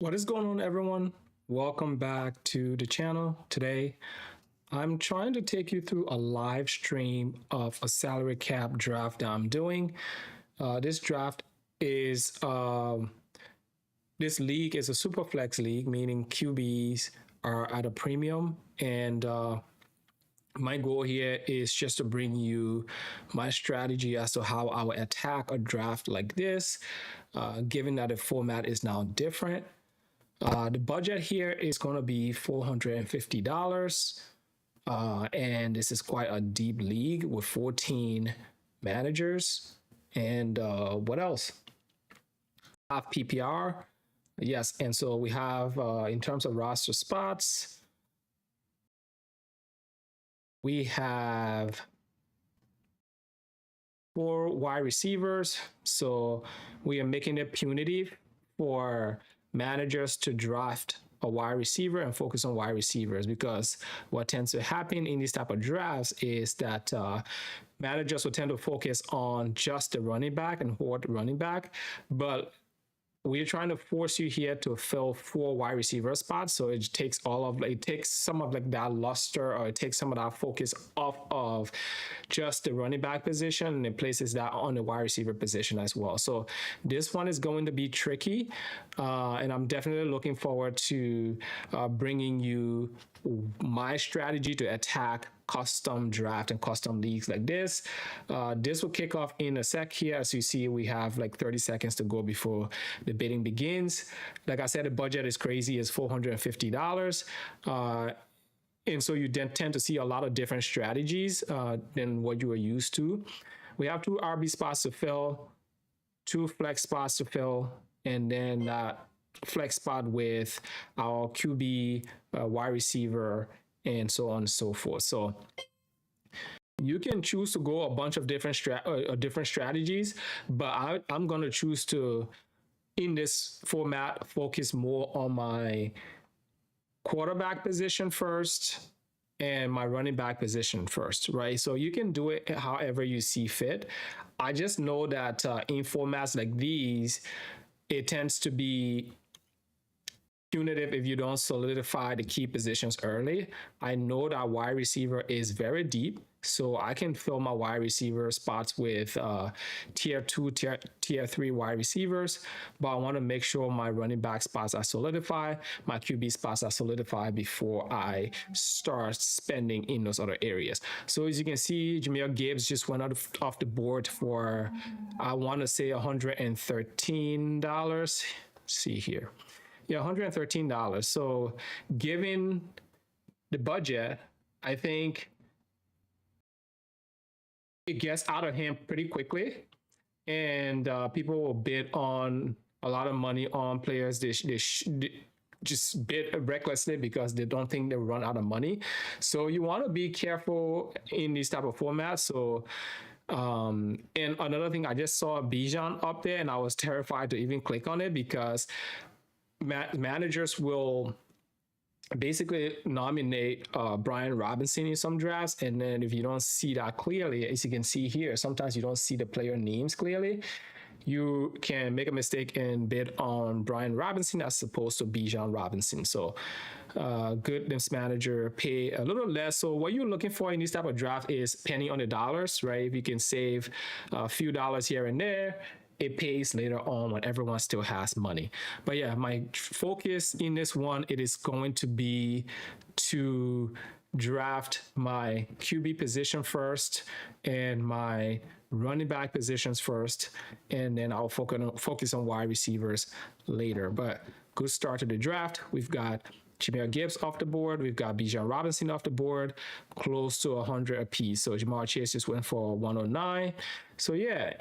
What is going on, everyone? Welcome back to the channel. Today, I'm trying to take you through a live stream of a salary cap draft that I'm doing. This draft is this league is a Superflex league, meaning QBs are at a premium, and my goal here is just to bring you my strategy as to how I would attack a draft like this, given that the format is now different. The budget here is going to be $450. And this is quite a deep league with 14 managers. And what else? Have PPR. Yes. And so we have, in terms of roster spots, we have 4 wide receivers. So we are making it punitive for managers to draft a wide receiver and focus on wide receivers, because what tends to happen in these type of drafts is that managers will tend to focus on just the running back and hoard the running back, but we're trying to force you here to fill 4 wide receiver spots. So it takes some of like that luster, or it takes some of that focus off of just the running back position, and it places that on the wide receiver position as well. So this one is going to be tricky, and I'm definitely looking forward to bringing you my strategy to attack custom draft and custom leagues like this. This will kick off in a sec here. As you see, we have like 30 seconds to go before the bidding begins. Like I said, the budget is crazy, it's $450. And so you then tend to see a lot of different strategies than what you are used to. We have 2 RB spots to fill, 2 flex spots to fill, and then flex spot with our QB, wide receiver, and so on and so forth. So you can choose to go a bunch of different strategies, but I'm going to choose to, in this format, focus more on my quarterback position first and my running back position first, right? So you can do it however you see fit. I just know that in formats like these, it tends to be punitive if you don't solidify the key positions early. I know that wide receiver is very deep, so I can fill my wide receiver spots with tier 2, tier 3 wide receivers, but I want to make sure my running back spots are solidified, my QB spots are solidified before I start spending in those other areas. So as you can see, Gibbs just went off the board for, I want to say $113. Let's see here. Yeah, $113. So given the budget, I think it gets out of hand pretty quickly, and people will bid on a lot of money on players. They just bid recklessly because they don't think they'll run out of money. So you want to be careful in these type of formats. So and another thing, I just saw Bijan up there, and I was terrified to even click on it, because managers will basically nominate Brian Robinson in some drafts, and then if you don't see that clearly, as you can see here, sometimes you don't see the player names clearly. You can make a mistake and bid on Brian Robinson as opposed to Bijan Robinson. So goodness manager pay a little less. So what you're looking for in this type of draft is penny on the dollars, right? If you can save a few dollars here and there, it pays later on when everyone still has money. But yeah, my focus in this one, it is going to be to draft my QB position first and my running back positions first, and then I'll focus on wide receivers later. But good start to the draft. We've got Gibbs off the board. We've got Bijan Robinson off the board, close to 100 apiece. So Jamar Chase just went for 109. So yeah,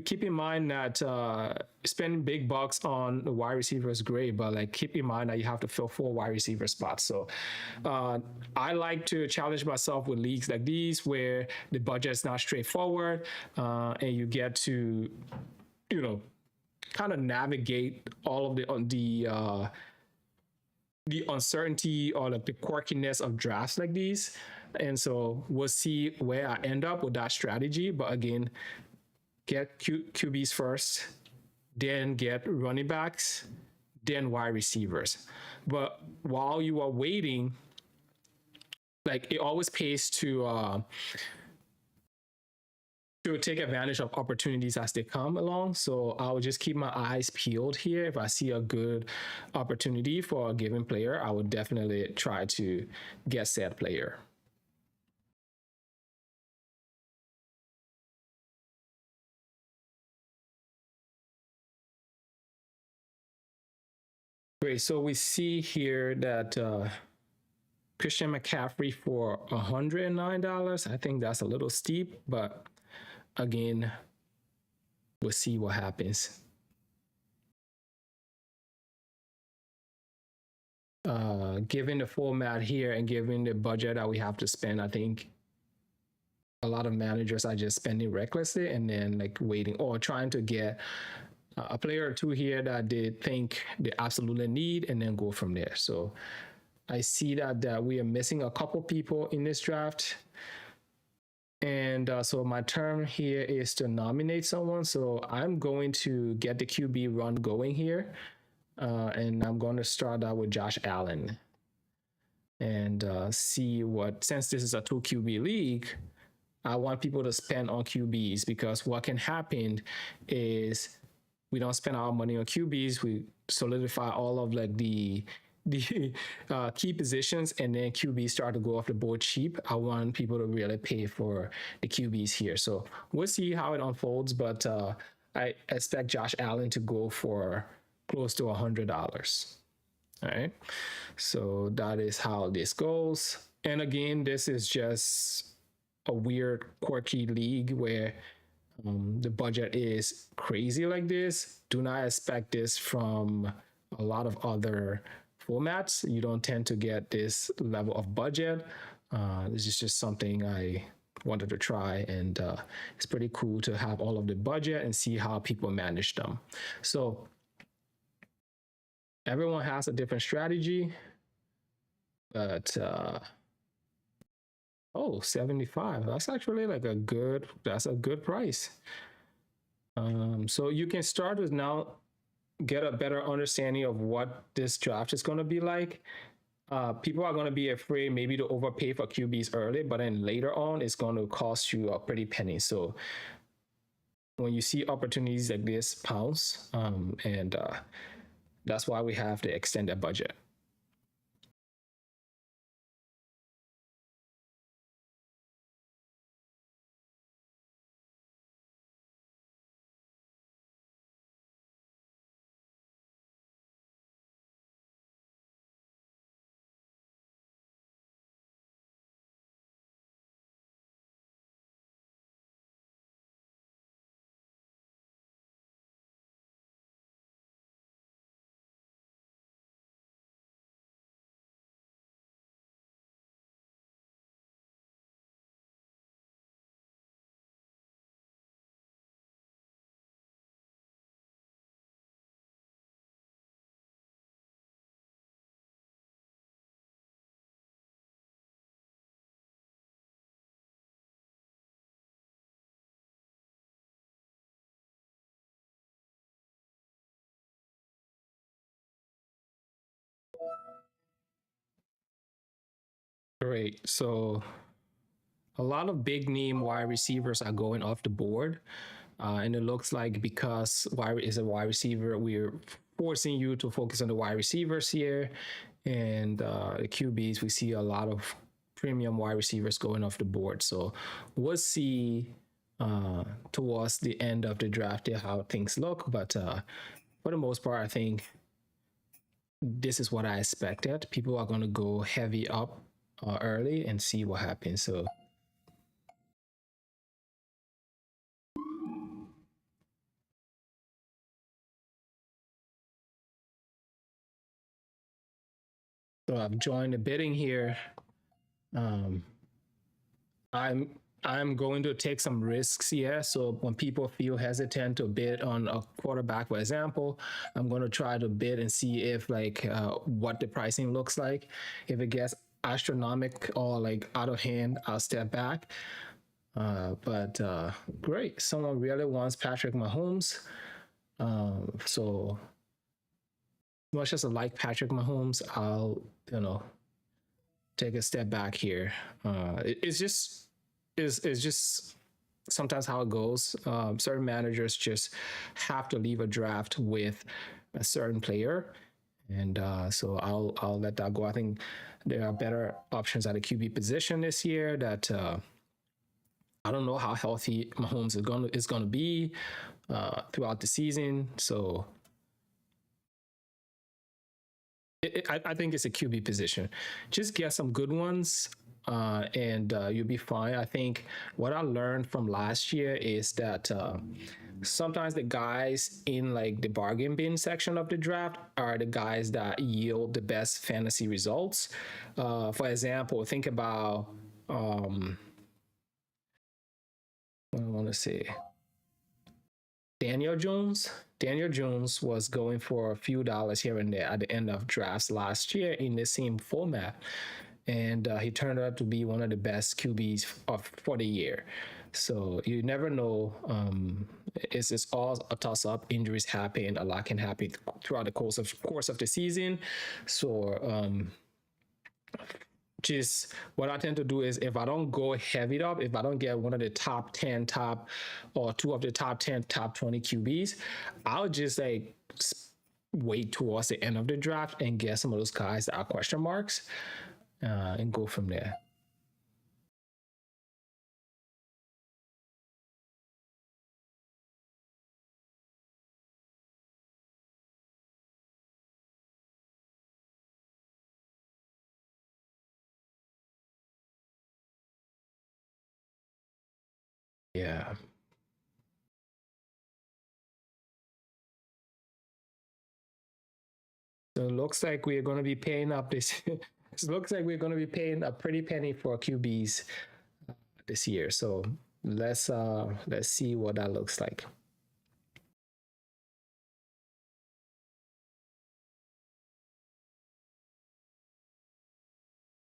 keep in mind that spending big bucks on the wide receiver is great, but like keep in mind that you have to fill 4 wide receiver spots. So I like to challenge myself with leagues like these where the budget is not straightforward, and you get to, kind of navigate all of the uncertainty or like the quirkiness of drafts like these. And so we'll see where I end up with that strategy. But again, get QBs first, then get running backs, then wide receivers. But while you are waiting, like it always pays to take advantage of opportunities as they come along. So I'll just keep my eyes peeled here. If I see a good opportunity for a given player, I would definitely try to get said player. Great. So we see here that Christian McCaffrey for $109. I think that's a little steep, but again, we'll see what happens. Given the format here and given the budget that we have to spend, I think a lot of managers are just spending recklessly and then like waiting or trying to get a player or two here that they think they absolutely need and then go from there. So I see that we are missing a couple people in this draft. And so my term here is to nominate someone. So I'm going to get the QB run going here. And I'm going to start out with Josh Allen and see what, since this is a 2 QB league, I want people to spend on QBs, because what can happen is we don't spend our money on QBs. We solidify all of like the key positions, and then QBs start to go off the board cheap. I want people to really pay for the QBs here. So we'll see how it unfolds, but I expect Josh Allen to go for close to $100. All right. So that is how this goes. And again, this is just a weird, quirky league where the budget is crazy like this. Do not expect this from a lot of other formats. You don't tend to get this level of budget. This is just something I wanted to try, and it's pretty cool to have all of the budget and see how people manage them. So everyone has a different strategy, but oh, 75. That's actually like that's a good price. So you can start with now get a better understanding of what this draft is going to be like. People are going to be afraid maybe to overpay for QBs early, but then later on, it's going to cost you a pretty penny. So when you see opportunities like this, pounce, and that's why we have the extended budget. Great. So a lot of big name wide receivers are going off the board. And it looks like because wide is a wide receiver, we're forcing you to focus on the wide receivers here. And the QBs, we see a lot of premium wide receivers going off the board. So we'll see towards the end of the draft how things look. But for the most part, I think this is what I expected. People are going to go heavy up early and see what happens. So I've joined the bidding here. I'm I'm going to take some risks here. So when people feel hesitant to bid on a quarterback, for example, I'm going to try to bid and see if like what the pricing looks like. If it gets astronomical or like out of hand, I'll step back. But great, someone really wants Patrick Mahomes. So much as I like Patrick Mahomes, I'll take a step back here. It's just it's just sometimes how it goes. Certain managers just have to leave a draft with a certain player, and so I'll let that go. I think there are better options at the QB position this year. That I don't know how healthy Mahomes is gonna be throughout the season. So I think it's a QB position. Just get some good ones, and you'll be fine. I think what I learned from last year is that sometimes the guys in like the bargain bin section of the draft are the guys that yield the best fantasy results. For example, think about I want to say Daniel Jones. Daniel Jones was going for a few dollars here and there at the end of drafts last year in the same format. And he turned out to be one of the best QBs for the year. So you never know. It's all a toss up. Injuries happen. A lot can happen throughout the course of the season. So just what I tend to do is if I don't go heavy up, if I don't get one of the top 10, or two of the top 10, top 20 QBs, I'll just like wait towards the end of the draft and get some of those guys that are question marks and go from there. Yeah. So it looks like we're going to be paying up this. It looks like we're going to be paying a pretty penny for QBs this year. So let's see what that looks like.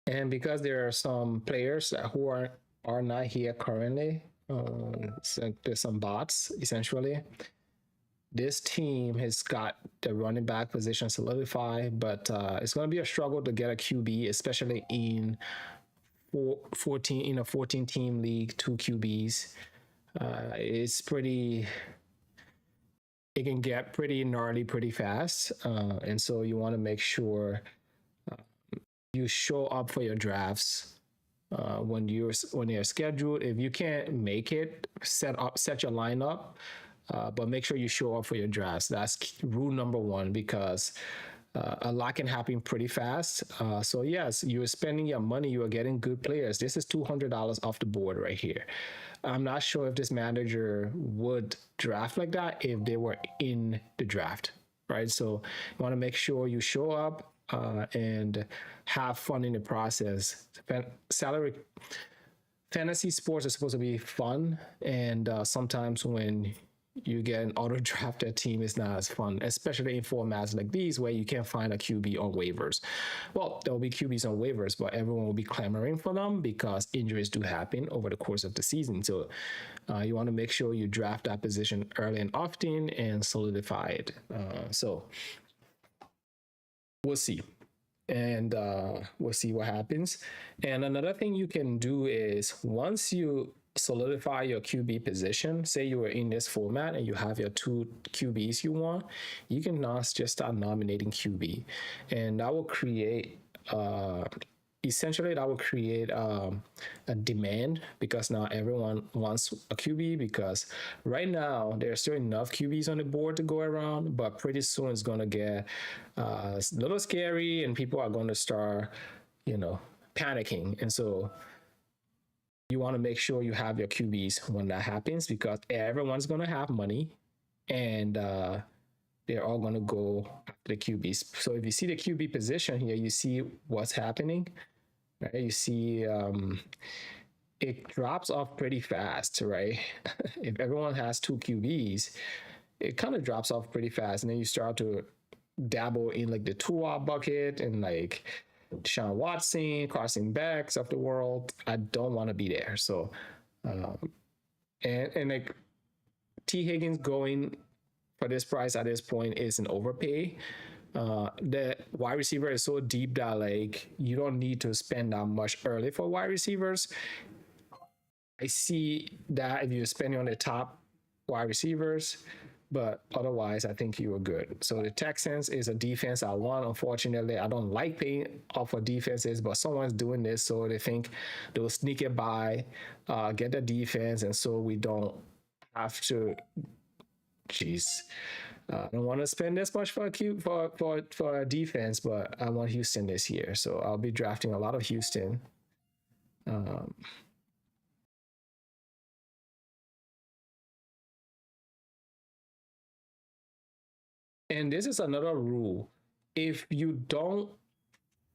And because there are some players who are not here currently, so there's some bots essentially. This team has got the running back position solidified, but it's going to be a struggle to get a QB, especially in 14 in a 14 team league, two QBs. It's pretty. It can get pretty gnarly pretty fast, and so you want to make sure you show up for your drafts when you're scheduled. If you can't make it, set your lineup, but make sure you show up for your drafts. That's rule number one because a lot can happen pretty fast. So yes, you're spending your money, you are getting good players. This is $200 off the board right here. I'm not sure if this manager would draft like that if they were in the draft, right? So you want to make sure you show up and have fun in the process. Salary fantasy sports are supposed to be fun, and sometimes when you get an auto drafted team, is not as fun, especially in formats like these where you can't find a QB on waivers. Well, there will be QBs on waivers, but everyone will be clamoring for them because injuries do happen over the course of the season. So you want to make sure you draft that position early and often and solidify it. So we'll see. And we'll see what happens. And another thing you can do is once you solidify your QB position, say you were in this format and you have your two QBs you want, you can now just start nominating QB. And that will create essentially that will create a demand because now everyone wants a QB because right now there's still enough QBs on the board to go around, but pretty soon it's going to get a little scary and people are going to start, panicking. And so you want to make sure you have your QBs when that happens because everyone's going to have money and they're all going to go after the QBs. So if you see the QB position here, you see what's happening. Right? You see it drops off pretty fast, right? If everyone has two QBs, it kind of drops off pretty fast. And then you start to dabble in like the Tua bucket and like Deshaun Watson, Carson Becks of the world. I don't want to be there. So, and like T. Higgins going for this price at this point is an overpay. The wide receiver is so deep that like you don't need to spend that much early for wide receivers. I see that if you're spending on the top wide receivers, but otherwise, I think you were good. So the Texans is a defense I want. Unfortunately, I don't like paying off for defenses, but someone's doing this, so they think they'll sneak it by, get the defense, and so we don't have to. Jeez, I don't want to spend this much for a for a defense, but I want Houston this year, so I'll be drafting a lot of Houston. Um, and this is another rule: if you don't,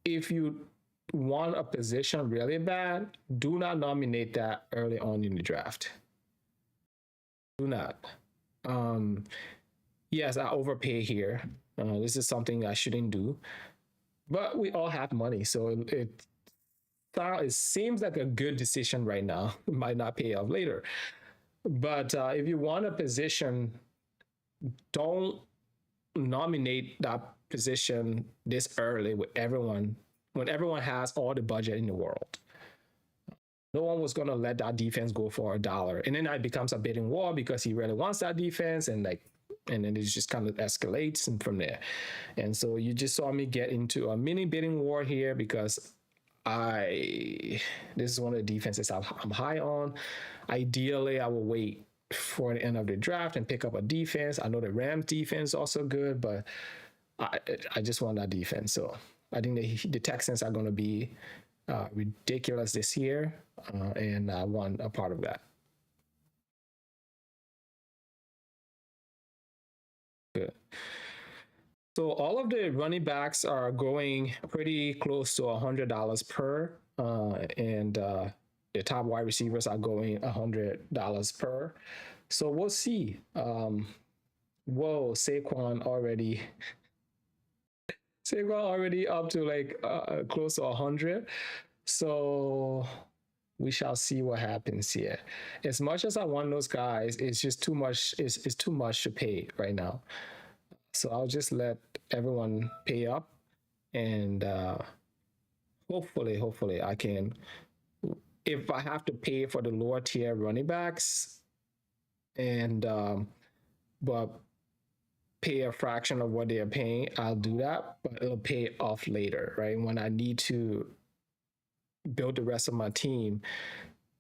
if you want a position really bad, do not nominate that early on in the draft. Do not. Um, yes, I overpay here. This is something I shouldn't do, but we all have money, so it seems like a good decision right now. It might not pay off later, but if you want a position, don't nominate that position this early with everyone when everyone has all the budget in the world. No one was going to let that defense go for $1, and then it becomes a bidding war because he really wants that defense, and then it just kind of escalates and from there. And so you just saw me get into a mini bidding war here because this is one of the defenses I'm high on. Ideally, I will wait for the end of the draft and pick up a defense. I know the Rams defense is also good, but I just want that defense. So I think the Texans are going to be ridiculous this year, and I want a part of that. Good. So all of the running backs are going pretty close to $100 per, and the top wide receivers are going $100 per. So we'll see. Whoa, Saquon already up to like close to 100. So we shall see what happens here. As much as I want those guys, it's just too much. It's too much to pay right now. So I'll just let everyone pay up, and hopefully I can. If I have to pay for the lower tier running backs, and but pay a fraction of what they are paying, I'll do that. But it'll pay off later, right? When I need to build the rest of my team,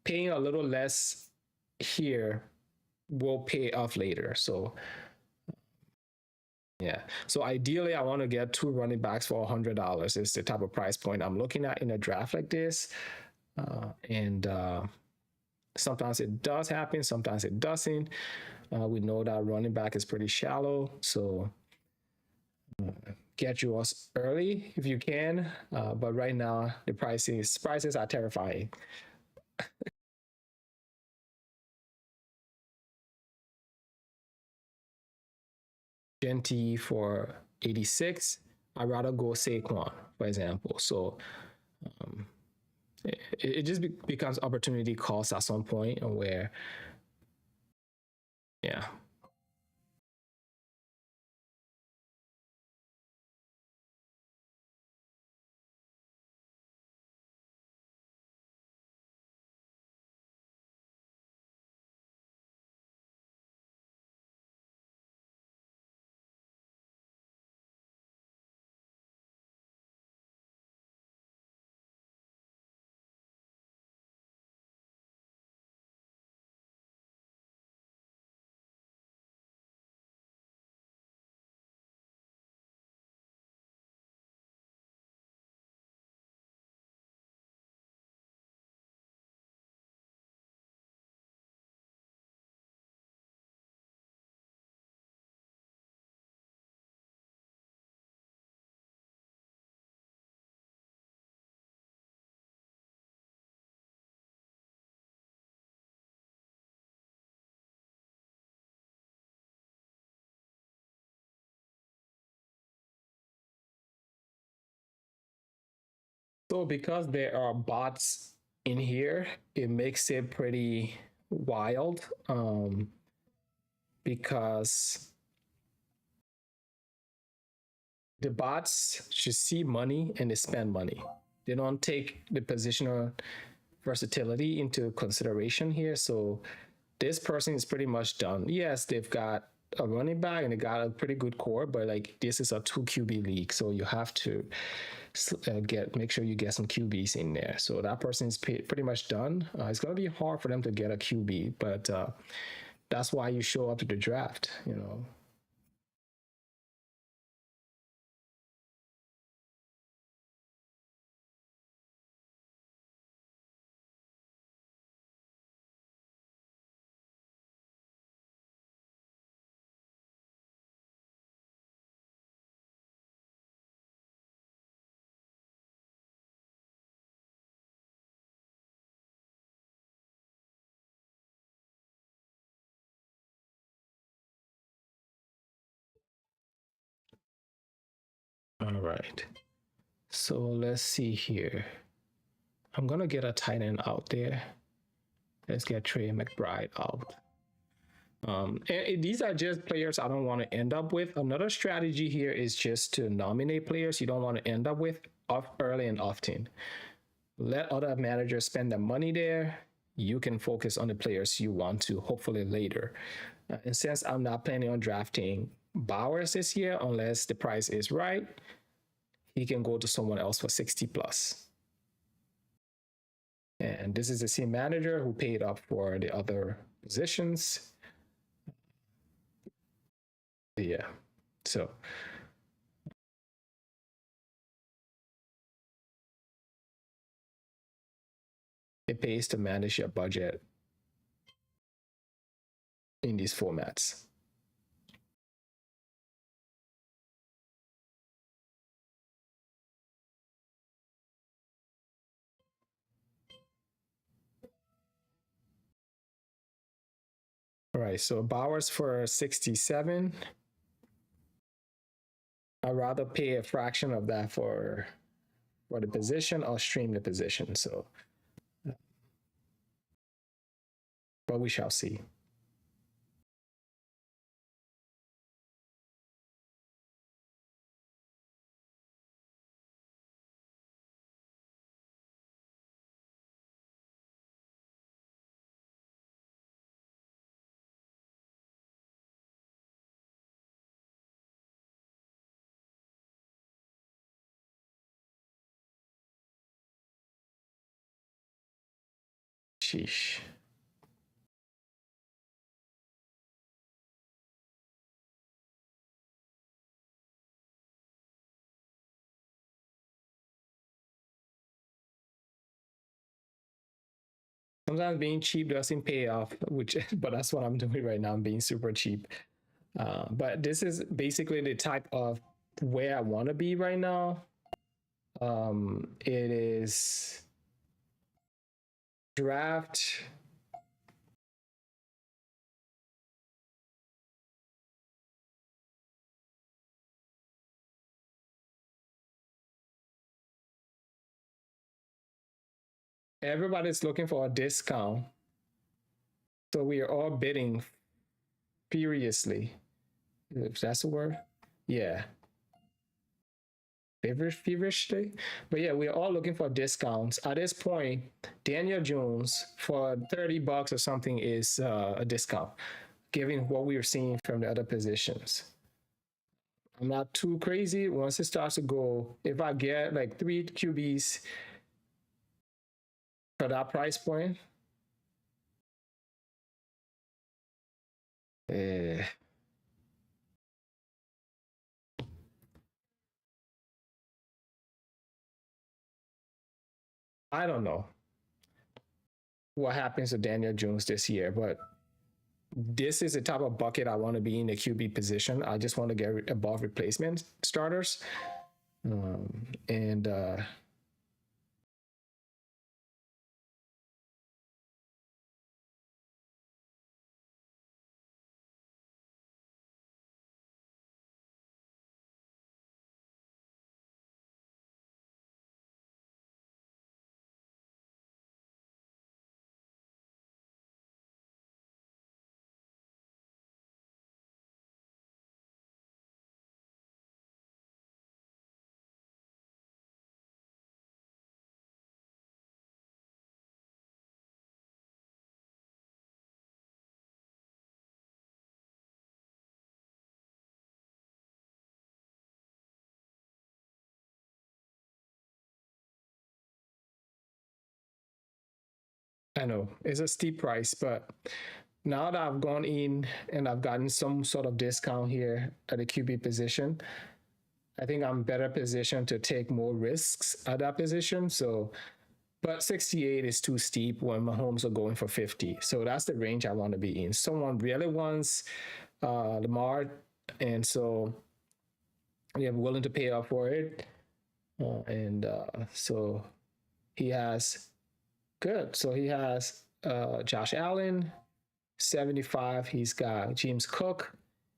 paying a little less here will pay off later. So yeah. So ideally, I want to get 2 running backs for $100. Is the type of price point I'm looking at in a draft like this. And sometimes it does happen, sometimes it doesn't. We know that running back is pretty shallow, so get yours early if you can. But right now, the prices are terrifying. Genty for 86. I'd rather go Saquon, for example. So it just becomes opportunity cost at some point where, yeah. So because there are bots in here, it makes it pretty wild. Because the bots should see money and they spend money. They don't take the positional versatility into consideration here. So this person is pretty much done. Yes, they've got a running back and they got a pretty good core, but like this is a 2 QB league, so you have to make sure you get some QBs in there. So that person is pretty much done. It's gonna be hard for them to get a QB, but that's why you show up to the draft. You know. All right. So let's see here. I'm gonna get a tight end out there. Let's get Trey McBride out. And these are just players I don't want to end up with. Another strategy here is just to nominate players you don't want to end up with off early and often. Let other managers spend their money there. You can focus on the players you want to, hopefully later. And since I'm not planning on drafting Bowers this year, unless the price is right, he can go to someone else for 60 plus. And this is the same manager who paid up for the other positions. Yeah. So it pays to manage your budget in these formats. All right, so Bowers for 67. I'd rather pay a fraction of that for the position or stream the position. So, but we shall see. Sheesh. Sometimes being cheap doesn't pay off, which but that's what I'm doing right now. I'm being super cheap. But this is basically the type of where I want to be right now. It is draft. Everybody's looking for a discount. So we are all bidding furiously. If that's a word. Yeah. Feverishly. But yeah, we're all looking for discounts. At this point, Daniel Jones for $30 or something is a discount, given what we are seeing from the other positions. I'm not too crazy. Once it starts to go, if I get like 3 QBs for that price point, eh, I don't know what happens to Daniel Jones this year, but this is the type of bucket I want to be in the QB position. I just want to get above replacement starters. And I know it's a steep price, but now that I've gone in and I've gotten some sort of discount here at the QB position, I think I'm better positioned to take more risks at that position. So, but 68 is too steep when Mahomes are going for 50. So that's the range I want to be in. Someone really wants Lamar, and so they're willing to pay up for it. And so he has good. So he has Josh Allen, 75. He's got James Cook,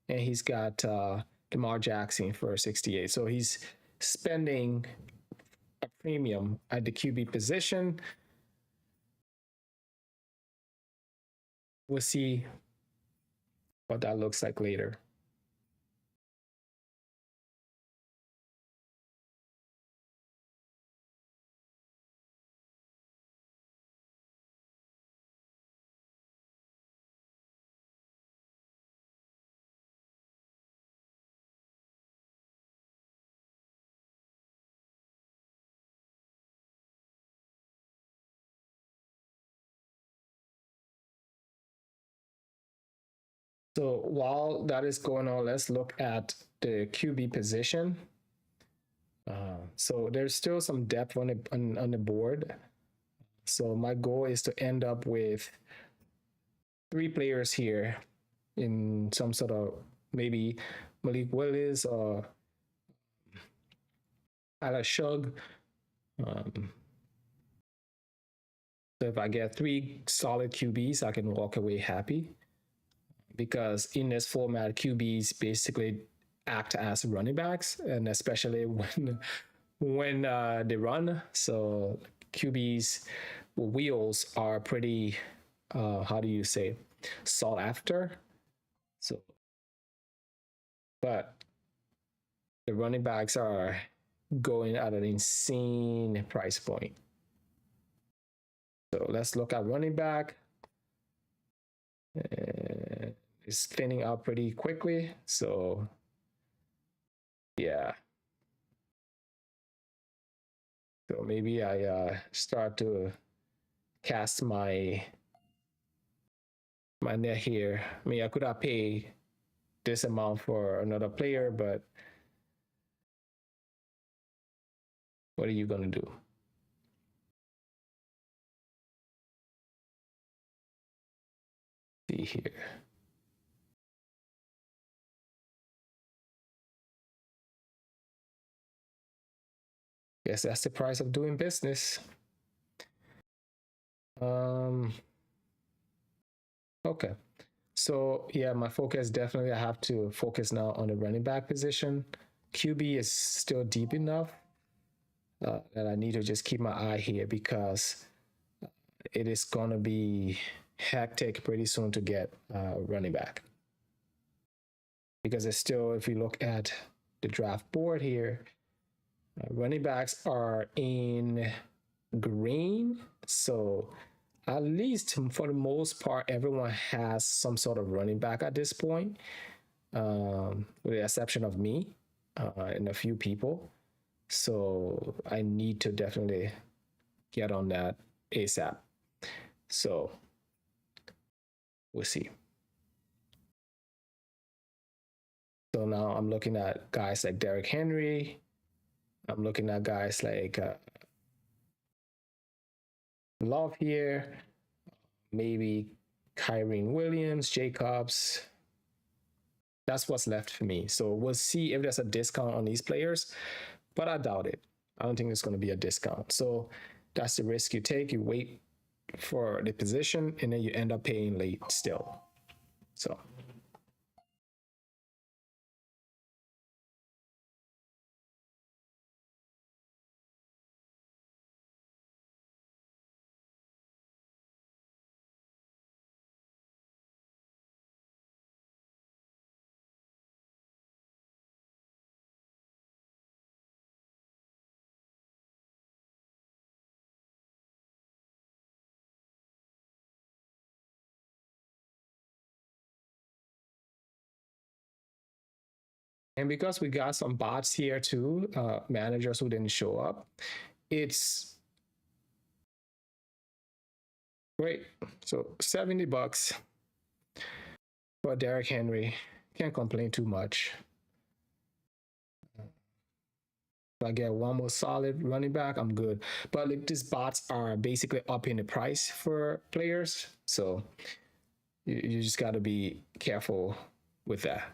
and he's got Lamar Jackson for 68. So he's spending a premium at the QB position. We'll see what that looks like later. So while that is going on, let's look at the QB position. So there's still some depth on the board. So my goal is to end up with 3 players here in some sort of maybe Malik Willis or Ala Shug. So if I get 3 solid QBs, I can walk away happy, because in this format, QBs basically act as running backs, and especially when they run. So QBs wheels are pretty how do you say, sought after. So, but the running backs are going at an insane price point. So let's look at running back. It's thinning out pretty quickly. So yeah. So maybe I start to cast my net here. I mean, I could have paid this amount for another player, but what are you gonna do? See here. Guess that's the price of doing business. Okay. So yeah, my focus definitely, I have to focus now on the running back position. QB is still deep enough that I need to just keep my eye here, because it is gonna be hectic pretty soon to get running back. Because it's still, if you look at the draft board here, running backs are in green. So at least for the most part, everyone has some sort of running back at this point, with the exception of me and a few people. So I need to definitely get on that ASAP. So we'll see. So now I'm looking at guys like Derrick Henry. I'm looking at guys like Love here, maybe Kyren Williams, Jacobs. That's what's left for me. So we'll see if there's a discount on these players, but I doubt it. I don't think there's going to be a discount. So that's the risk you take. You wait for the position, and then you end up paying late still. So and because we got some bots here too, managers who didn't show up, it's Great. So $70 for Derrick Henry. Can't complain too much. If I get one more solid running back, I'm good. But like, these bots are basically upping the price for players, so you just got to be careful with that.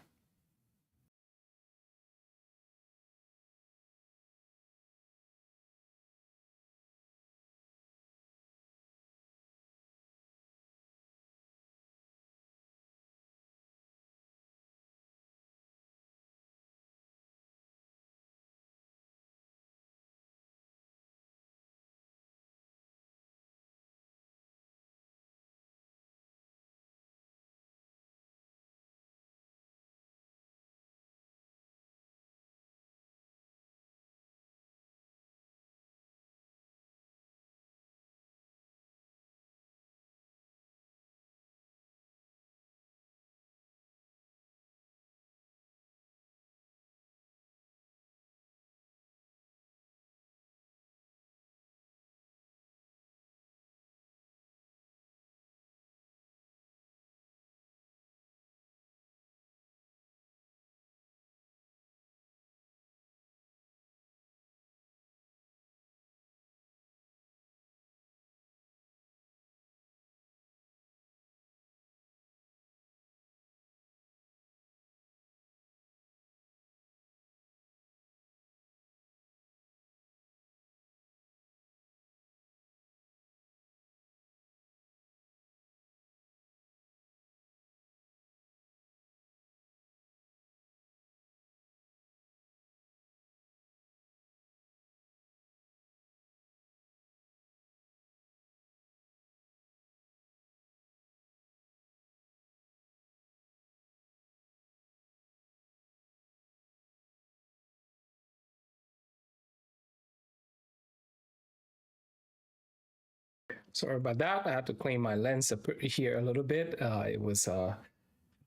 Sorry about that. I had to clean my lens up here a little bit. It was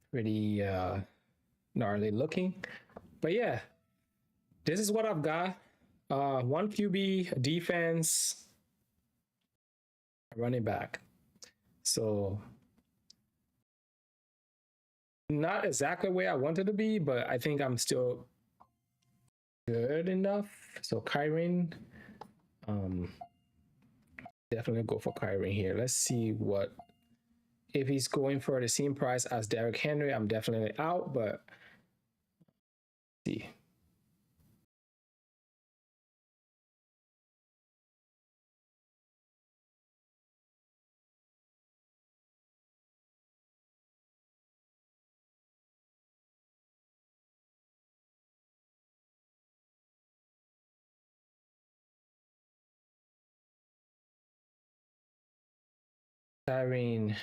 pretty gnarly looking, but yeah, this is what I've got. One QB, defense, running back. So not exactly where I wanted to be, but I think I'm still good enough. So Kyren, um, definitely go for Kyren here. Let's see what if he's going for the same price as Derrick Henry. I'm definitely out, but see. Kyren,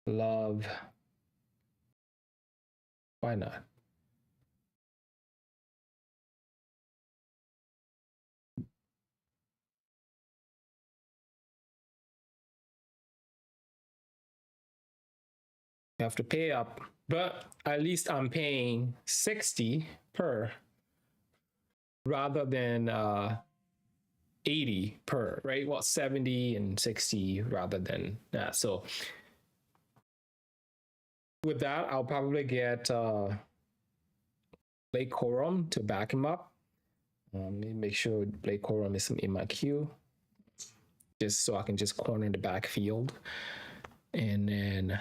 Love, why not? You have to pay up, but at least I'm paying 60 per rather than 80 per, right? Well, 70 and 60 rather than that. So with that, I'll probably get Blake Corum to back him up. Let me make sure Blake Corum is in my queue, just so I can just corner the backfield. And then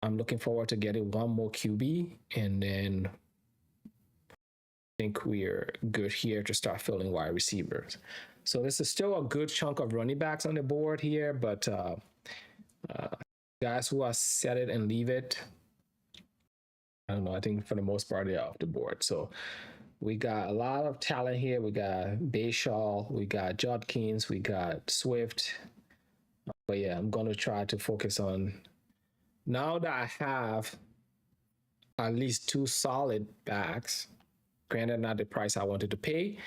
I'm looking forward to getting one more QB, and then I think we're good here to start filling wide receivers. So this is still a good chunk of running backs on the board here, but guys who are set it and leave it, I don't know. I think for the most part they're off the board. So we got a lot of talent here. We got Bayshaw, we got Judkins, we got Swift. But yeah, I'm gonna try to focus on now that I have at least two solid backs. Granted, not the price I wanted to pay.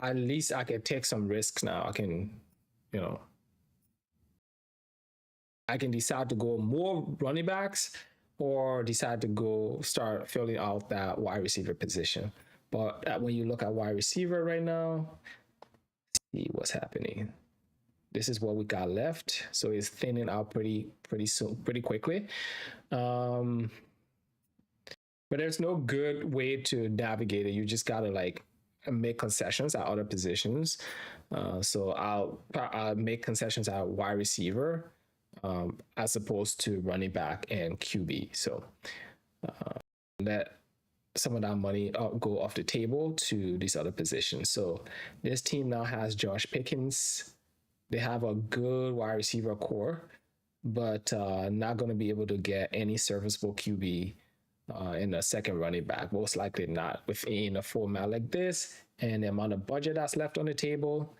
At least I can take some risks now. I can, you know, I can decide to go more running backs or decide to go start filling out that wide receiver position. But when you look at wide receiver right now, see what's happening. this is what we got left. So it's thinning out pretty soon, pretty quickly. Um, but there's no good way to navigate it. You just gotta like make concessions at other positions. So I'll make concessions at wide receiver, as opposed to running back and QB. So let some of that money go off the table to these other positions. So this team now has Josh Pickens. They have a good wide receiver core, but not going to be able to get any serviceable QB in a second running back. Most likely not within a format like this and the amount of budget that's left on the table.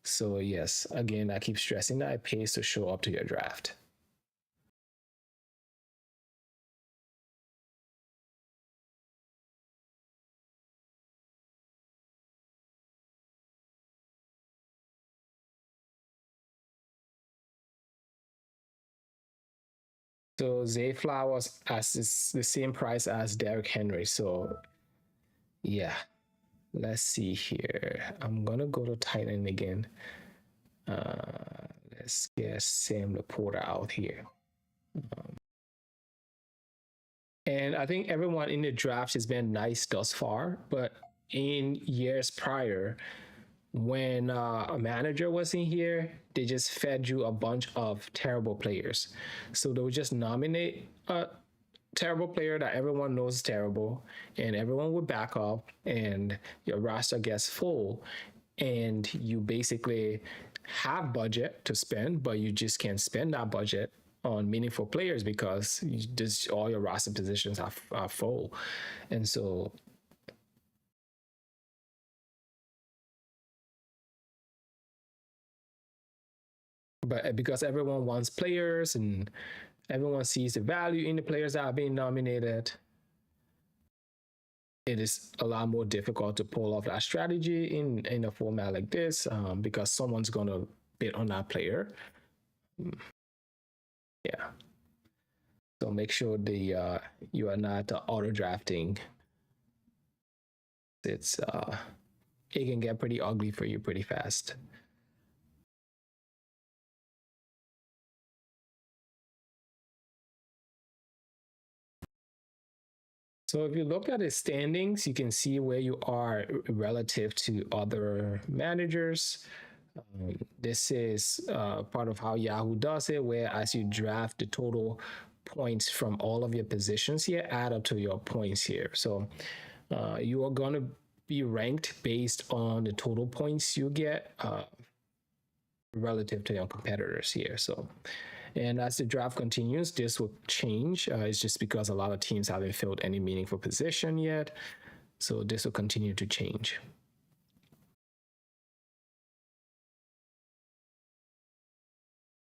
So yes, again, I keep stressing that it pays to show up to your draft. So Zay Flowers as the same price as Derrick Henry. So yeah, let's see here. I'm gonna go to Titan again. Let's get Sam Laporta out here. And I think everyone in the draft has been nice thus far, but in years prior, when a manager was in here, they just fed you a bunch of terrible players. So they would just nominate a terrible player that everyone knows is terrible, and everyone would back up, and your roster gets full, and you basically have budget to spend, but you just can't spend that budget on meaningful players because just all your roster positions are full. And so but because everyone wants players and everyone sees the value in the players that are being nominated, it is a lot more difficult to pull off that strategy in a format like this, because someone's going to bid on that player. Yeah. So make sure the you are not auto drafting. It can get pretty ugly for you pretty fast. So if you look at the standings, you can see where you are relative to other managers. This is part of how Yahoo does it, where as you draft the total points from all of your positions here, add up to your points here. So you are going to be ranked based on the total points you get relative to your competitors here. So, and as the draft continues, this will change. It's just because a lot of teams haven't filled any meaningful position yet. So this will continue to change.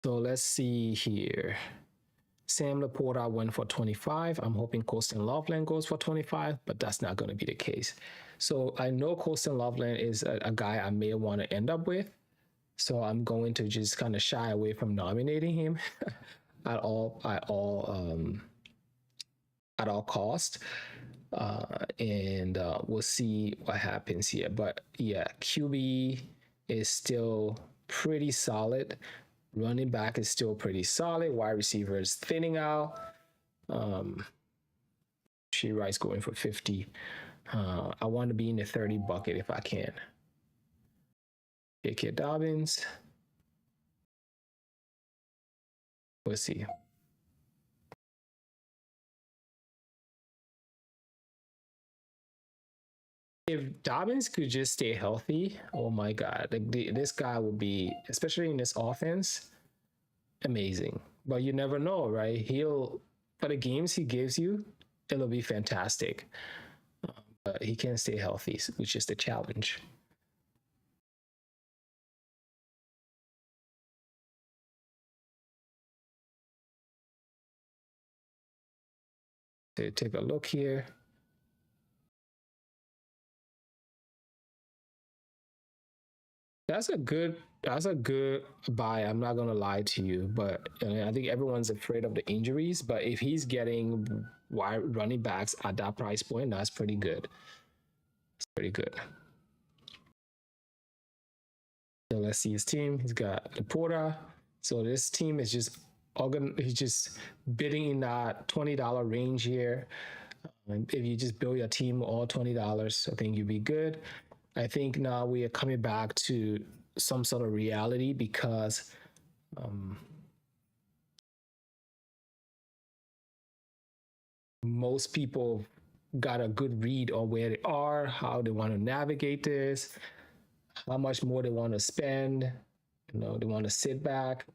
So let's see here. Sam Laporta went for 25. I'm hoping Colston Loveland goes for 25, but that's not going to be the case. So I know Colston Loveland is a guy I may want to end up with. So I'm going to just kind of shy away from nominating him at all cost. And we'll see what happens here. But yeah, QB is still pretty solid. Running back is still pretty solid. Wide receiver is thinning out. She Rice going for 50. I want to be in the 30 bucket if I can. J.K. Dobbins. We'll see. If Dobbins could just stay healthy, oh my God, like this guy would be, especially in this offense, amazing. But you never know, right? For the games he gives you, it'll be fantastic. But he can't stay healthy, which is the challenge. So take a look here. That's a good buy. I'm not gonna lie to you, but I think everyone's afraid of the injuries. But if he's getting wide running backs at that price point, that's pretty good. It's pretty good. So let's see his team. He's got Laporta. So this team is just he's just bidding in that $20 range here. If you just build your team all $20, I think you'll be good. I think now we are coming back to some sort of reality because most people got a good read on where they are, how they want to navigate this, how much more they want to spend. They want to sit back.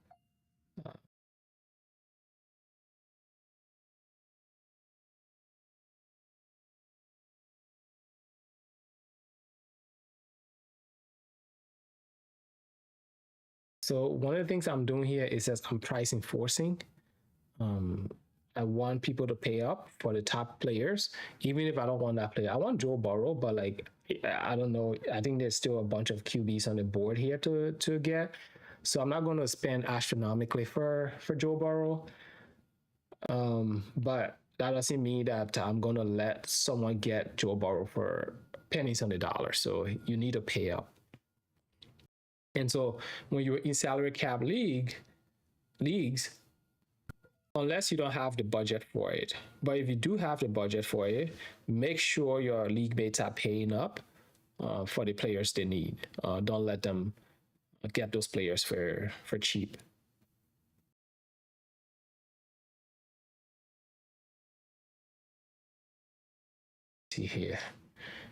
So one of the things I'm doing here is that I'm price enforcing. I want people to pay up for the top players, even if I don't want that player. I want Joe Burrow, but like I don't know. I think there's still a bunch of QBs on the board here to get. So I'm not going to spend astronomically for Joe Burrow. But that doesn't mean that I'm going to let someone get Joe Burrow for pennies on the dollar. So you need to pay up. And so when you're in salary cap leagues, unless you don't have the budget for it, but if you do have the budget for it, make sure your league mates are paying up for the players they need. Don't let them get those players for cheap. See here,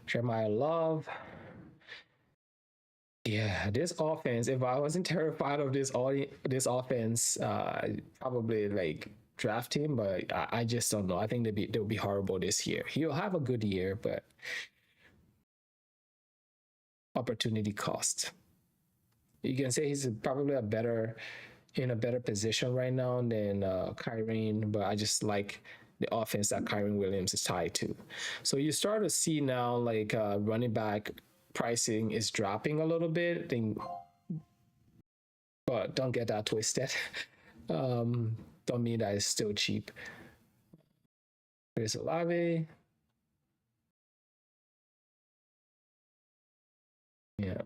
Jeremiah Love. Yeah, this offense. If I wasn't terrified of this offense, probably like draft him. But I just don't know. I think they'll be horrible this year. He'll have a good year, but opportunity cost. You can say he's probably in a better position right now than Kyren, but I just like the offense that Kyren Williams is tied to. So you start to see now like running back pricing is dropping a little bit. But don't get that twisted. Don't mean that it's still cheap. Here's Olave. Yeah.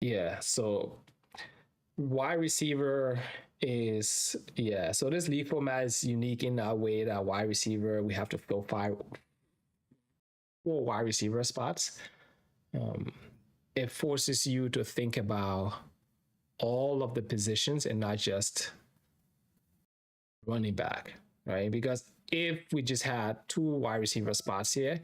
Yeah. So wide receiver is so this league format is unique in that way that wide receiver we have to fill 4 wide receiver spots. It forces you to think about all of the positions and not just running back, right? Because if we just had 2 wide receiver spots here,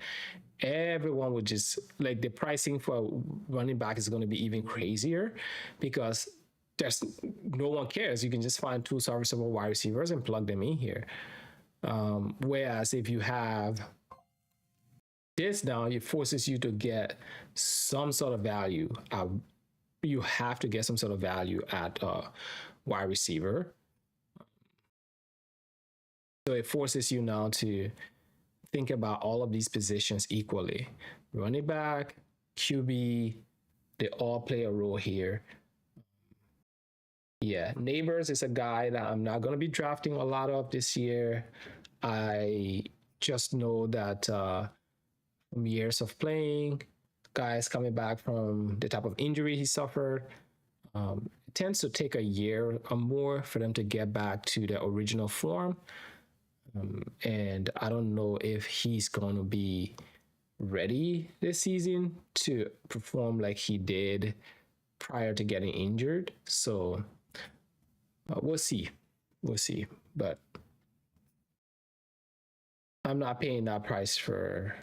everyone would just like the pricing for running back is going to be even crazier because there's no one cares. You can just find 2 serviceable wide receivers and plug them in here. Whereas if you have this now, it forces you to get some sort of value. You have to get some sort of value at wide receiver. So it forces you now to think about all of these positions equally. Running back, QB, they all play a role here. Yeah, Neighbors is a guy that I'm not going to be drafting a lot of this year. I just know that from years of playing, guys coming back from the type of injury he suffered, it tends to take a year or more for them to get back to their original form. And I don't know if he's going to be ready this season to perform like he did prior to getting injured. So we'll see. But I'm not paying that price for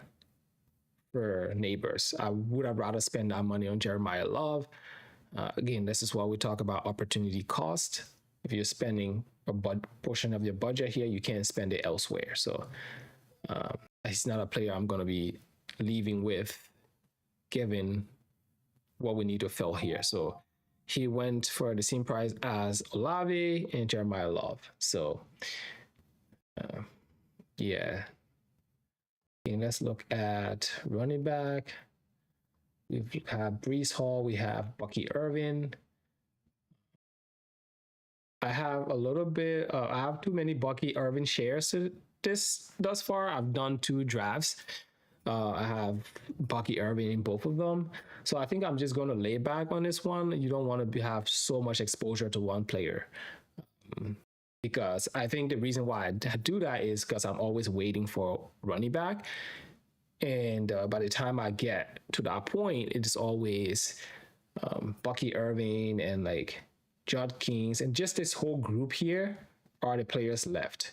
Neighbors. I would have rather spend that money on Jeremiah Love. Again, this is why we talk about opportunity cost. If you're spending a portion of your budget here, you can't spend it elsewhere. So he's not a player I'm going to be leaving with, given what we need to fill here. So he went for the same price as Olave and Jeremiah Love. So yeah, Okay, let's look at running back. We have Breece Hall. We have Bucky Irvin. I have a little bit. I have too many Bucky Irvin shares thus far. I've done 2 drafts. I have Bucky Irvin in both of them. So I think I'm just going to lay back on this one. You don't want to have so much exposure to one player. Because I think the reason why I do that is because I'm always waiting for running back. And by the time I get to that point, it's always Bucky Irving and like Judkins and just this whole group here are the players left.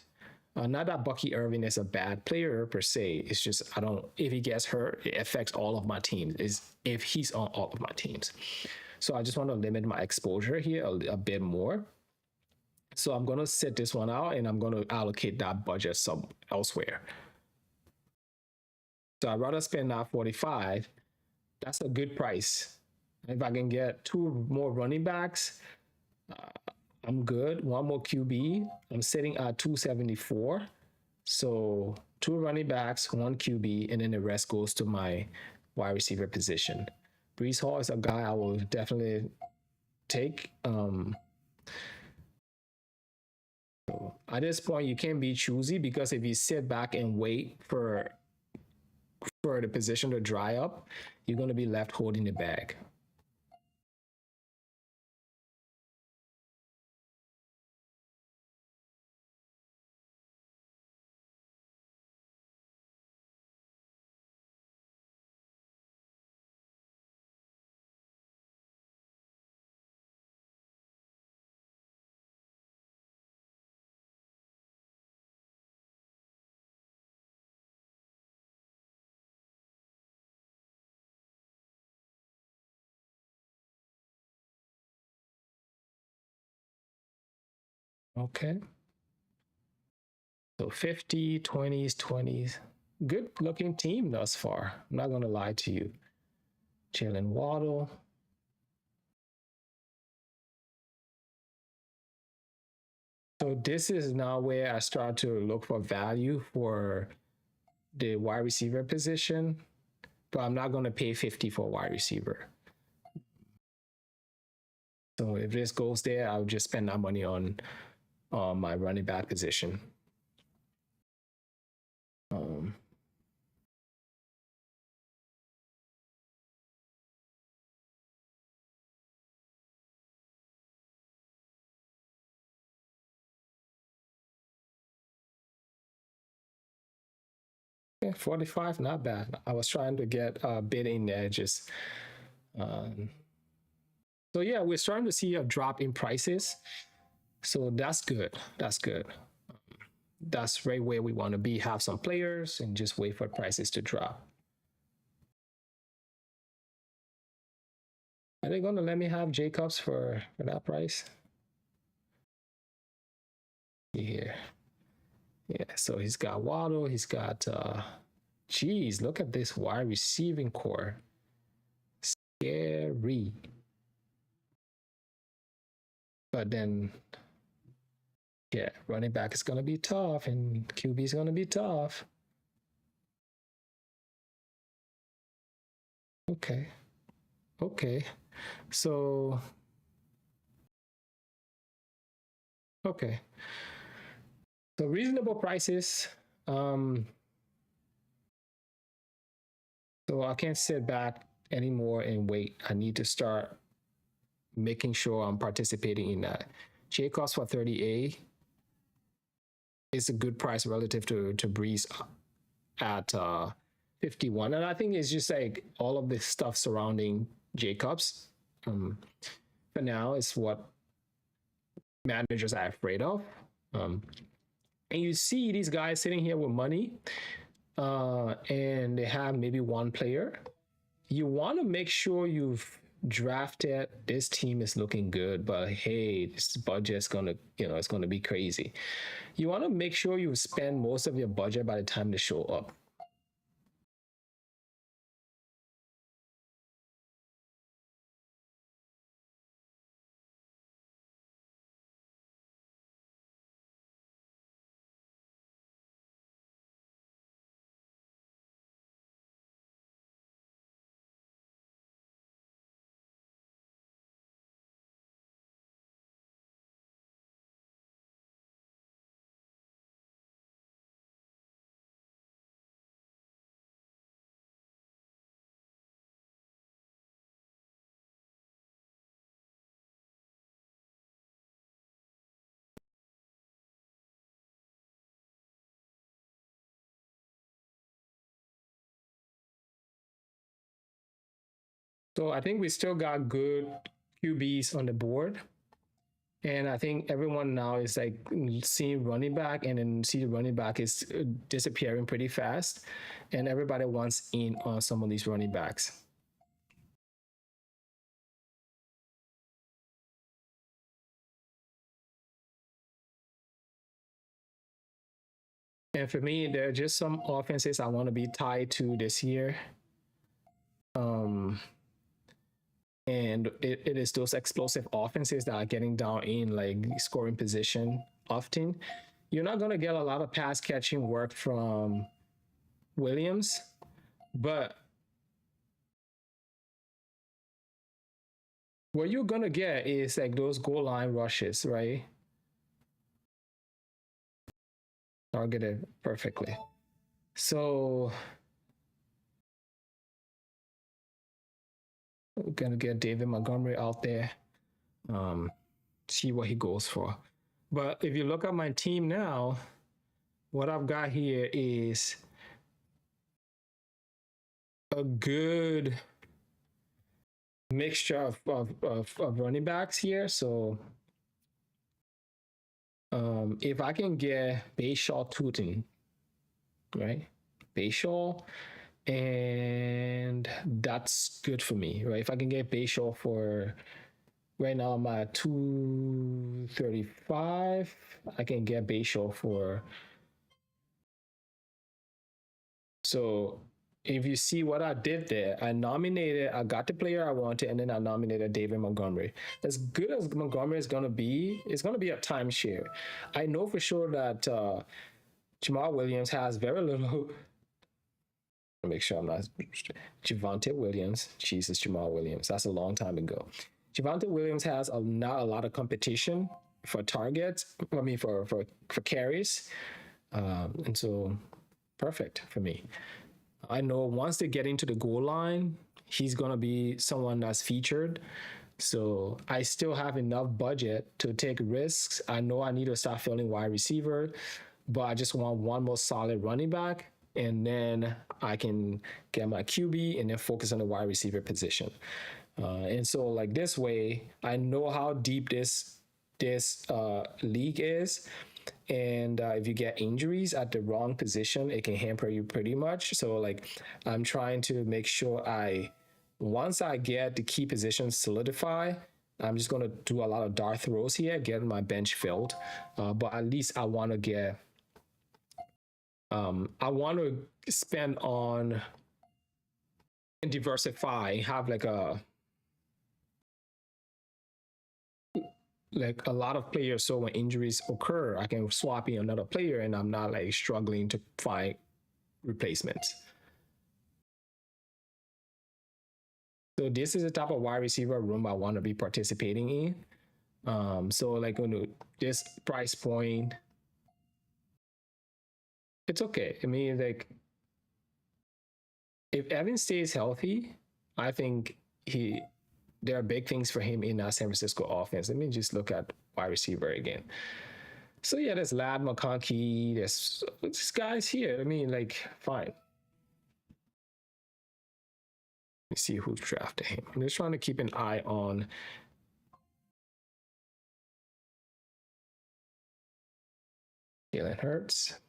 Not that Bucky Irving is a bad player per se. It's just I don't. If he gets hurt, it affects all of my teams. Is if he's on all of my teams. So I just want to limit my exposure here a bit more. So I'm gonna set this one out and I'm gonna allocate that budget some elsewhere. So I'd rather spend that 45. That's a good price. If I can get 2 more running backs, I'm good. 1 more QB. I'm sitting at 274. So 2 running backs, 1 QB, and then the rest goes to my wide receiver position. Breece Hall is a guy I will definitely take. So at this point, you can't be choosy because if you sit back and wait for the position to dry up, you're going to be left holding the bag. Okay. So 50, 20s, 20s. Good looking team thus far. I'm not going to lie to you. Jalen Waddle. So this is now where I start to look for value for the wide receiver position, but I'm not going to pay 50 for a wide receiver. So if this goes there, I'll just spend that money on my running back position. Yeah, 45, not bad. I was trying to get a bit in there, just so yeah, we're starting to see a drop in prices. So that's good. That's good. That's right where we want to be. Have some players and just wait for prices to drop. Are they going to let me have Jacobs for that price? Here. Yeah, so he's got Waddle. He's got, geez, look at this wide receiving core. Scary. But then, yeah, running back is going to be tough and QB is going to be tough. Okay. Okay. So, okay. So reasonable prices. So I can't sit back anymore and wait. I need to start making sure I'm participating in that. Jacobs for 30A is a good price relative to Breece at 51. And I think it's just like all of this stuff surrounding Jacobs for now is what managers are afraid of. And you see these guys sitting here with money and they have maybe 1 player. You want to make sure you've drafted, this team is looking good, but hey, this budget's going to, it's going to be crazy. You want to make sure you spend most of your budget by the time they show up. So I think we still got good QBs on the board. And I think everyone now is like seeing running back and then see the running back is disappearing pretty fast. And everybody wants in on some of these running backs. And for me, there are just some offenses I want to be tied to this year. Um, and it is those explosive offenses that are getting down in like scoring position often. You're not going to get a lot of pass catching work from Williams, but what you're going to get is like those goal line rushes, right? Targeted perfectly. So we're going to get David Montgomery out there, see what he goes for. But if you look at my team now, what I've got here is a good mixture of running backs here. So if I can get Bayshaw Tootin, right? Bayshaw, and that's good for me, right? If I can get Bayshaw for right now, I'm at 235. I can get Bayshaw for. So if you see what I did there, I got the player I wanted, and then I nominated David Montgomery. As good as Montgomery is going to be, it's going to be a timeshare. I know for sure that Jamal Williams has very little. Make sure I'm not. Javonte Williams. Jesus, Jamal Williams. That's a long time ago. Javonte Williams has not a lot of competition for targets. I mean, for carries. And so perfect for me. I know once they get into the goal line, he's going to be someone that's featured. So I still have enough budget to take risks. I know I need to start filling wide receiver, but I just want one more solid running back. And then I can get my QB and then focus on the wide receiver position. And so like this way, I know how deep this league is. And if you get injuries at the wrong position, it can hamper you pretty much. So like I'm trying to make sure once I get the key positions solidify, I'm just going to do a lot of dart throws here, get my bench filled. But at least I want to spend on and diversify, have like a lot of players, so when injuries occur, I can swap in another player and I'm not like struggling to find replacements. So this is the type of wide receiver room I want to be participating in. So like this price point, it's okay. I mean, like if Evan stays healthy, I think there are big things for him in that San Francisco offense. Let me just look at wide receiver again. So yeah, there's Lad McConkey, there's guys here. I mean, like, fine. Let's see who's drafted him. I'm just trying to keep an eye on Jalen Hurts.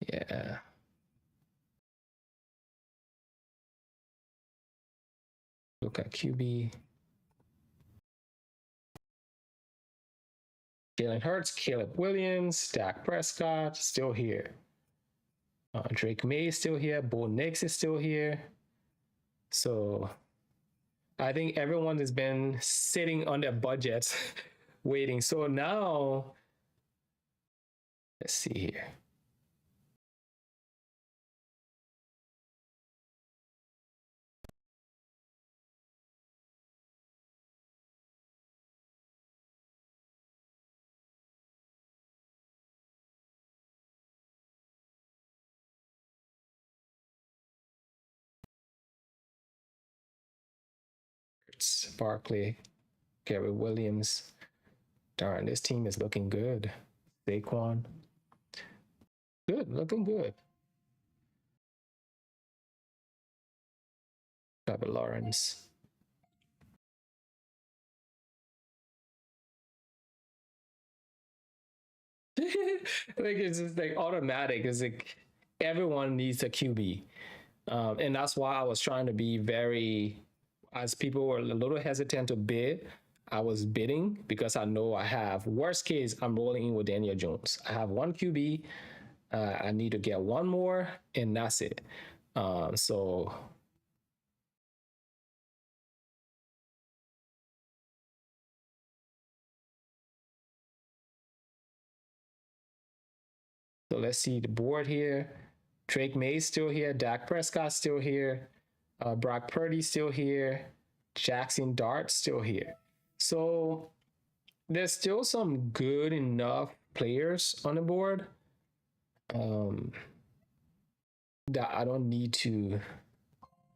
Yeah. Look at QB. Jalen Hurts, Caleb Williams, Dak Prescott, still here. Drake May is still here. Bo Nix is still here. So I think everyone has been sitting on their budgets waiting. So now, let's see here. Barkley, Kyren Williams. Darn, this team is looking good. Saquon. Good, looking good. Trevor Lawrence. Like it's just like automatic. It's like everyone needs a QB, and that's why I was trying to be very, as people were a little hesitant to bid. I was bidding because I know I have worst case. I'm rolling in with Daniel Jones. I have one QB. I need to get one more, and that's it. So let's see the board here. Drake May's still here. Dak Prescott's still here. Brock Purdy's still here. Jackson Dart still here. So there's still some good enough players on the board that I don't need to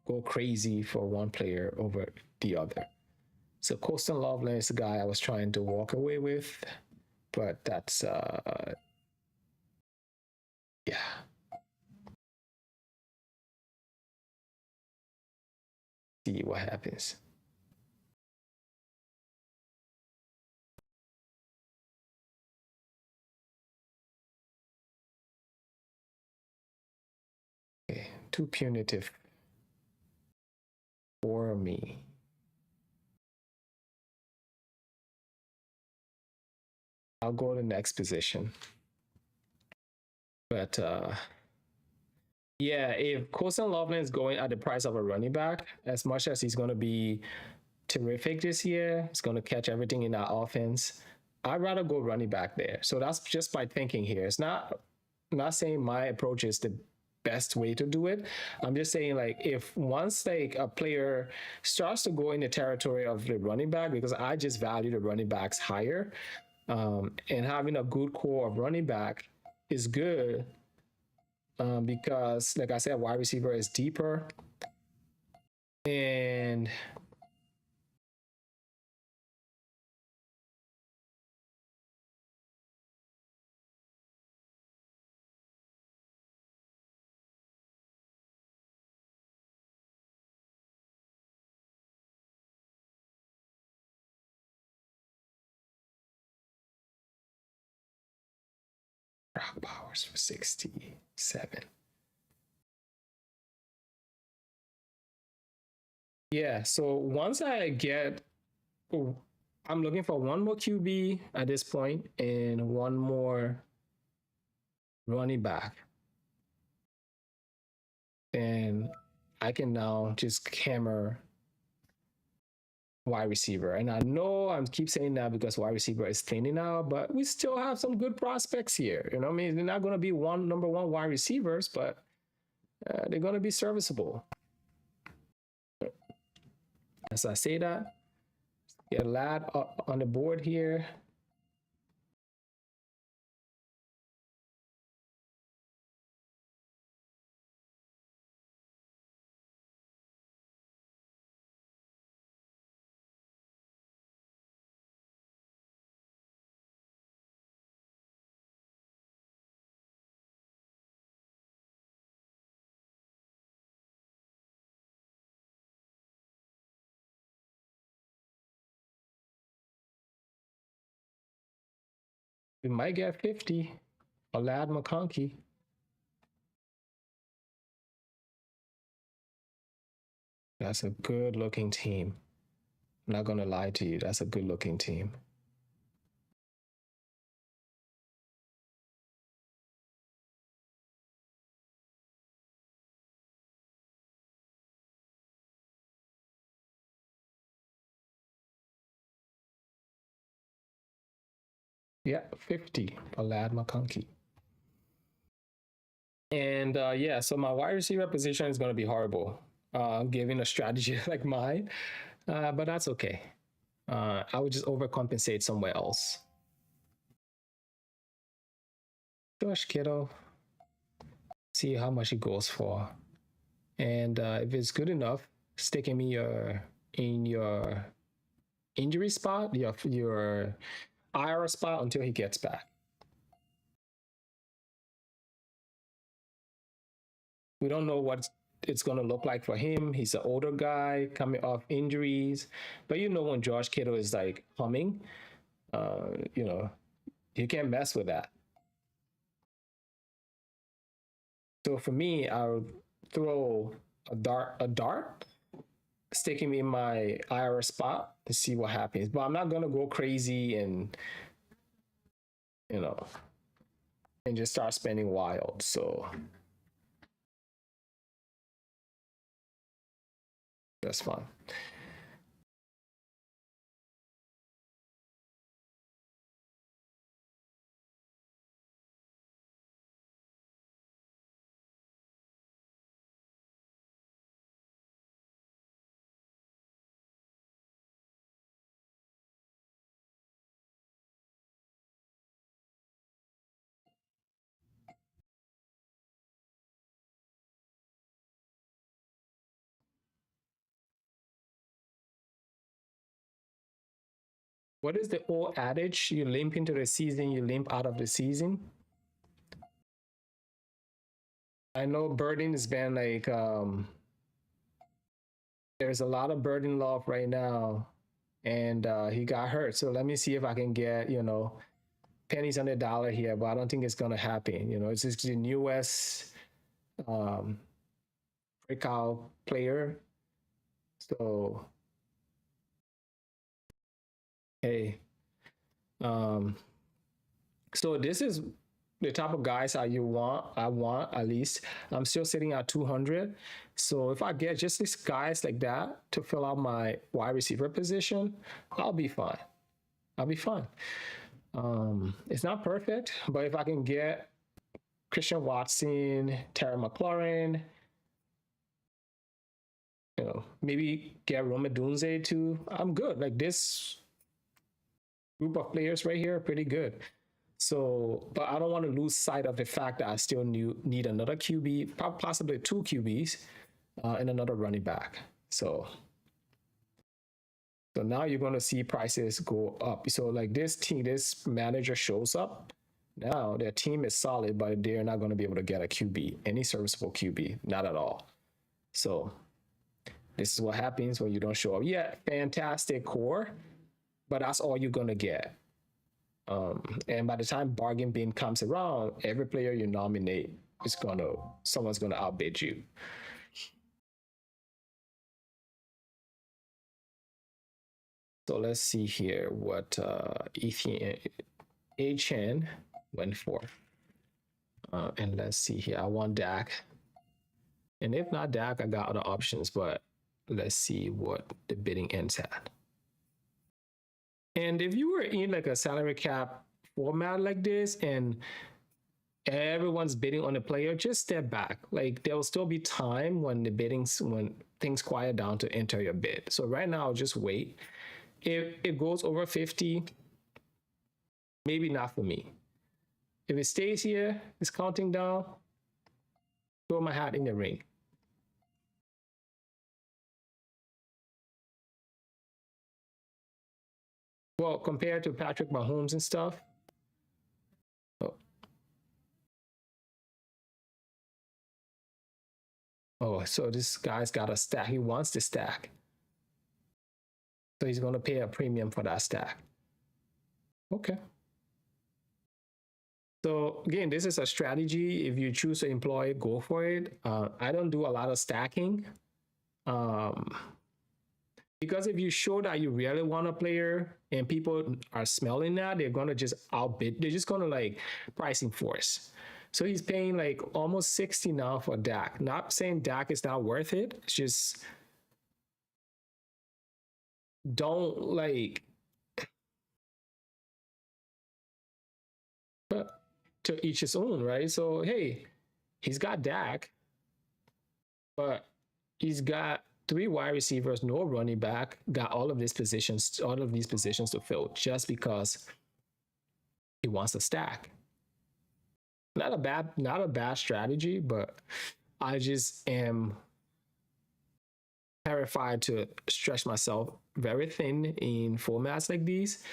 go crazy for one player over the other. So Colston Loveland is the guy I was trying to walk away with, but that's yeah. See what happens. Okay, too punitive for me. I'll go to the next position. But yeah, if Colston Loveland is going at the price of a running back, as much as he's going to be terrific this year, he's going to catch everything in that offense. I'd rather go running back there. So that's just my thinking here. It's not, I'm not saying my approach is the best way to do it. I'm just saying, like, if once like a player starts to go in the territory of the running back, because I just value the running backs higher, and having a good core of running back is good, because like I said, wide receiver is deeper, and Brock Powers for 67. Yeah, so once I get, oh, I'm looking for one more QB at this point and one more running back. And I can now just hammer wide receiver. And I know I keep saying that because wide receiver is thinning out, but we still have some good prospects here. You know what I mean? They're not going to be number one wide receivers, but they're going to be serviceable. As I say that, get a lad on the board here. We might get 50. A lad McConkey. That's a good looking team. I'm not going to lie to you. That's a good looking team. Yeah, 50. A lad McConkey. And yeah, so my wide receiver position is going to be horrible, given a strategy like mine, but that's okay. I would just overcompensate somewhere else. Josh Kittle, see how much he goes for, and if it's good enough, stick him in your injury spot, your IR spot until he gets back. We don't know what it's going to look like for him. He's an older guy coming off injuries, but when George Kittle is like humming, you know, you can't mess with that. So for me, I'll throw a dart, sticking me in my IRA spot to see what happens. But I'm not gonna go crazy and you know and just start spending wild. So that's fine. What is the old adage? You limp into the season, you limp out of the season. I know Burden has been like there's a lot of Burden love right now, and he got hurt. So let me see if I can get pennies on the dollar here, but I don't think it's gonna happen. It's just the newest um, breakout player. So hey, um, so this is the type of guys I want at least. I'm still sitting at 200. So if I get just these guys like that to fill out my wide receiver position, I'll be fine. I'll be fine. It's not perfect, but if I can get Christian Watson, Terry McLaurin, maybe get Rome Dunze too, I'm good. Like this group of players right here are pretty good. So, but I don't want to lose sight of the fact that I still need another QB, possibly two QBs, and another running back. So now you're going to see prices go up. So like this team, this manager shows up. Now their team is solid, but they're not going to be able to get a QB, any serviceable QB, not at all. So this is what happens when you don't show up. Yeah, fantastic core, but that's all you're going to get. And by the time bargain bin comes around, every player you nominate someone's gonna outbid you. So let's see here what Ethan Chen went for. And let's see here. I want Dak. And if not Dak, I got other options, but let's see what the bidding ends at. And if you were in like a salary cap format like this and everyone's bidding on a player, just step back. Like there will still be time when when things quiet down to enter your bid. So right now, just wait. If it goes over 50, maybe not for me. If it stays here, it's counting down, throw my hat in the ring. Well, compared to Patrick Mahomes and stuff. Oh, so this guy's got a stack. He wants the stack. So he's going to pay a premium for that stack. Okay. So again, this is a strategy. If you choose to employ it, go for it. I don't do a lot of stacking. Because if you show that you really want a player and people are smelling that, they're going to just outbid. They're just going to like pricing force. So he's paying like almost 60 now for Dak. Not saying Dak is not worth it. It's just don't like to each his own, right? So hey, he's got Dak, but he's got three wide receivers, no running back, got all of these positions to fill just because he wants to stack. Not a bad strategy, but I just am terrified to stretch myself very thin in formats like these.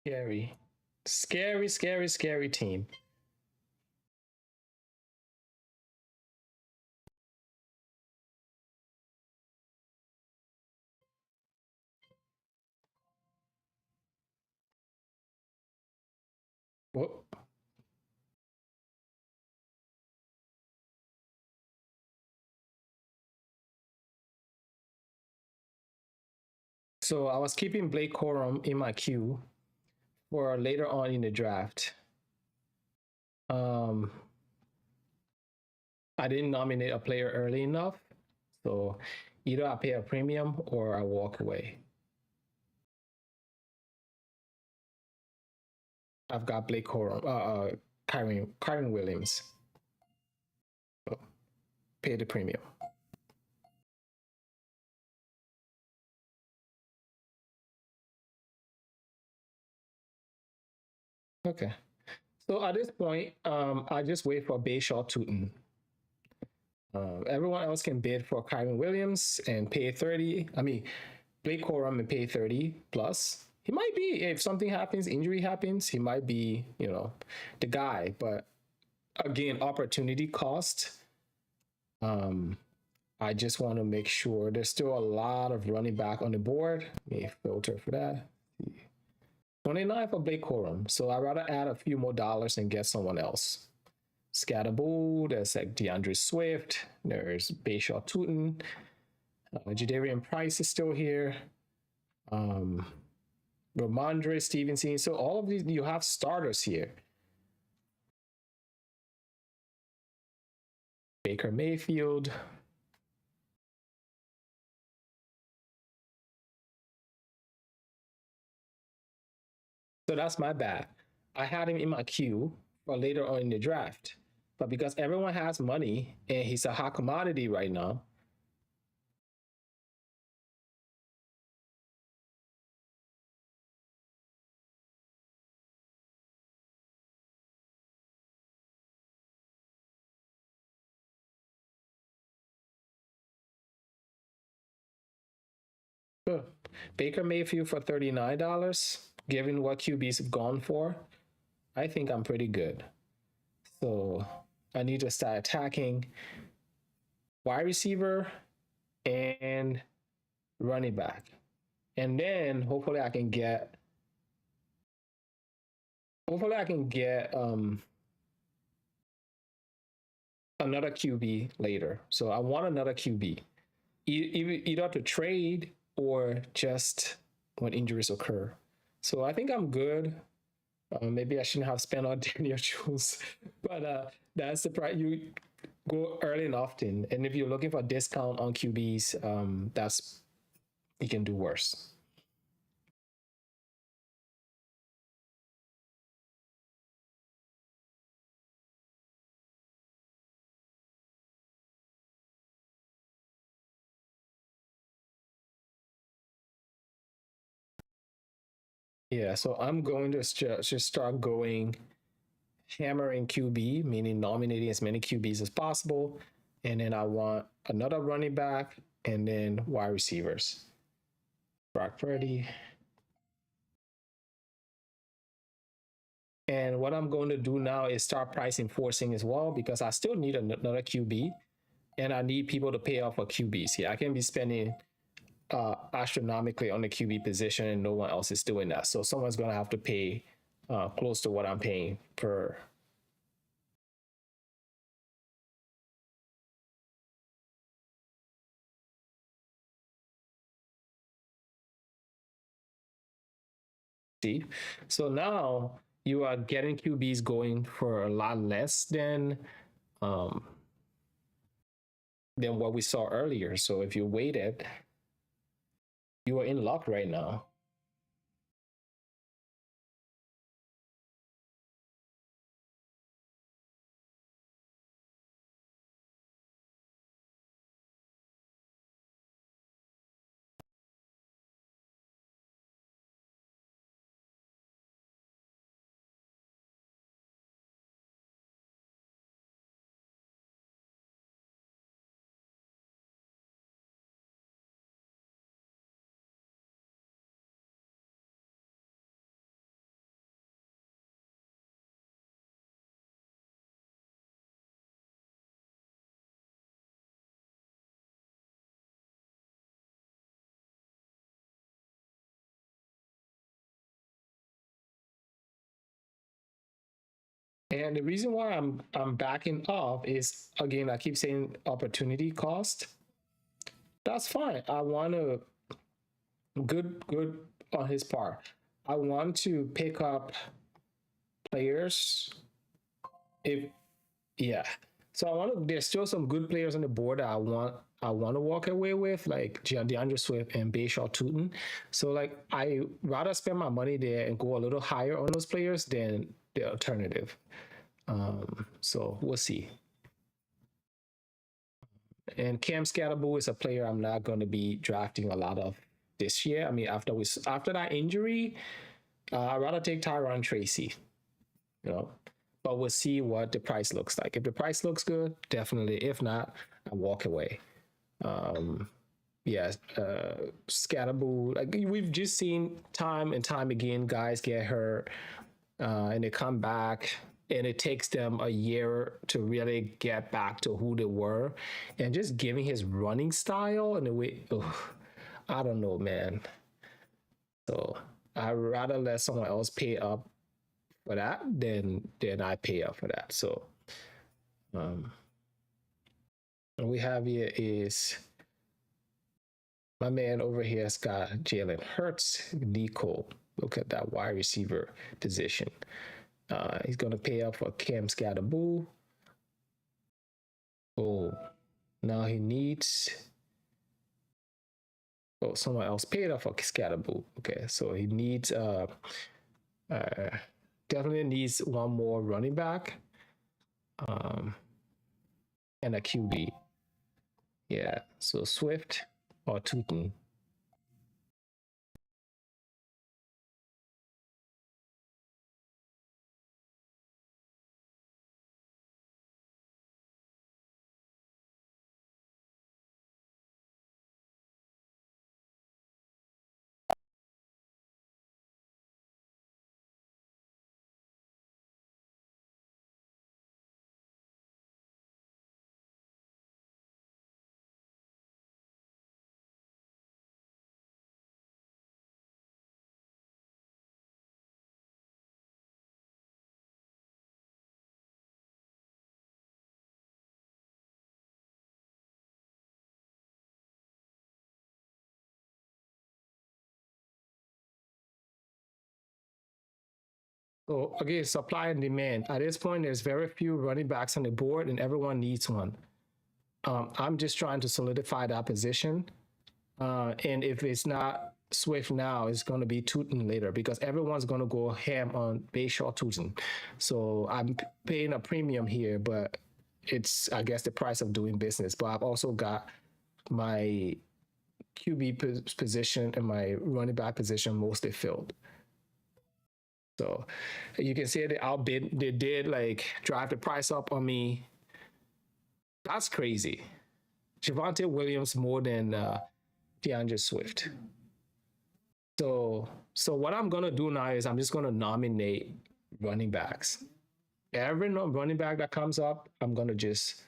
Scary. Scary, scary, scary team. Whoop. So I was keeping Blake Corum in my queue for later on in the draft. Um, I didn't nominate a player early enough, so either I pay a premium or I walk away. I've got Blake Corum, Kyren Williams. So pay the premium. Okay. So at this point, I just wait for Bayshaw Tootin. Everyone else can bid for Kyren Williams and pay 30. I mean, Blake Corum and pay 30 plus. He might be, if something happens, injury happens, he might be, the guy. But again, opportunity cost. I just want to make sure there's still a lot of running back on the board. Let me filter for that. 29 for Blake Corum. So I'd rather add a few more dollars and get someone else. Scatterboo, there's like DeAndre Swift, there's Bayshaw Tootin, Jadarian Price is still here, Ramondre Stevenson. So all of these, you have starters here. Baker Mayfield. So that's my bad. I had him in my queue for later on in the draft. But because everyone has money and he's a hot commodity right now, Baker Mayfield for $39, given what QBs have gone for, I think I'm pretty good. So I need to start attacking wide receiver and running back. And then hopefully I can get another QB later. So I want another QB. Either to trade or just when injuries occur. So I think I'm good. Maybe I shouldn't have spent on Daniel Jones, but that's the price. You go early and often, and if you're looking for a discount on QBs, that's you can do worse. Yeah, so I'm going to just start going hammering QB, meaning nominating as many QBs as possible, and then I want another running back and then wide receivers. Brock Purdy. And what I'm going to do now is start price enforcing as well because I still need another QB and I need people to pay off for QBs here. I can be spending astronomically on the QB position and no one else is doing that. So someone's going to have to pay close to what I'm paying per. See? So now you are getting QBs going for a lot less than what we saw earlier. So if you waited, you are in luck right now. And the reason why I'm backing off is, again, I keep saying opportunity cost. That's fine. I want to good on his part. I want to pick up players if yeah. So I want to. There's still some good players on the board that I want to walk away with, like DeAndre Swift and Bayshaw Tootin. So like I rather spend my money there and go a little higher on those players than the alternative. So we'll see. And Cam Scatterbull is a player I'm not going to be drafting a lot of this year. I mean, after that injury, I'd rather take Tyron Tracy, you know. But we'll see what the price looks like. If the price looks good, definitely. If not, I walk away. Um, yeah, Scatterbull. Like we've just seen time and time again, guys get hurt and they come back and it takes them a year to really get back to who they were. And just giving his running style and the way, I don't know, man. So I'd rather let someone else pay up for that than I pay up for that. So what we have here is my man over here has got Jalen Hurts, Nico. Look at that wide receiver position. He's going to pay up for Cam Scatterbull. Oh, now he needs. Oh, someone else paid up for Scatterbull. Okay, so he needs. Definitely needs one more running back. And a QB. Yeah, so Swift or Tootin. So again, supply and demand. At this point, there's very few running backs on the board, and everyone needs one. I'm just trying to solidify that position. And if it's not Swift now, it's going to be Tootin later because everyone's going to go ham on Bayshaw Tootin. So I'm paying a premium here, but it's, I guess, the price of doing business. But I've also got my QB position and my running back position mostly filled. So you can see they outbid, they did like drive the price up on me. That's crazy. Javonte Williams more than DeAndre Swift. So what I'm gonna do now is I'm just gonna nominate running backs. Every running back that comes up, I'm gonna just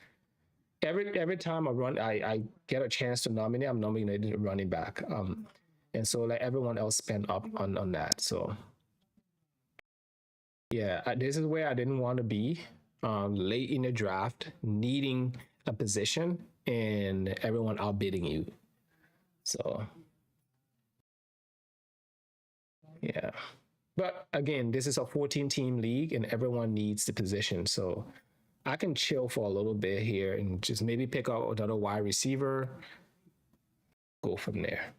every time I get a chance to nominate, I'm nominating a running back. And so like everyone else spend up on that. So yeah, this is where I didn't want to be. Late in the draft, needing a position, and everyone outbidding you. So yeah. But again, this is a 14-team league and everyone needs the position. So I can chill for a little bit here and just maybe pick out another wide receiver, go from there.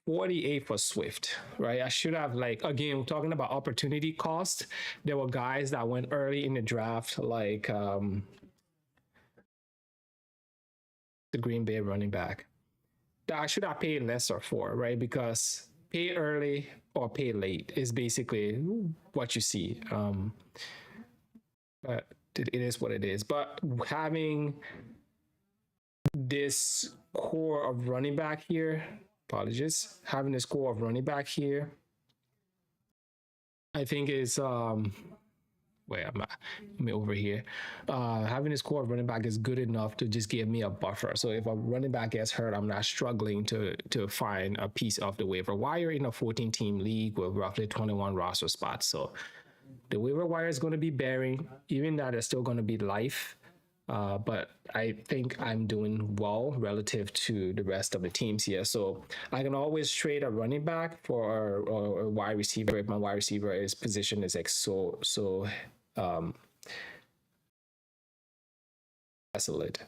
$48 for Swift, right? I should have like again talking about opportunity cost. There were guys that went early in the draft, like the Green Bay running back. That I should have paid lesser for, right? Because pay early or pay late is basically what you see. But it is what it is. But having this core of running back here, apologies, having this core of running back here, I think is wait, I'm over here. Having this core of running back is good enough to just give me a buffer. So if a running back gets hurt, I'm not struggling to find a piece of the waiver wire in a 14 team league with roughly 21 roster spots. So the waiver wire is going to be bearing, even that is still going to be life. But I think I'm doing well relative to the rest of the teams here. So I can always trade a running back for a wide receiver if my wide receiver is position is like so um, desolate.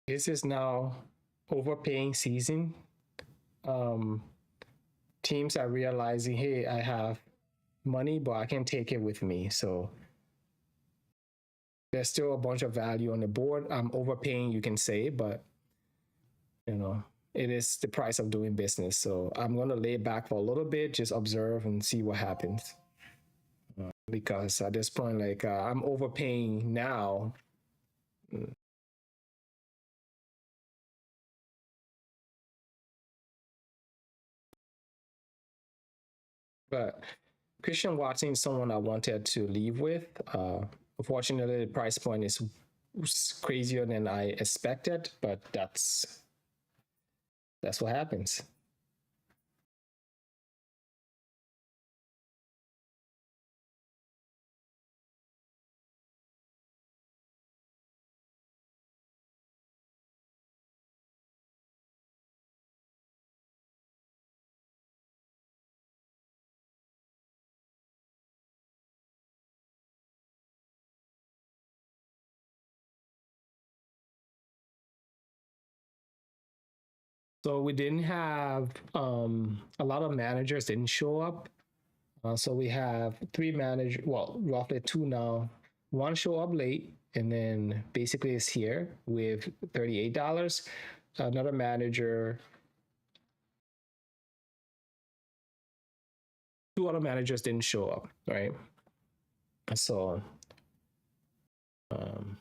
This is now overpaying season. Um, Teams are realizing, hey, I have money, but I can take it with me. So there's still a bunch of value on the board. I'm overpaying, you can say, but you know, it is the price of doing business. So I'm gonna lay back for a little bit, just observe and see what happens. Because at this point, like I'm overpaying now. But Christian Watson is someone I wanted to leave with. Unfortunately, the price point is crazier than I expected, but that's what happens. So we didn't have a lot of managers didn't show up. So we have three managers, well, roughly two now. One show up late and then basically is here with $38. Another manager, two other managers didn't show up, right? So um,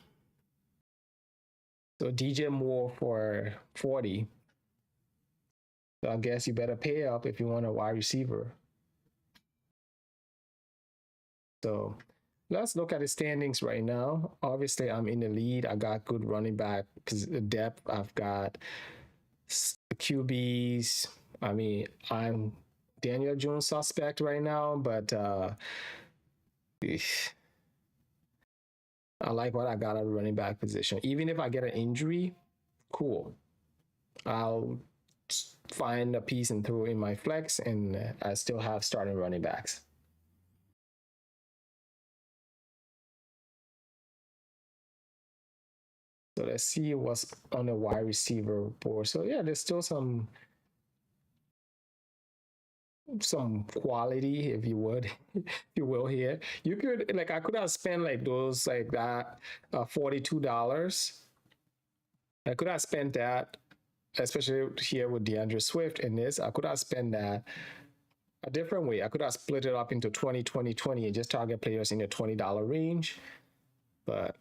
so DJ Moore for 40. So I guess you better pay up if you want a wide receiver. So let's look at the standings right now. Obviously, I'm in the lead. I got good running back depth. I've got QBs. I mean, I'm Daniel Jones suspect right now, but I like what I got at the running back position. Even if I get an injury, cool. I'll find a piece and throw in my flex, and I still have starting running backs. So let's see what's on the wide receiver board. So yeah, there's still some quality, if you would, if you will, here. You could, like, I could have spent like those, like that, $42. I could have spent that, especially here with DeAndre Swift and this. I could have spent that a different way. I could have split it up into 20, 20, 20 and just target players in the $20 range. But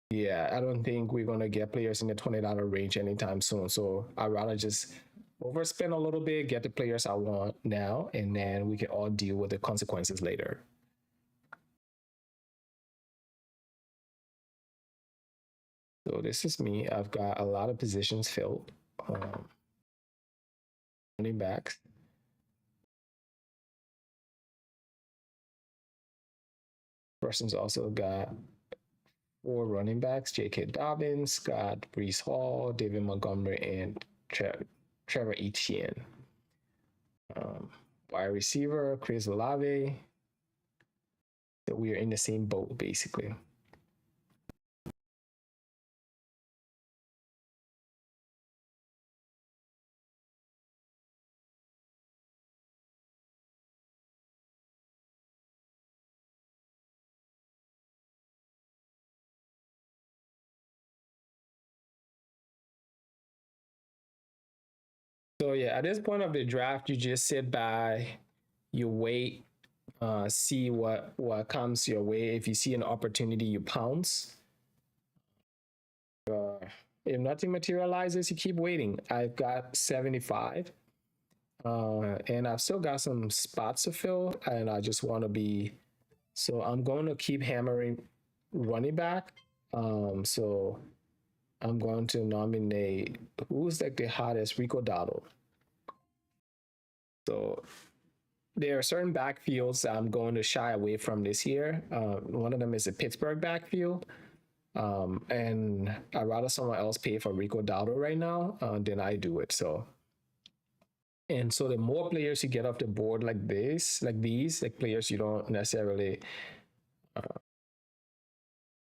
yeah, I don't think we're gonna get players in the $20 range anytime soon. So I'd rather just overspend a little bit, get the players I want now, and then we can all deal with the consequences later. So this is me. I've got a lot of positions filled. Running backs. Person's also got 4 running backs: J.K. Dobbins, Scott, Breece Hall, David Montgomery, and Trevor Etienne. Wide receiver, Chris Olave. So we are in the same boat, basically. So yeah, at this point of the draft, you just sit by, you wait, see what comes your way. If you see an opportunity, you pounce. If nothing materializes, you keep waiting. I've got 75, and I've still got some spots to fill, and I just want to be. So I'm going to keep hammering running back. So I'm going to nominate who's like the hottest, Rico Dowdle. So there are certain backfields that I'm going to shy away from this year. One of them is the Pittsburgh backfield. And I'd rather someone else pay for Rico Dowdle right now than I do it. So, and so the more players you get off the board like this, like these, like players you don't necessarily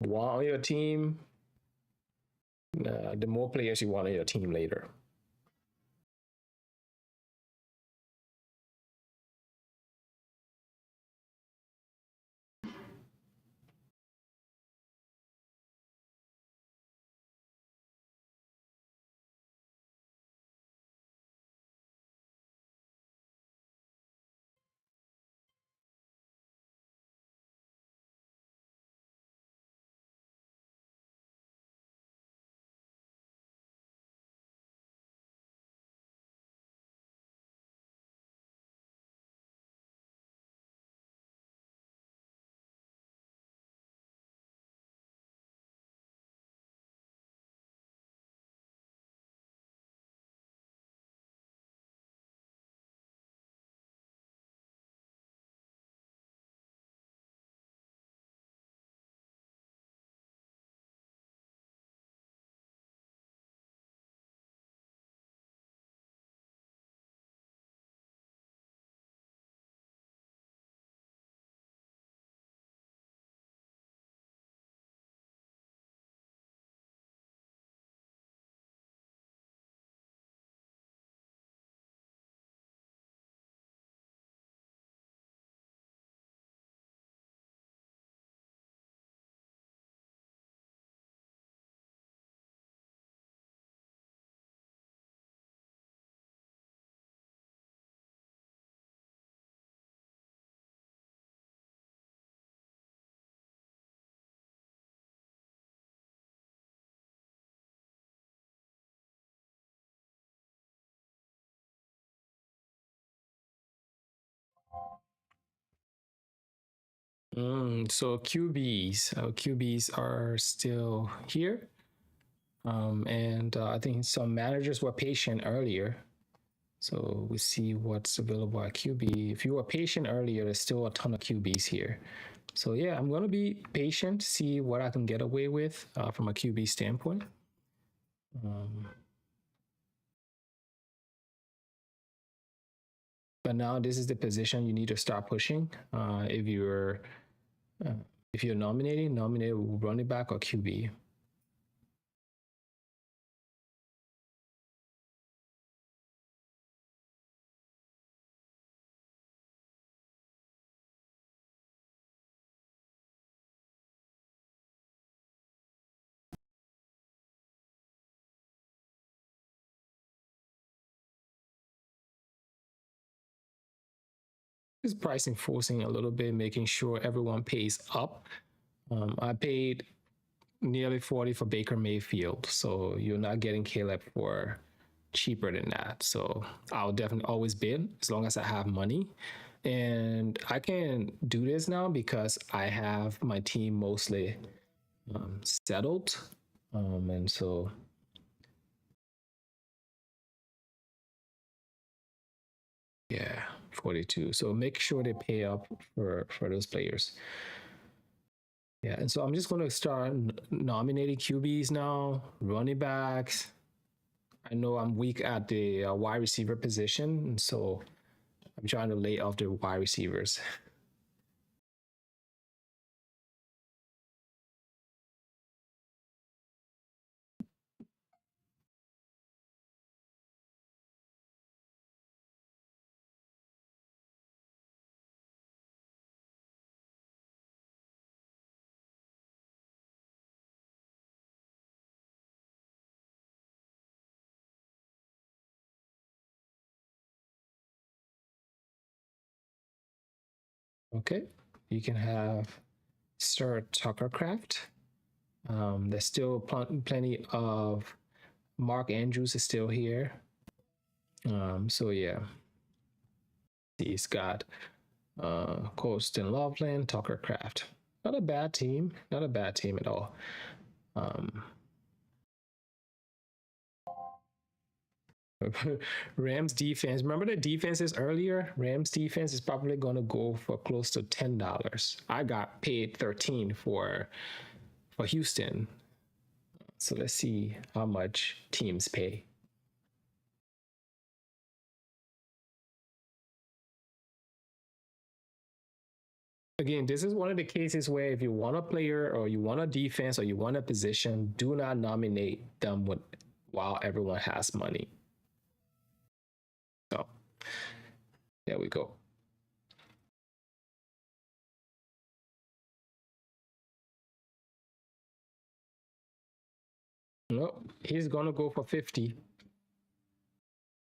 want on your team, the more players you want on your team later. So QBs are still here. And I think some managers were patient earlier. So we see what's available at QB. If you were patient earlier, there's still a ton of QBs here. So yeah, I'm going to be patient, see what I can get away with from a QB standpoint. But now this is the position you need to start pushing. Uh, if you're nominating, nominate running back or QB. Just pricing forcing a little bit, making sure everyone pays up. I paid nearly 40 for Baker Mayfield, so you're not getting Caleb for cheaper than that. So I'll definitely always bid as long as I have money. And I can do this now because I have my team mostly settled. And so, yeah, 42. So make sure they pay up for those players. Yeah, and so I'm just going to start nominating QBs now, running backs. I know I'm weak at the wide receiver position, and so I'm trying to lay off the wide receivers. Okay, you can have Sir Tuckercraft. There's still plenty of Mark Andrews is still here. So yeah, he's got Colston Loveland, Tuckercraft. Not a bad team. Not a bad team at all. Rams defense. Remember the defenses earlier? Rams defense is probably going to go for close to $10. I got paid 13 for Houston. So let's see how much teams pay. Again, this is one of the cases where if you want a player or you want a defense or you want a position, do not nominate them while everyone has money. So there we go. No, he's gonna go for 50.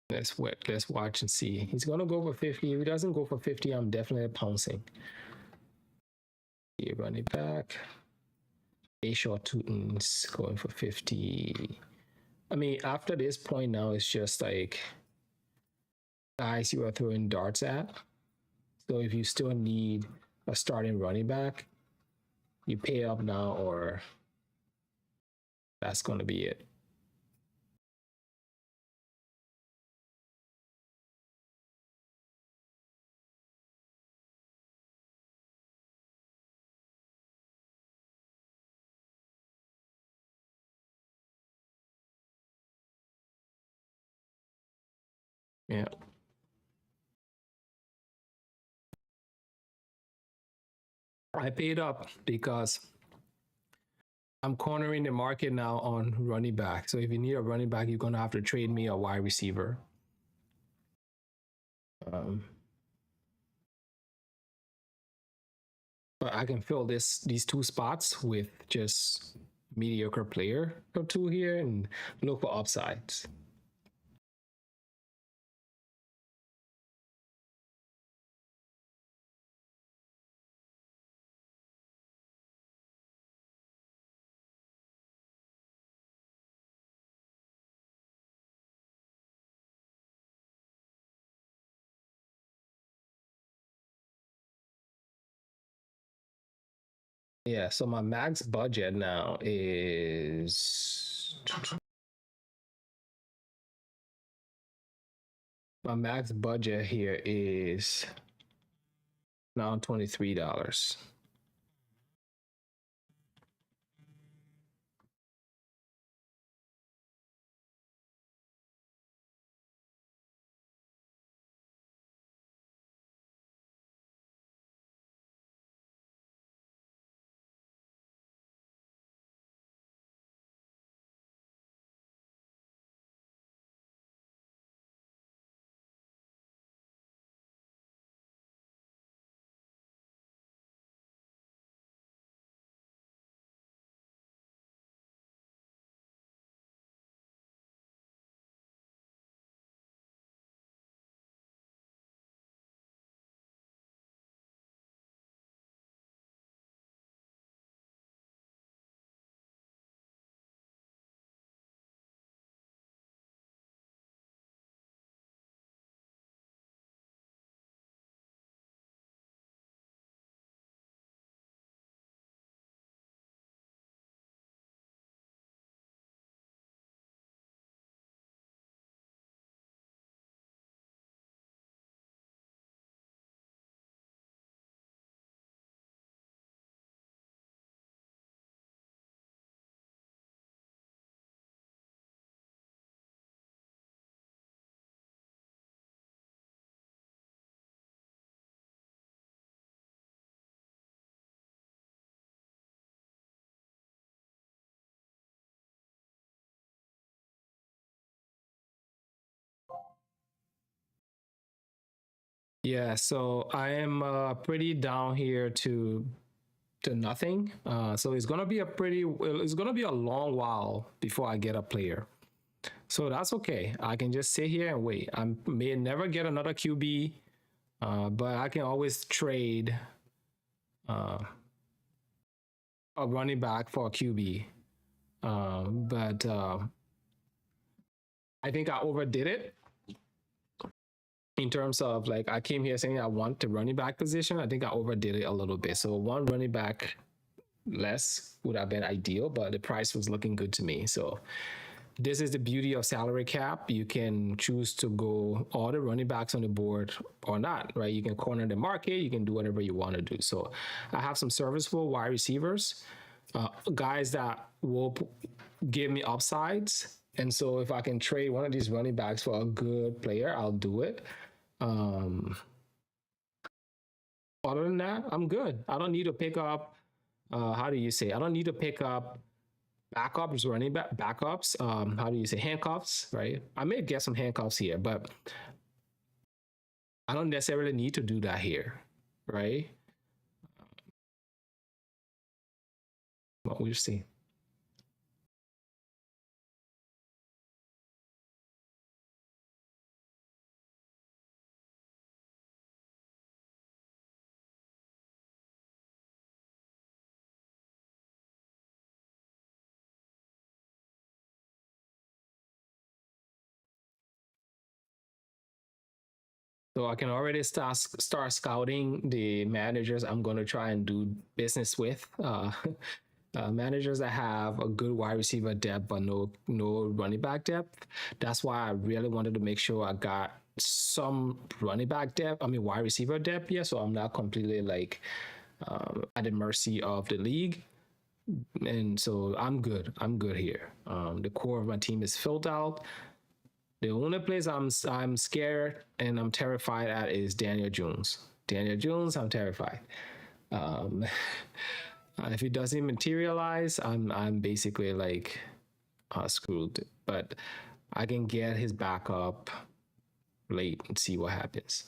Let's watch and see. He's gonna go for 50. If he doesn't go for 50, I'm definitely pouncing. You run it back. A short Tootin's going for 50. I mean, after this point now, it's just like guys you are throwing darts at. So if you still need a starting running back, you pay up now, or that's going to be it. Yeah. I paid up because I'm cornering the market now on running back. So if you need a running back, you're going to have to trade me a wide receiver. But I can fill these two spots with just mediocre player or two here and look for upsides. Yeah, so my max budget now is my max budget here is now $23. Yeah, so I am pretty down here to nothing. So it's gonna be a long while before I get a player. So that's okay. I can just sit here and wait. I may never get another QB, but I can always trade uh, a running back for a QB. But I think I overdid it in terms of like I came here saying I want the running back position. I think I overdid it a little bit. So one running back less would have been ideal, but the price was looking good to me. So this is the beauty of salary cap. You can choose to go all the running backs on the board or not, right? You can corner the market. You can do whatever you want to do. So I have some serviceable wide receivers, guys that will give me upsides. And so if I can trade one of these running backs for a good player, I'll do it. Um, Other than that, I'm good. I don't need to pick up. How do you say? I don't need to pick up backups, running back backups. How do you say handcuffs? Right. I may get some handcuffs here, but I don't necessarily need to do that here. Right. But we'll see. So I can already start scouting the managers I'm going to try and do business with. Managers that have a good wide receiver depth but no running back depth. That's why I really wanted to make sure I got some running back depth. I mean wide receiver depth, yeah. So I'm not completely like at the mercy of the league. And so I'm good. I'm good here. The core of my team is filled out. The only place I'm scared and I'm terrified at is Daniel Jones. Daniel Jones, I'm terrified. Um, if it doesn't materialize, I'm basically like screwed. But I can get his backup late and see what happens.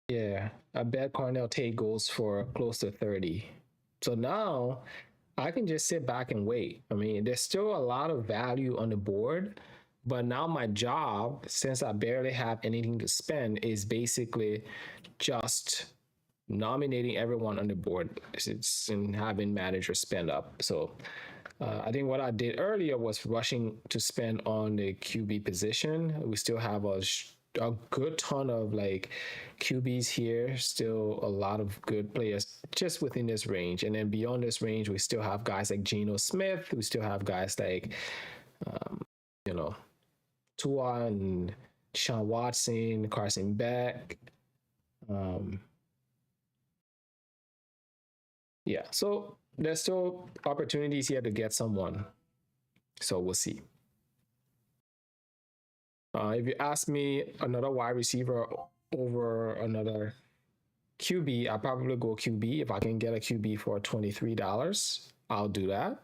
Yeah, I bet Cornell Tate goes for close to 30. So now I can just sit back and wait. I mean, there's still a lot of value on the board, but now my job, since I barely have anything to spend, is basically just nominating everyone on the board. It's and having managers spend up. So I think what I did earlier was rushing to spend on the QB position. We still have a good ton of like QBs here, still a lot of good players just within this range. And then beyond this range, we still have guys like Geno Smith. We still have guys like, you know, Tua and Sean Watson, Carson Beck. Um, yeah, so there's still opportunities here to get someone. So we'll see. If you ask me another wide receiver over another QB, I'll probably go QB. If I can get a QB for $23, I'll do that.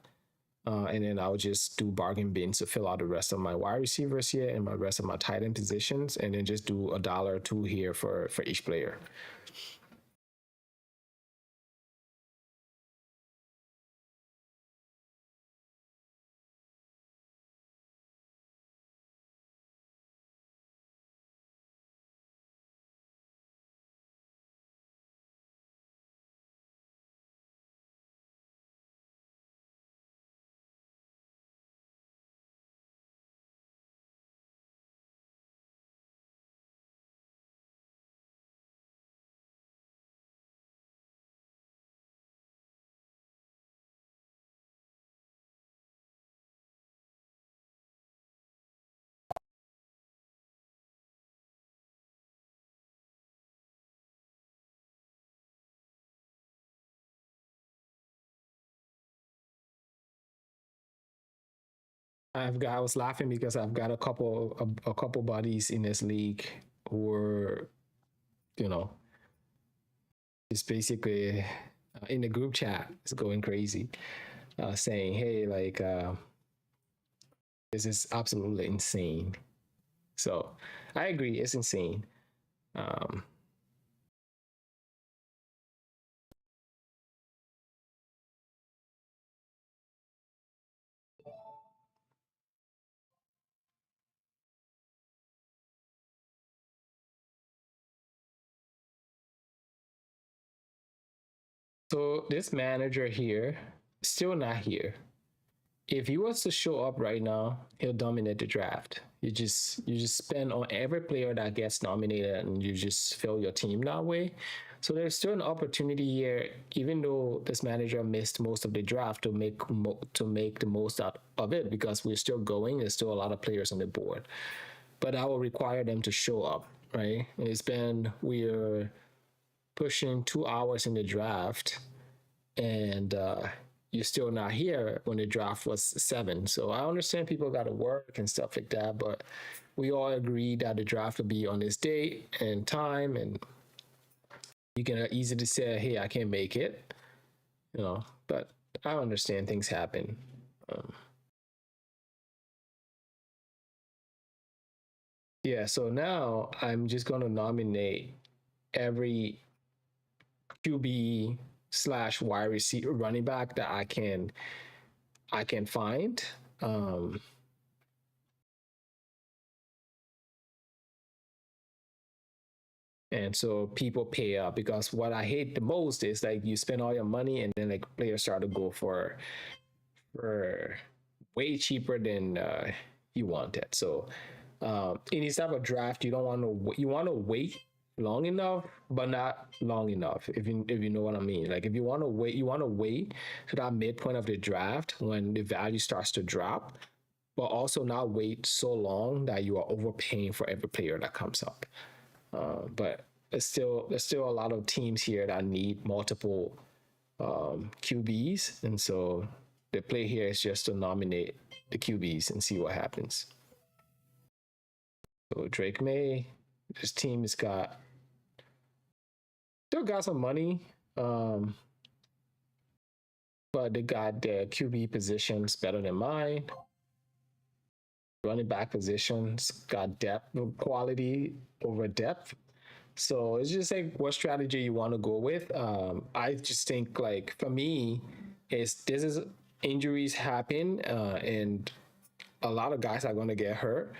And then I'll just do bargain bins to fill out the rest of my wide receivers here and my rest of my tight end positions, and then just do a dollar or two here for each player. I was laughing because I've got a couple buddies in this league who were, you know, just basically in the group chat is going crazy, saying, "Hey, like this is absolutely insane." So I agree, it's insane. Um, so this manager here, still not here. If he was to show up right now, he'll dominate the draft. You just spend on every player that gets nominated, and you just fill your team that way. So there's still an opportunity here, even though this manager missed most of the draft, to make the most out of it, because we're still going. There's still a lot of players on the board, but that will require them to show up, right? And we're pushing 2 hours in the draft, and you're still not here when the draft was 7. So I understand people got to work and stuff like that, but we all agreed that the draft would be on this date and time, and you can easily say, "Hey, I can't make it," But I understand things happen. Yeah. So now I'm just gonna nominate every QB slash wide receiver running back that I can find. Um, and so people pay up, because what I hate the most is like you spend all your money and then like players start to go for way cheaper than you wanted. So in this type of draft, you want to wait long enough, but not long enough. If you know what I mean. Like if you want to wait to that midpoint of the draft when the value starts to drop, but also not wait so long that you are overpaying for every player that comes up. But there's still a lot of teams here that need multiple QBs, and so the play here is just to nominate the QBs and see what happens. So Drake May, this team has still got some money, um, but they got their QB positions better than mine. Running back positions got depth quality over depth. So it's just like what strategy you want to go with. I just think like for me, this is injuries happen, and a lot of guys are going to get hurt.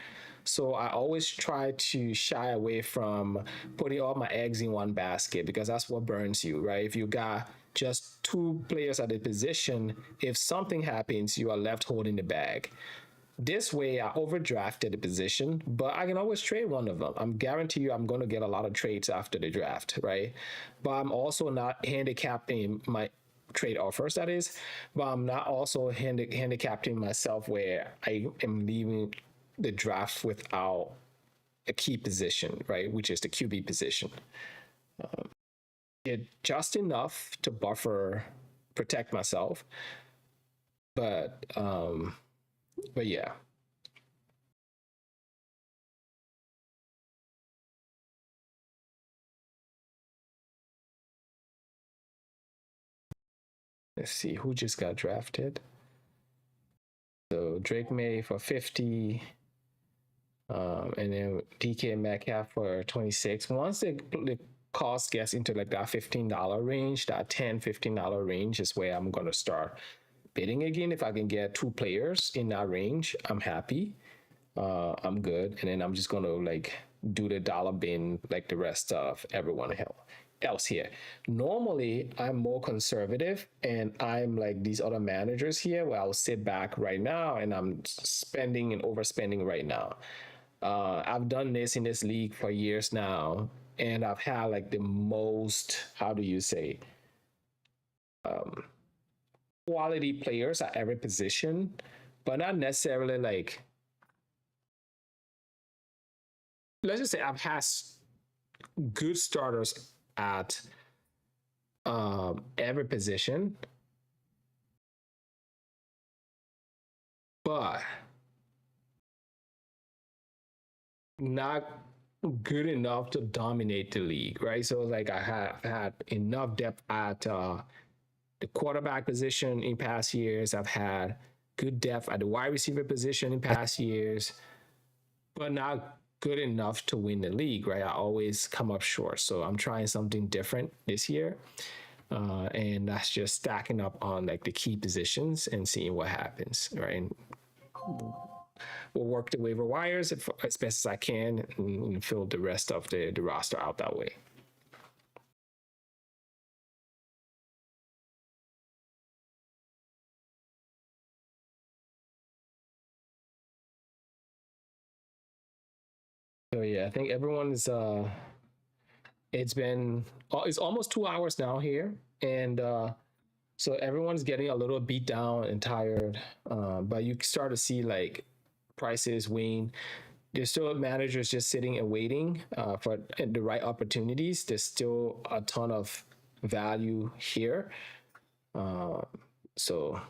So I always try to shy away from putting all my eggs in one basket, because that's what burns you, right? If you got just two players at a position, if something happens, you are left holding the bag. This way, I overdrafted the position, but I can always trade one of them. I'm guarantee you I'm going to get a lot of trades after the draft, right? But I'm also not handicapping my trade offers, that is, but I'm not also handicapping myself where I am leaving the draft without a key position, right? Which is the QB position. It just enough to protect myself, but yeah. Let's see who just got drafted. So Drake May for 50, and then DK Metcalf for 26. Once the cost gets into like that $15 range, that $10-15 range is where I'm gonna start bidding again. If I can get two players in that range, I'm happy. I'm good, and then I'm just gonna like do the dollar bin like the rest of everyone else here. Normally, I'm more conservative, and I'm like these other managers here where I'll sit back right now and I'm spending and overspending right now. I've done this in this league for years now, and I've had like the most, how do you say, quality players at every position, but not necessarily like, let's just say I've had good starters at every position, but not good enough to dominate the league, right? So like I have had enough depth at the quarterback position in past years. I've had good depth at the wide receiver position in past years, but not good enough to win the league, right? I always come up short. So I'm trying something different this year. And that's just stacking up on like the key positions and seeing what happens, right? And we'll work the waiver wires as best as I can and fill the rest of the roster out that way. So yeah, I think everyone's it's almost 2 hours now here, and so everyone's getting a little beat down and tired. But you start to see like prices wane. There's still managers just sitting and waiting for the right opportunities. There's still a ton of value here. Uh, so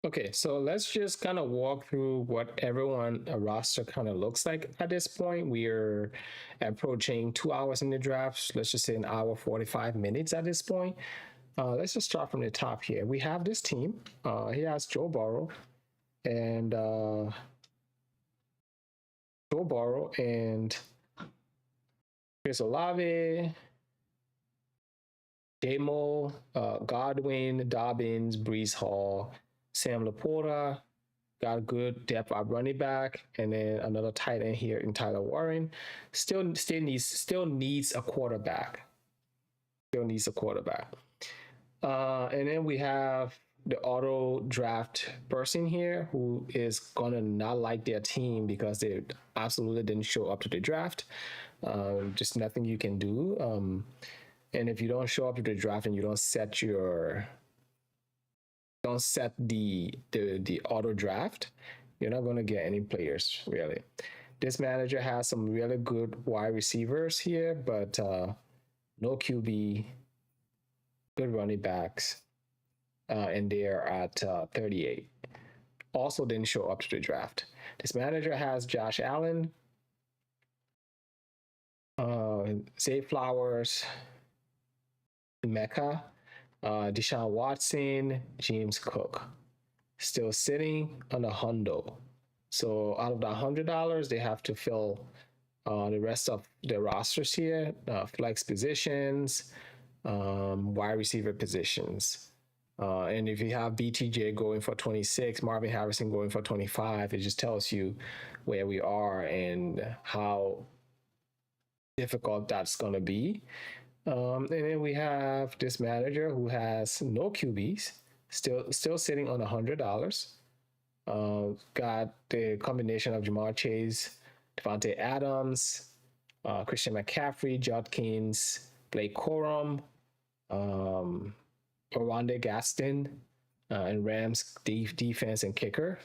okay, so let's just kind of walk through what everyone a roster kind of looks like at this point. We're approaching 2 hours in the draft. Let's just say an hour 45 minutes at this point. Let's just start from the top here. We have this team. He has and Joe Burrow and Chris Olave, Demo, Godwin, Dobbins, Breece Hall, Sam Laporta. Got good depth at running back, and then another tight end here in Tyler Warren. Still needs a quarterback. Still needs a quarterback. And then we have the auto draft person here who is gonna not like their team because they absolutely didn't show up to the draft. Just nothing you can do. And if you don't show up to the draft and you don't set the auto draft, you're not going to get any players really. This manager has some really good wide receivers here, but no QB, good running backs, and they're at 38. Also didn't show up to the draft. This manager has Josh Allen, Zay Flowers, Mecca, Deshaun Watson, James Cook, still sitting on a hundo. So out of the $100, they have to fill the rest of the rosters here, flex positions, wide receiver positions. And if you have BTJ going for 26, Marvin Harrison going for 25, it just tells you where we are and how difficult that's going to be. And then we have this manager who has no QBs, still sitting on $100. Got the combination of Jamar Chase, Devontae Adams, Christian McCaffrey, Judkins, Blake Corum, Orlando Gaston, and Rams defense and kicker.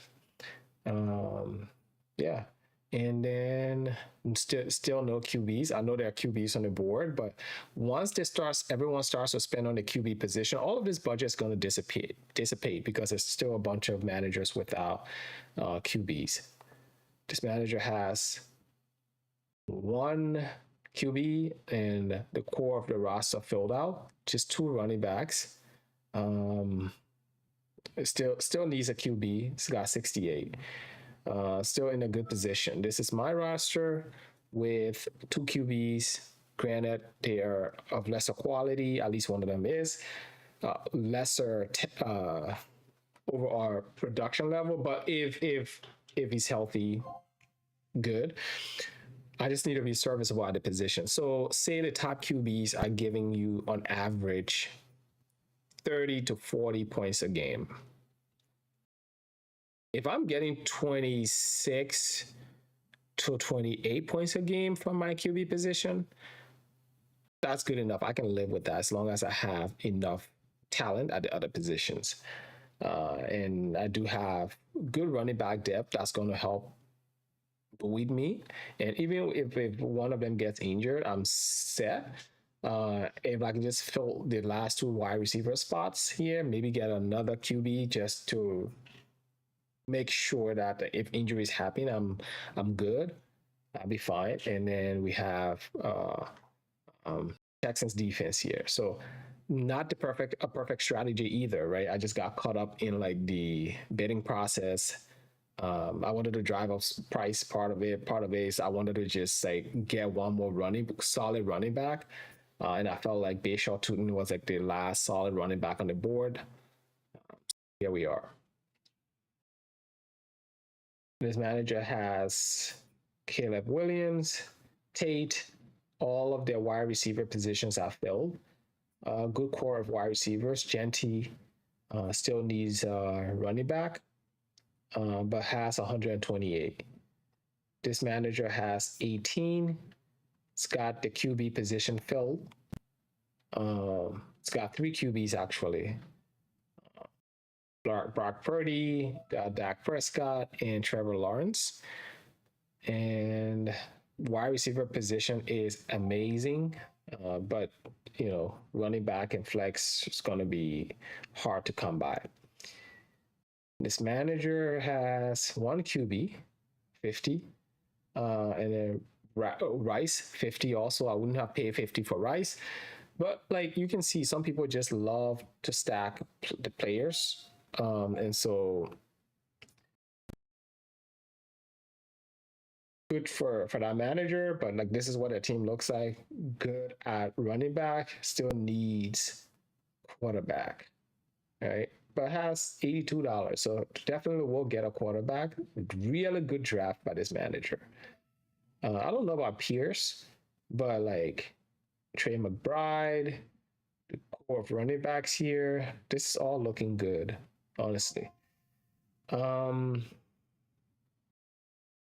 Yeah, and then still no QBs. I know there are QBs on the board, but once everyone starts to spend on the QB position, all of this budget is going to dissipate because there's still a bunch of managers without QBs. This manager has one QB and the core of the roster filled out, just two running backs. Um, it still needs a QB. It's got 68. Still in a good position. This is my roster with two QBs. Granted, they are of lesser quality. At least one of them is lesser overall production level. But if he's healthy, good. I just need to be serviceable at the position. So say the top QBs are giving you on average 30 to 40 points a game. If I'm getting 26 to 28 points a game from my QB position, that's good enough. I can live with that as long as I have enough talent at the other positions. And I do have good running back depth that's going to help buoy me. And even if one of them gets injured, I'm set. If I can just fill the last two wide receiver spots here, maybe get another QB just to make sure that if injuries happen, I'm good. I'll be fine. And then we have Texans defense here. So not a perfect strategy either, right? I just got caught up in like the bidding process. I wanted to drive up price part of it. Part of it is I wanted to just like get one more solid running back. And I felt like Bijan Tootin was like the last solid running back on the board. Here we are. This manager has Caleb Williams, Tate, all of their wide receiver positions are filled. Good core of wide receivers. Genty still needs running back, but has 128. This manager has 18. It's got the QB position filled. It's got 3 QBs actually. Brock Purdy, Dak Prescott, and Trevor Lawrence. And wide receiver position is amazing, but running back and flex is going to be hard to come by. This manager has 1 QB, 50, and then Rice 50 also. I wouldn't have paid 50 for Rice, but like you can see, some people just love to stack the players, and so good for that manager. But like this is what a team looks like. Good at running back, still needs quarterback, right? But has $82, so definitely will get a quarterback. Really good draft by this manager. I don't know about Pierce, but like Trey McBride, the core of running backs here, this is all looking good, honestly.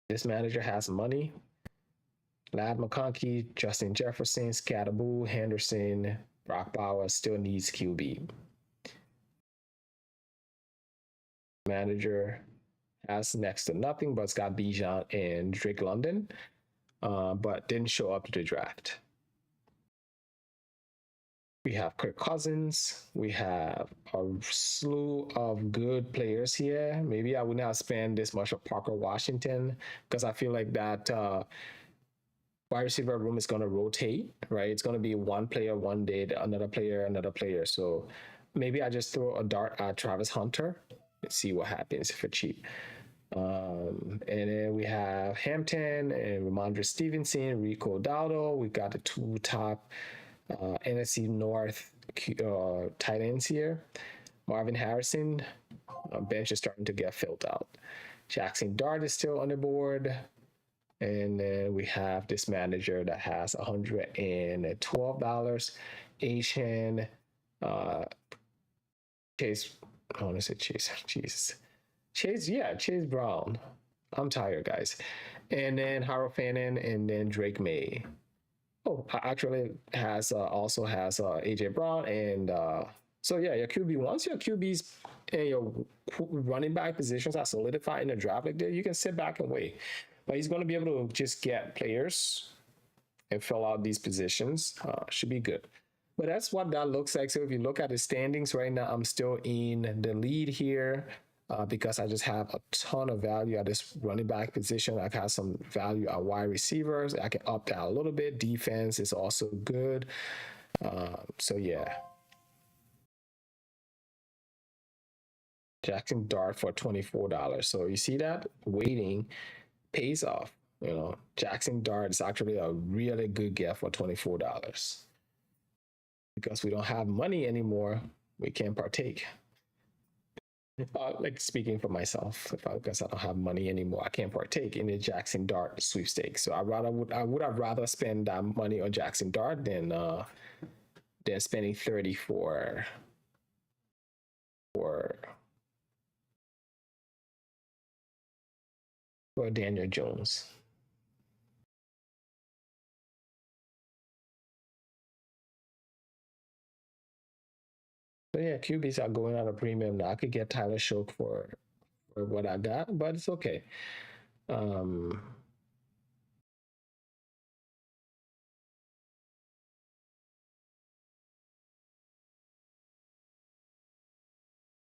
This manager has money. Lad McConkey, Justin Jefferson, Scatterboo, Henderson, Brock Bowers still needs QB. Manager has next to nothing, but it's got Bijan and Drake London, but didn't show up to the draft. We have Kirk Cousins. We have a slew of good players here. Maybe I would not spend this much of Parker Washington because I feel like that wide receiver room is going to rotate, right? It's going to be one player one day, another player. So maybe I just throw a dart at Travis Hunter and see what happens for cheap. And then we have Hampton and Ramondre Stevenson, Rico Dowdle. We got the 2 top NFC North tight ends here. Marvin Harrison, bench is starting to get filled out. Jackson Dart is still on the board. And then we have this manager that has $112. Asian Chase, I want to say Chase, Jesus. Chase Brown. I'm tired, guys. And then Harold Fannin and then Drake May. Oh, actually also has AJ Brown and so yeah, your QB once your QBs and your running back positions are solidified in the draft like that, you can sit back and wait. But he's going to be able to just get players and fill out these positions. Should be good. But that's what that looks like. So if you look at the standings right now, I'm still in the lead here. Because I just have a ton of value at this running back position. I got some value at wide receivers. I can up that a little bit. Defense is also good. So yeah. Jackson Dart for $24. So you see that waiting pays off. You know, Jackson Dart is actually a really good gift for $24. Because we don't have money anymore, we can't partake. Like speaking for myself, because I don't have money anymore, I can't partake in the Jackson Dart sweepstakes. So I would have rather spend that money on Jackson Dart than spending 30 for Daniel Jones. So yeah, QBs are going at a premium now. I could get Tyler Shoke for what I got, but it's okay.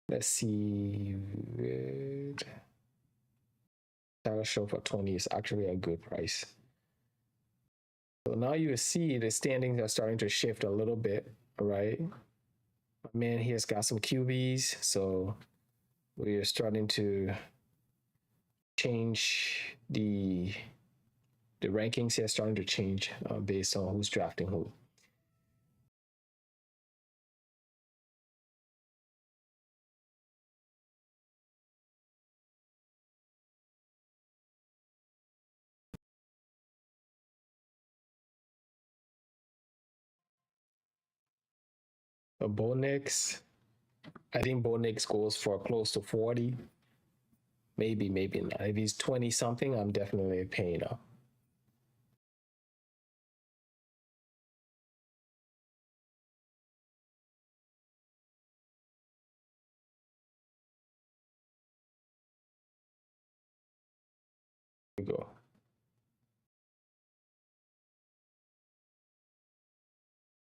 Let's see. Tyler Shoke for 20 is actually a good price. So now you see the standings are starting to shift a little bit, right? My man here's got some QBs, so we're starting to change the rankings here, starting to change based on who's drafting who. Bo Nix, I think Bo Nix goes for close to 40. Maybe not. If he's 20 something, I'm definitely paying up. Here we go.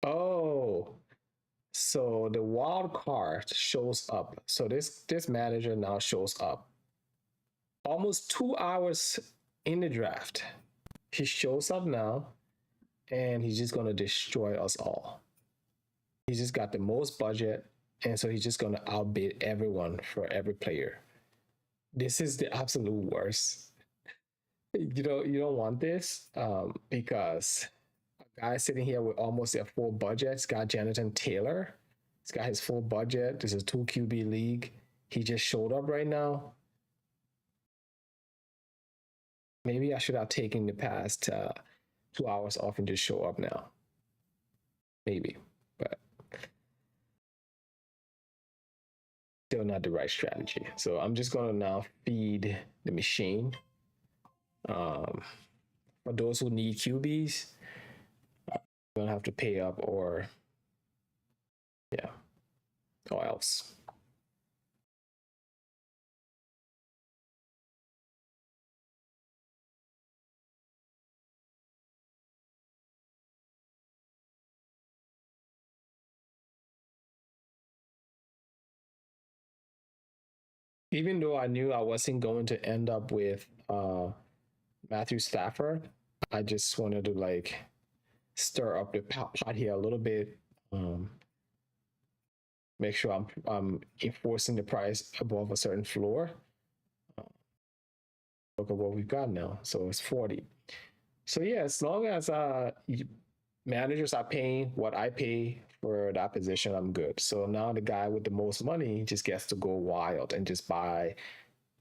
Oh, so the wild card shows up. So this manager now shows up almost 2 hours in the draft. He shows up now, and he's just gonna destroy us all. He's just got the most budget, and so he's just gonna outbid everyone for every player. This is the absolute worst. You don't want this because a guy sitting here with almost a full budget. He's got Jonathan Taylor. He's got his full budget. This is a 2 QB league. He just showed up right now. Maybe I should have taken the past 2 hours off and just show up now. Maybe, but still not the right strategy. So I'm just gonna now feed the machine. For those who need QBs, you're gonna have to pay up, or else. Even though I knew I wasn't going to end up with Matthew Stafford, I just wanted to like stir up the pot here a little bit. Make sure I'm enforcing the price above a certain floor. Look at what we've got now. So it's 40. So yeah, as long as managers are paying what I pay for that position, I'm good. So now the guy with the most money just gets to go wild and just buy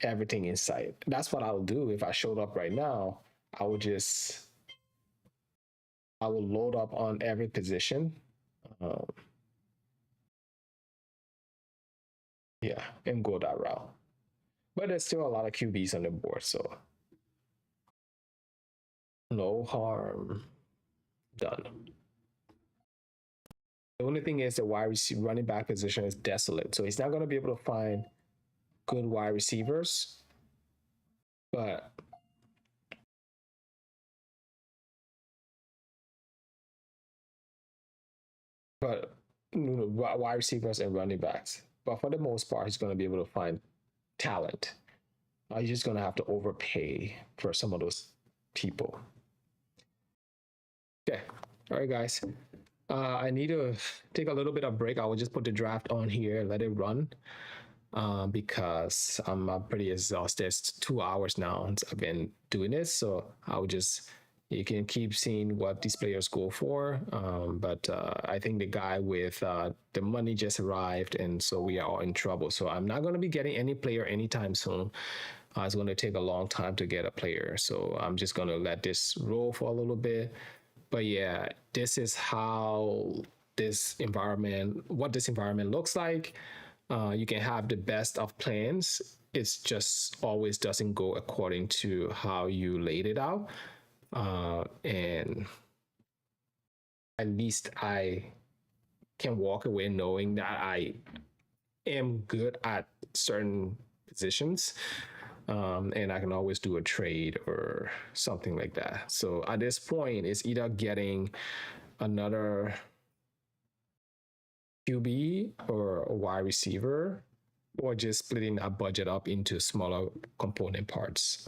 everything in sight. That's what I'll do if I showed up right now. I will load up on every position. Yeah, and go that route. But there's still a lot of QBs on the board, so no harm done. The only thing is the wide receiver running back position is desolate, so he's not going to be able to find good wide receivers. But wide receivers and running backs. But for the most part, he's going to be able to find talent. He's just going to have to overpay for some of those people. Okay. All right, guys. I need to take a little bit of break. I will just put the draft on here and let it run. because I'm pretty exhausted. It's 2 hours now since I've been doing this, so I'll just you can keep seeing what these players go for. But I think the guy with the money just arrived, and so we are all in trouble. So I'm not going to be getting any player anytime soon. It's going to take a long time to get a player, so I'm just going to let this roll for a little bit. But yeah, this is how what this environment looks like. You can have the best of plans. It's just always doesn't go according to how you laid it out. And at least I can walk away knowing that I am good at certain positions. And I can always do a trade or something like that. So at this point, it's either getting another QB or a wide receiver, or just splitting that budget up into smaller component parts.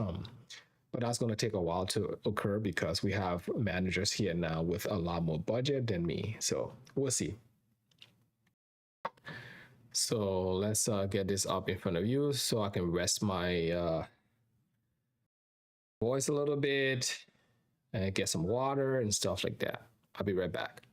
But that's going to take a while to occur because we have managers here now with a lot more budget than me. So we'll see. So let's get this up in front of you so I can rest my voice a little bit and get some water and stuff like that. I'll be right back.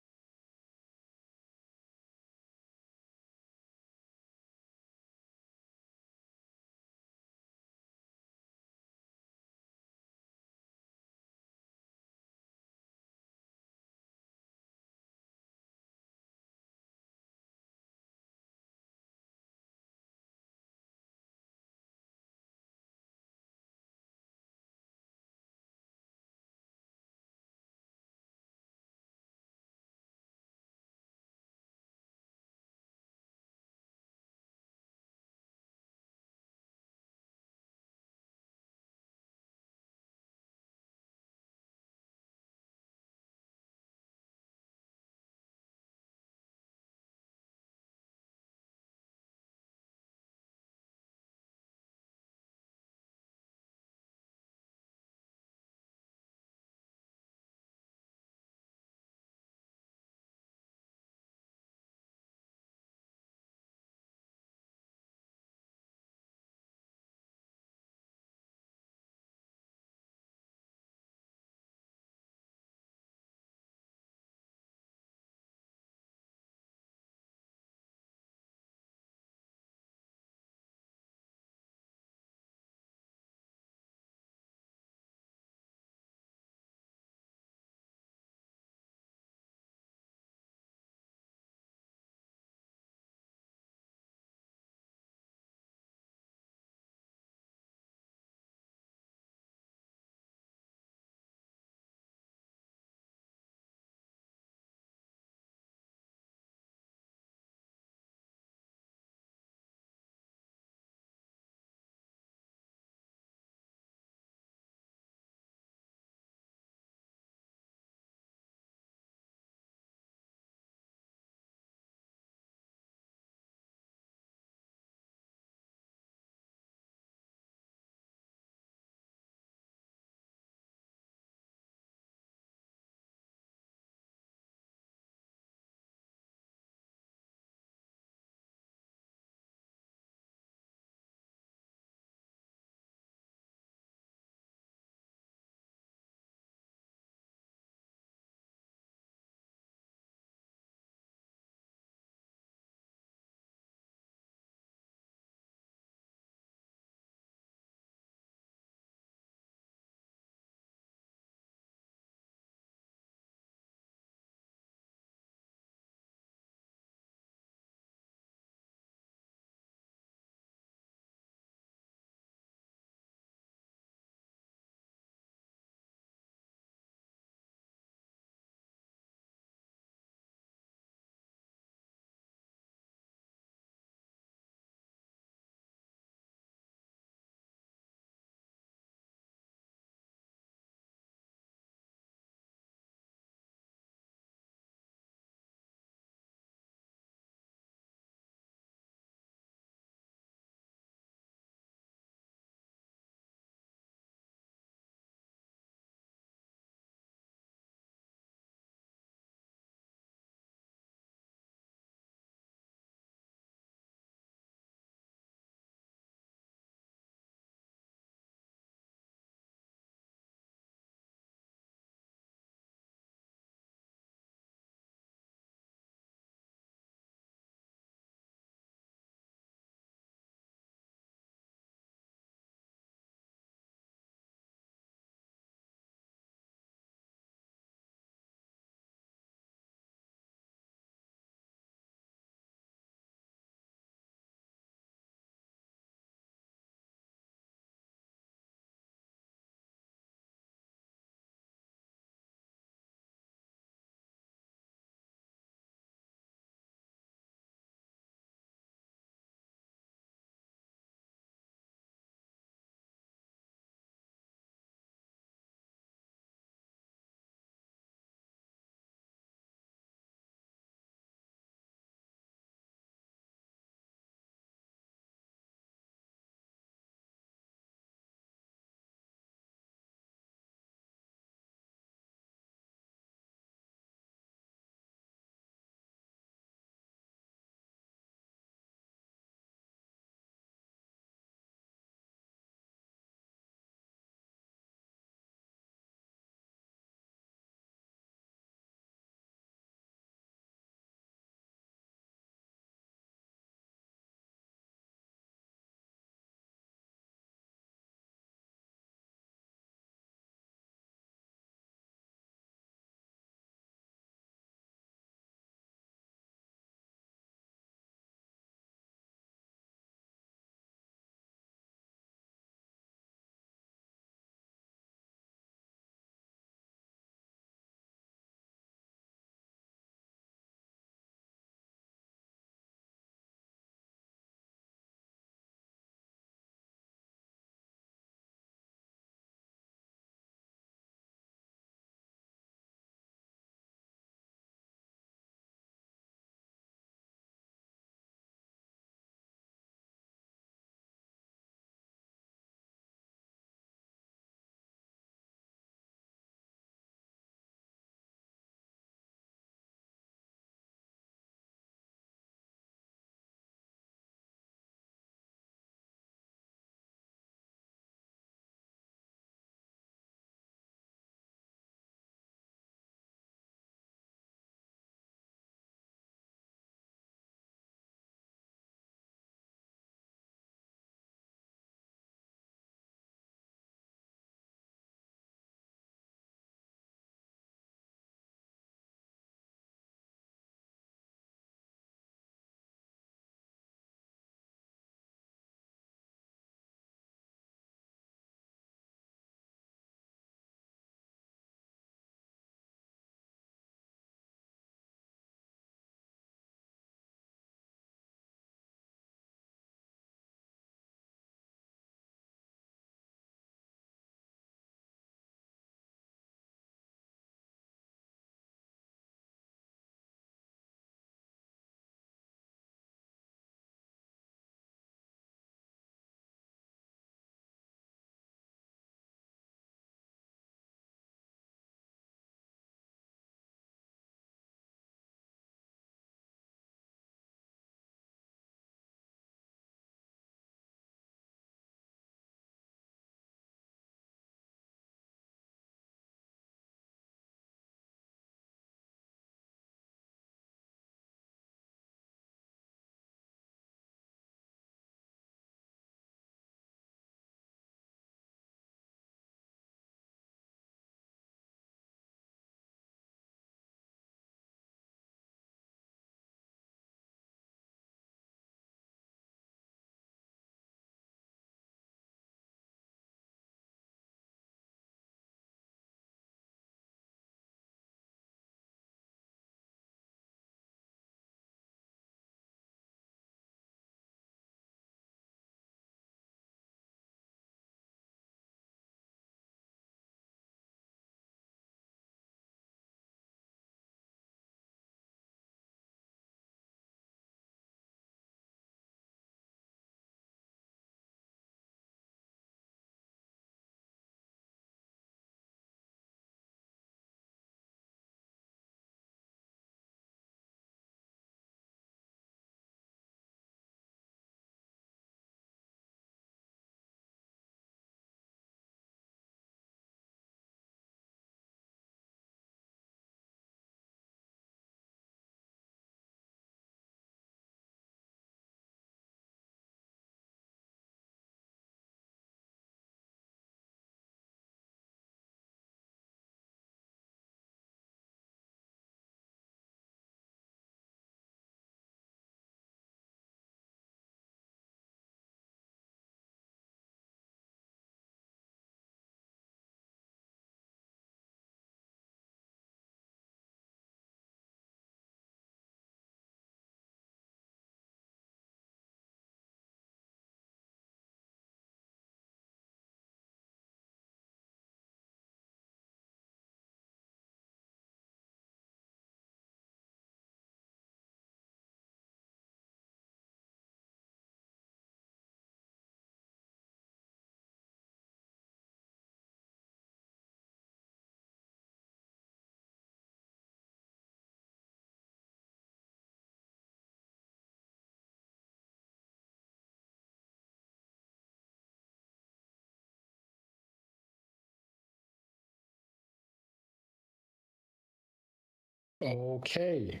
Okay.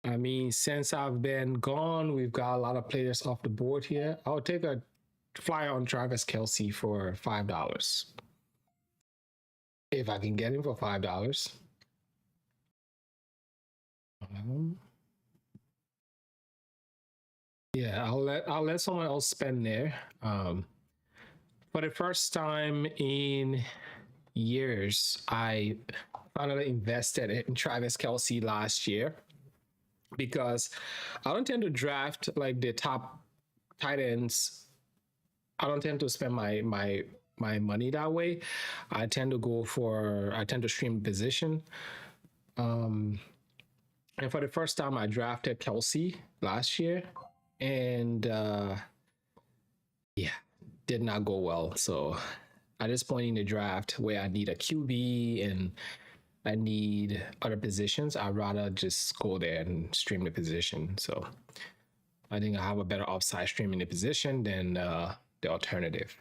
I mean, since I've been gone, we've got a lot of players off the board here. I'll take a flyer on Travis Kelce for $5. If I can get him for $5. Um, yeah, I'll let someone else spend there. For the first time in years, I finally invested in Travis Kelce last year because I don't tend to draft like the top tight ends. I don't tend to spend my money that way. I tend to stream position. Um, and for the first time, I drafted Kelce last year, and yeah, did not go well. So at this point in the draft, where I need a QB and I need other positions, I'd rather just go there and stream the position. So I think I have a better upside streaming the position than the alternative.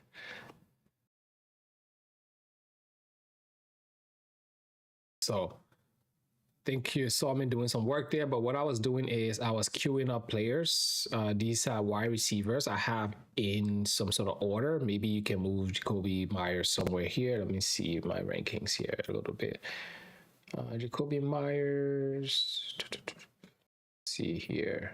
So think you saw me doing some work there, but what I was doing is I was queuing up players. These are wide receivers I have in some sort of order. Maybe you can move Jacoby Myers somewhere here. Let me see my rankings here a little bit. Jacoby Myers. See here.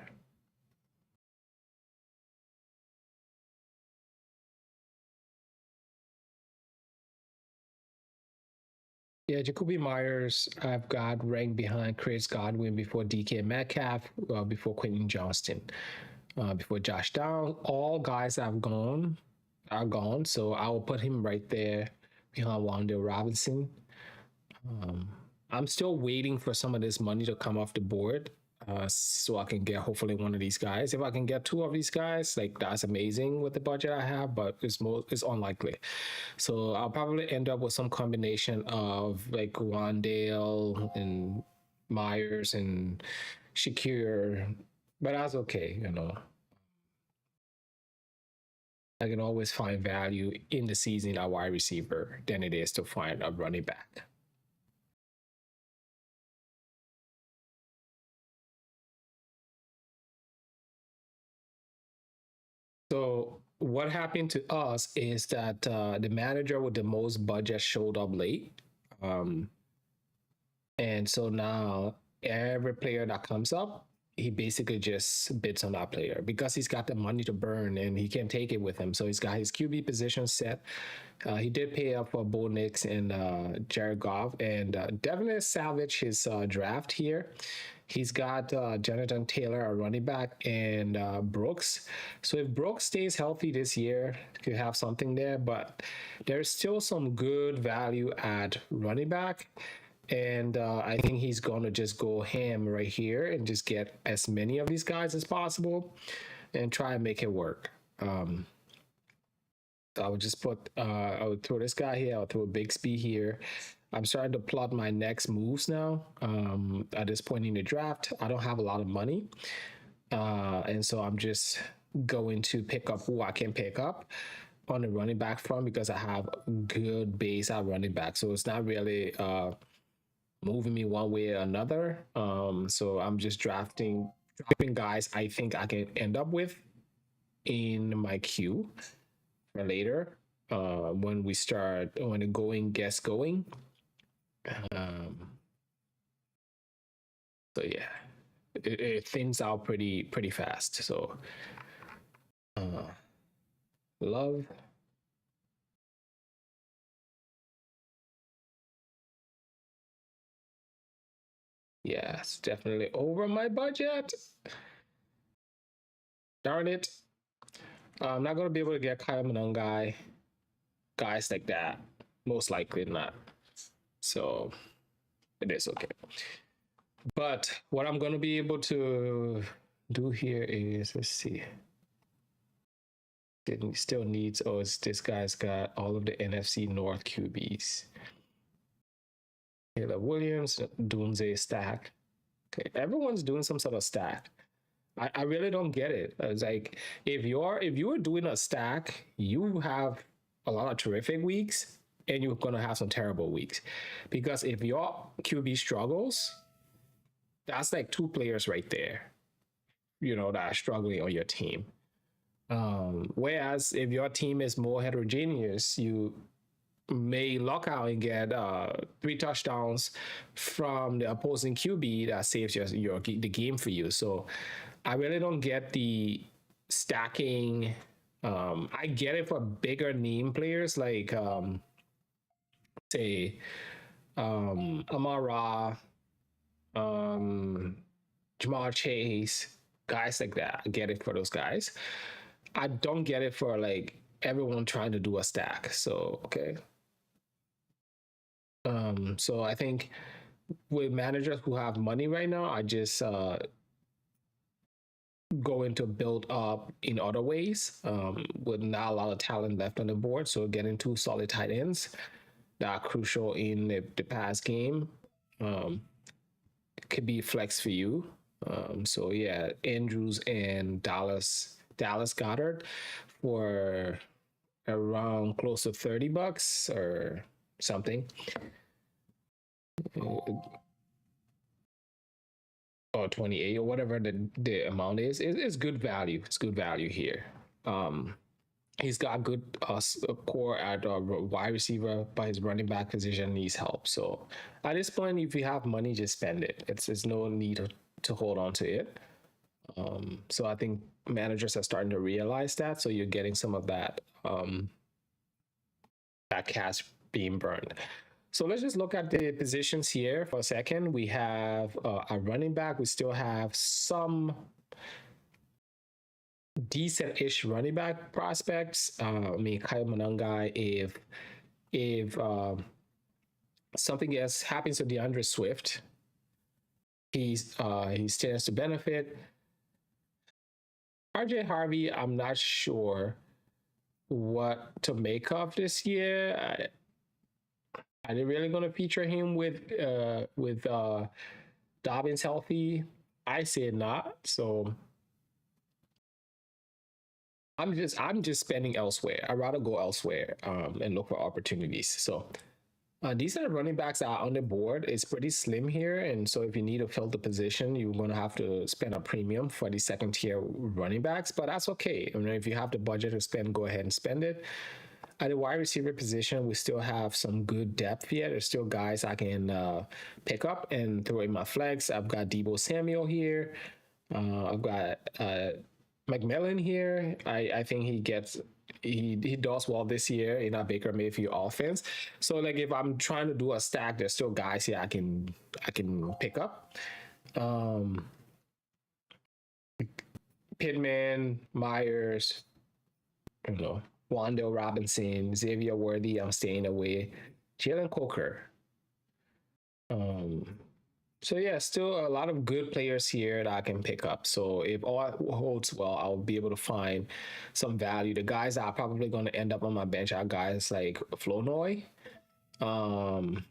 Yeah, Jacoby Myers, I've got ranked behind Chris Godwin before DK Metcalf, before Quentin Johnston, before Josh Down. All guys are gone. So I will put him right there behind Wandale Robinson. Um, I'm still waiting for some of this money to come off the board, so I can get hopefully one of these guys. If I can get two of these guys, like that's amazing with the budget I have, but it's unlikely. So I'll probably end up with some combination of like Wandale and Myers and Shakir, but that's okay. I can always find value in the season at wide receiver than it is to find a running back. So what happened to us is that the manager with the most budget showed up late. Um, and so now every player that comes up, he basically just bids on that player because he's got the money to burn and he can take it with him. So he's got his QB position set. He did pay up for Bo Nix and Jared Goff and definitely salvage his draft here. He's got Jonathan Taylor, a running back, and Brooks. So if Brooks stays healthy this year, could have something there. But there's still some good value at running back. And I think he's going to just go ham right here and just get as many of these guys as possible and try and make it work. I would just I would throw this guy here. I'll throw a Bixby here. I'm starting to plot my next moves now. At this point in the draft, I don't have a lot of money. And so I'm just going to pick up who I can pick up on the running back front because I have good base at running back. So it's not really moving me one way or another. So I'm just dropping guys I think I can end up with in my queue for later when the going gets going. So yeah, it thins out pretty fast. So love. Yeah, it's definitely over my budget. Darn it. I'm not gonna be able to get Kyren guys like that. Most likely not. So it is okay. But what I'm gonna be able to do here is let's see. It still needs this guy's got all of the NFC North QBs. Caleb Williams, Dunze stack. Okay, everyone's doing some sort of stack. I really don't get it. It's like if you are doing a stack, you have a lot of terrific weeks, and you're going to have some terrible weeks. Because if your QB struggles, that's like two players right there, that are struggling on your team. Whereas if your team is more heterogeneous, you may luck out and get 3 touchdowns from the opposing QB that saves the game for you. So I really don't get the stacking. I get it for bigger name players like say Amara, Jamal Chase, guys like that. I get it for those guys. I don't get it for like everyone trying to do a stack. So okay. So I think with managers who have money right now, I just going to build up in other ways with not a lot of talent left on the board. So getting 2 solid tight ends that are crucial in the pass game could be flex for you. So yeah, Andrews and Dallas Goedert for around close to $30 or something. Or 28 or whatever the amount is. It's good value. It's good value here. He's got good core at wide receiver, but his running back position needs help. So at this point, if you have money, just spend it. It's no need to hold on to it. So I think managers are starting to realize that. So you're getting some of that that cash being burned. So let's just look at the positions here for a second. We have a running back. We still have some decent-ish running back prospects. I mean, Kyle Monangai, if something else happens to DeAndre Swift, he stands to benefit. RJ Harvey, I'm not sure what to make of this year. Are they really going to feature him with Dobbins healthy? I say not. So I'm just spending elsewhere. I'd rather go elsewhere and look for opportunities. So these are the running backs that are on the board. It's pretty slim here, and so if you need to fill the position, you're going to have to spend a premium for the second tier running backs. But that's okay. I mean, if you have the budget to spend, go ahead and spend it. At the wide receiver position, we still have some good depth here. There's still guys I can pick up and throw in my flex. I've got Deebo Samuel here. I've got McMillan here. I think he does well this year in our Baker Mayfield offense. So like if I'm trying to do a stack, there's still guys here I can pick up. Pittman, Myers, Wandale Robinson, Xavier Worthy, I'm staying away. Jalen Coker. So yeah, still a lot of good players here that I can pick up. So if all holds well, I'll be able to find some value. The guys that are probably going to end up on my bench are guys like Flournoy. Hunter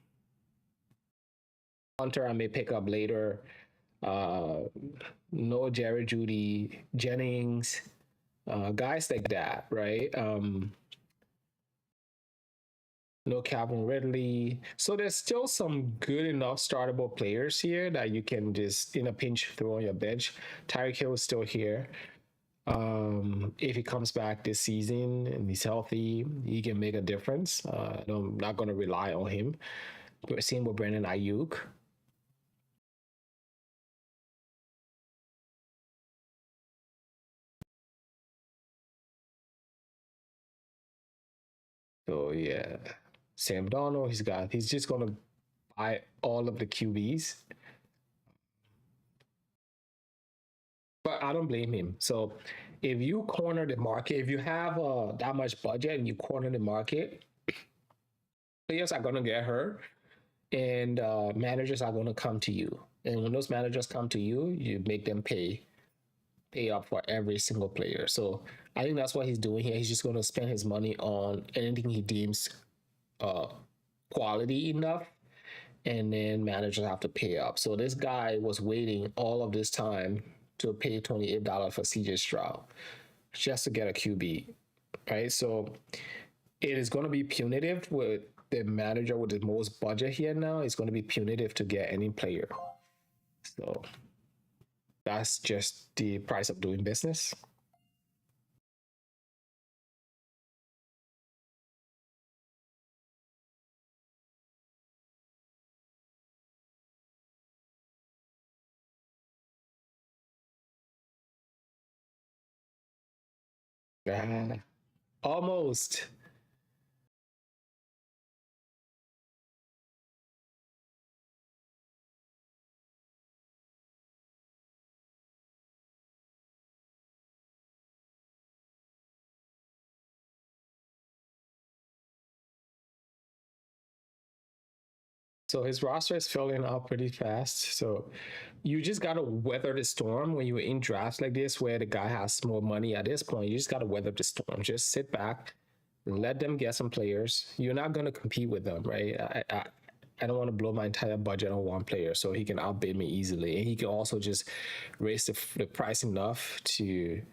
I may pick up later. No Jerry Jeudy, Jennings. Guys like that, right? No Calvin Ridley. So there's still some good enough startable players here that you can just, in a pinch, throw on your bench. Tyreek Hill is still here. If he comes back this season and he's healthy, he can make a difference. I'm not going to rely on him. We're seeing with Brandon Ayuk. So yeah, Sam Darnold, he's just gonna buy all of the QBs. But I don't blame him. So if you corner the market, if you have that much budget and you corner the market, players are gonna get hurt, and managers are gonna come to you. And when those managers come to you, you make them pay up for every single player. So I think that's what he's doing here. He's just going to spend his money on anything he deems quality enough, and then managers have to pay up. So this guy was waiting all of this time to pay $28 for CJ Stroud just to get a QB, right? So it is going to be punitive with the manager with the most budget here now is going to be punitive to get any player. So that's just the price of doing business. Ah, almost. So his roster is filling up pretty fast. So you just gotta weather the storm when you're in drafts like this, where the guy has more money at this point. You just gotta weather the storm. Just sit back, let them get some players. You're not gonna compete with them, right? I don't want to blow my entire budget on one player, so he can outbid me easily, and he can also just raise the price enough to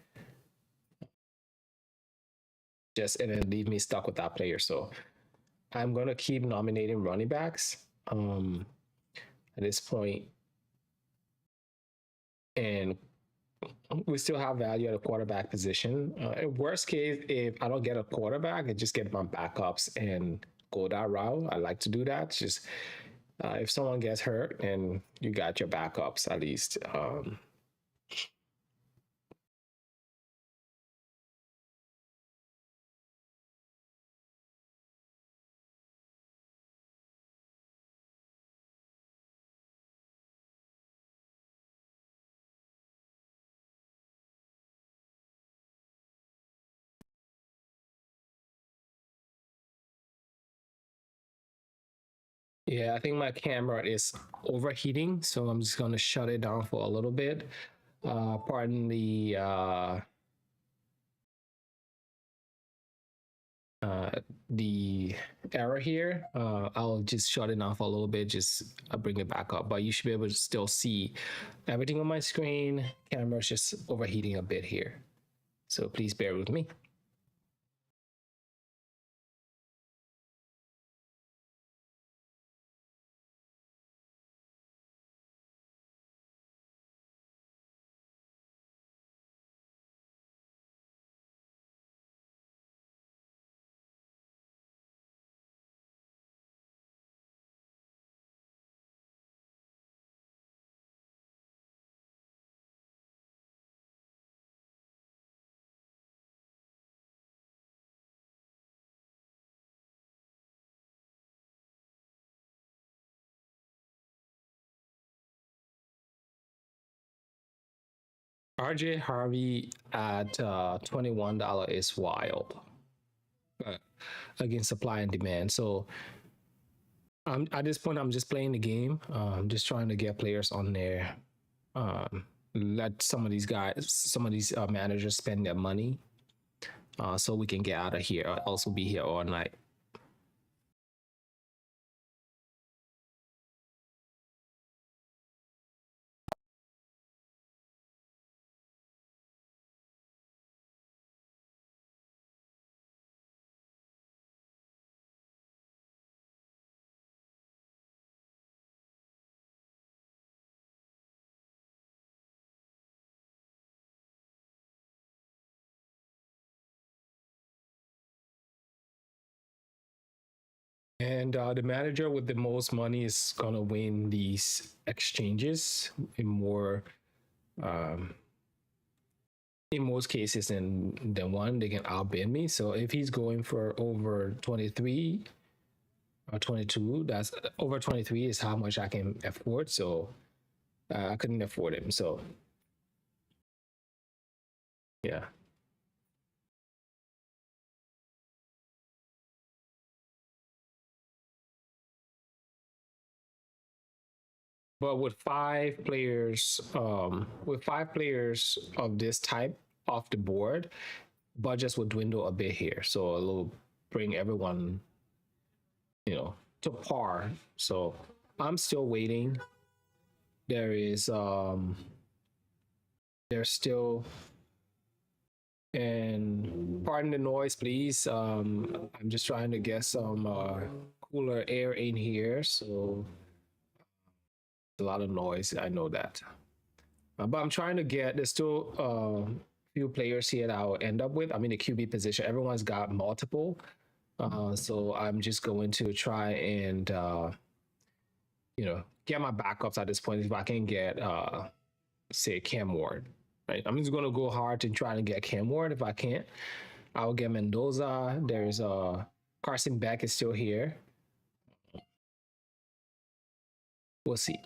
just and then leave me stuck with that player. So I'm gonna keep nominating running backs at this point, and we still have value at a quarterback position. Worst case, if I don't get a quarterback, I just get my backups and go that route. I like to do that. Just if someone gets hurt, and you got your backups at least. Yeah, I think my camera is overheating, so I'm just gonna shut it down for a little bit. Pardon the error here. I'll just shut it down for a little bit, just bring it back up, but you should be able to still see everything on my screen. Camera's just overheating a bit here, so please bear with me. RJ Harvey at $21 is wild against supply and demand. So I'm at this point, I'm just playing the game. I'm just trying to get players on there. Let some of these guys, some of these managers spend their money, so we can get out of here. I'll also be here all night. And the manager with the most money is gonna win these exchanges um, in most cases than one. They can outbid me. So if he's going for over 23 or 22, that's over 23 is how much I can afford. So I couldn't afford him. So yeah. But with five players of this type off the board, budgets will dwindle a bit here. So it'll bring everyone, to par. So I'm still waiting. There's still, and pardon the noise, please. I'm just trying to get some cooler air in here, so a lot of noise. I know that. But I'm trying to get, there's still few players here that I'll end up with. I'm in the QB position. Everyone's got multiple. So I'm just going to try and, get my backups at this point if I can get, say, Cam Ward. Right? I'm just going to go hard to try to get Cam Ward. If I can't, I'll get Mendoza. There's Carson Beck is still here. We'll see.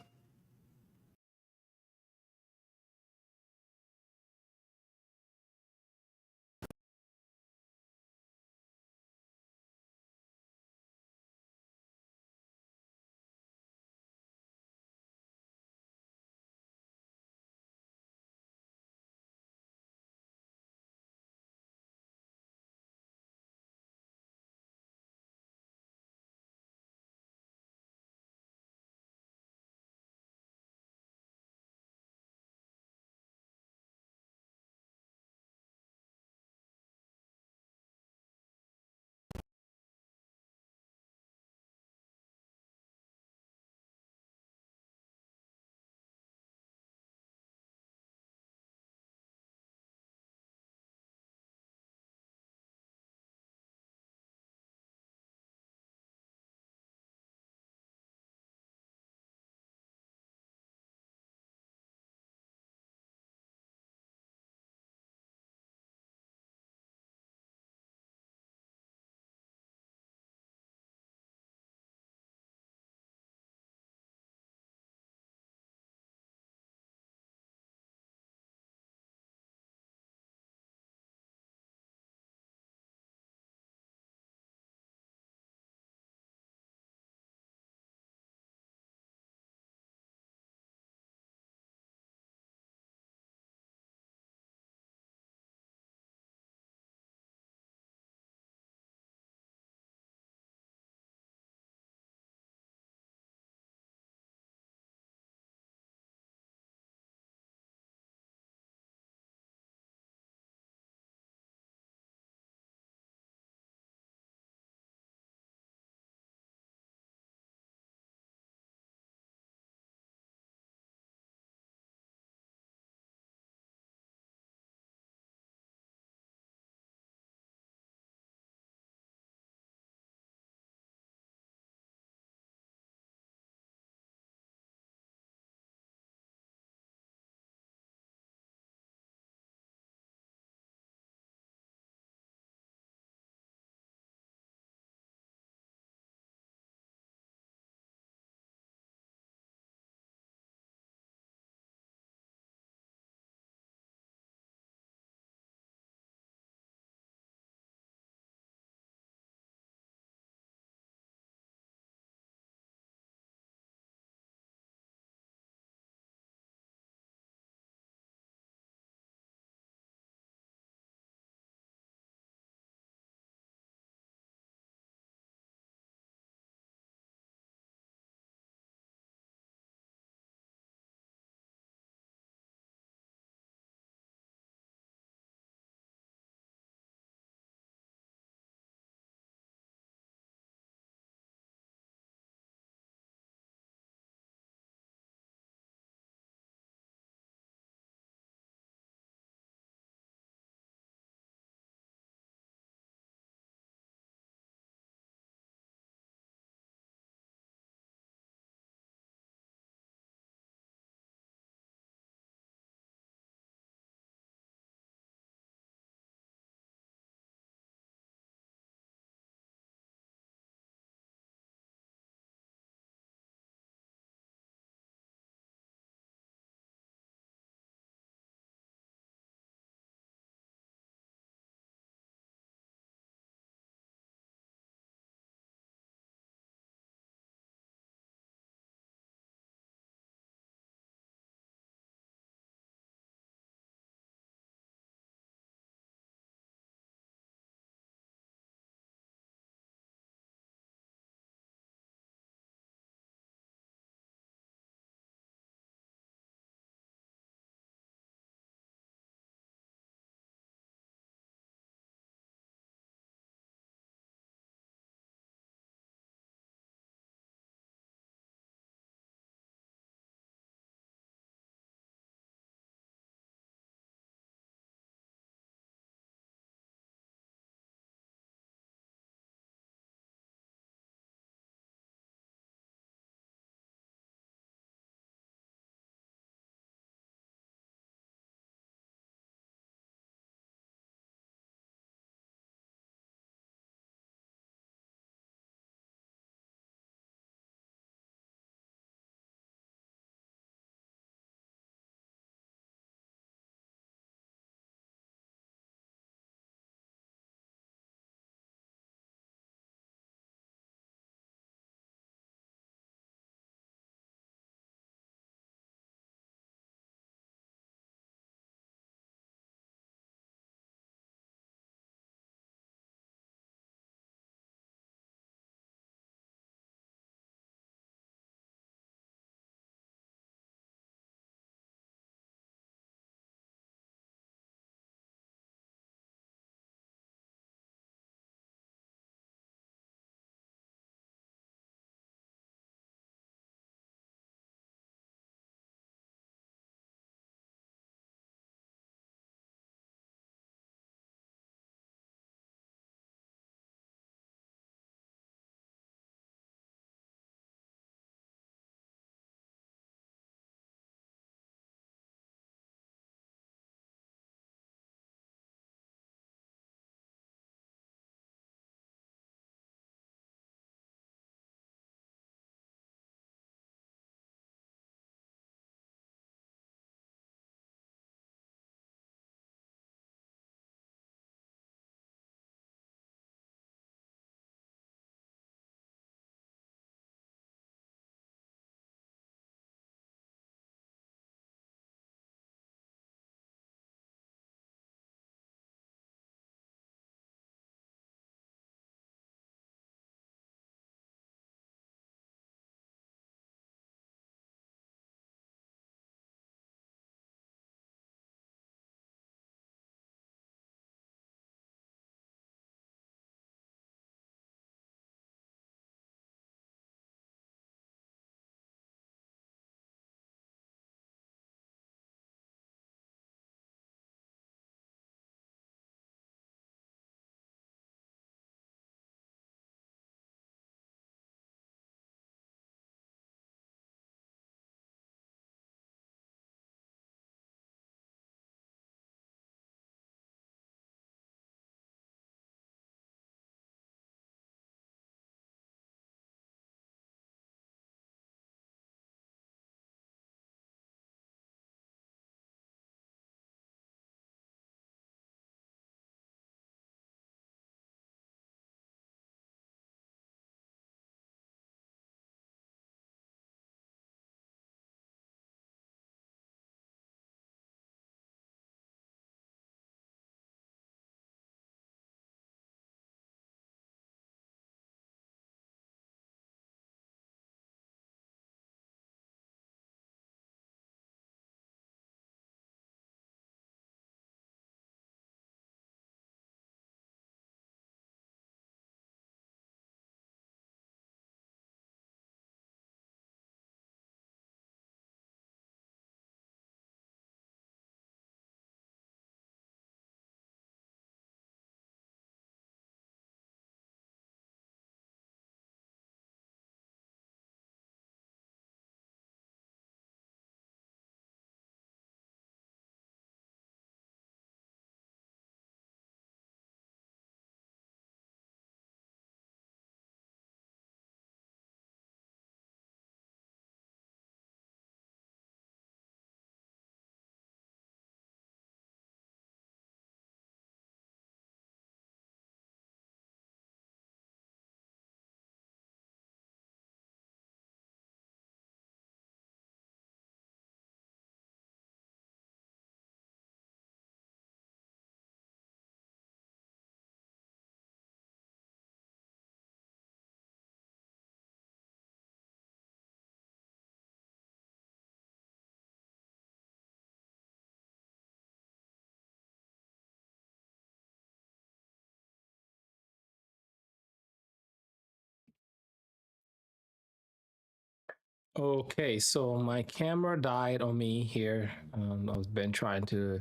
Okay, so my camera died on me here. I've been trying to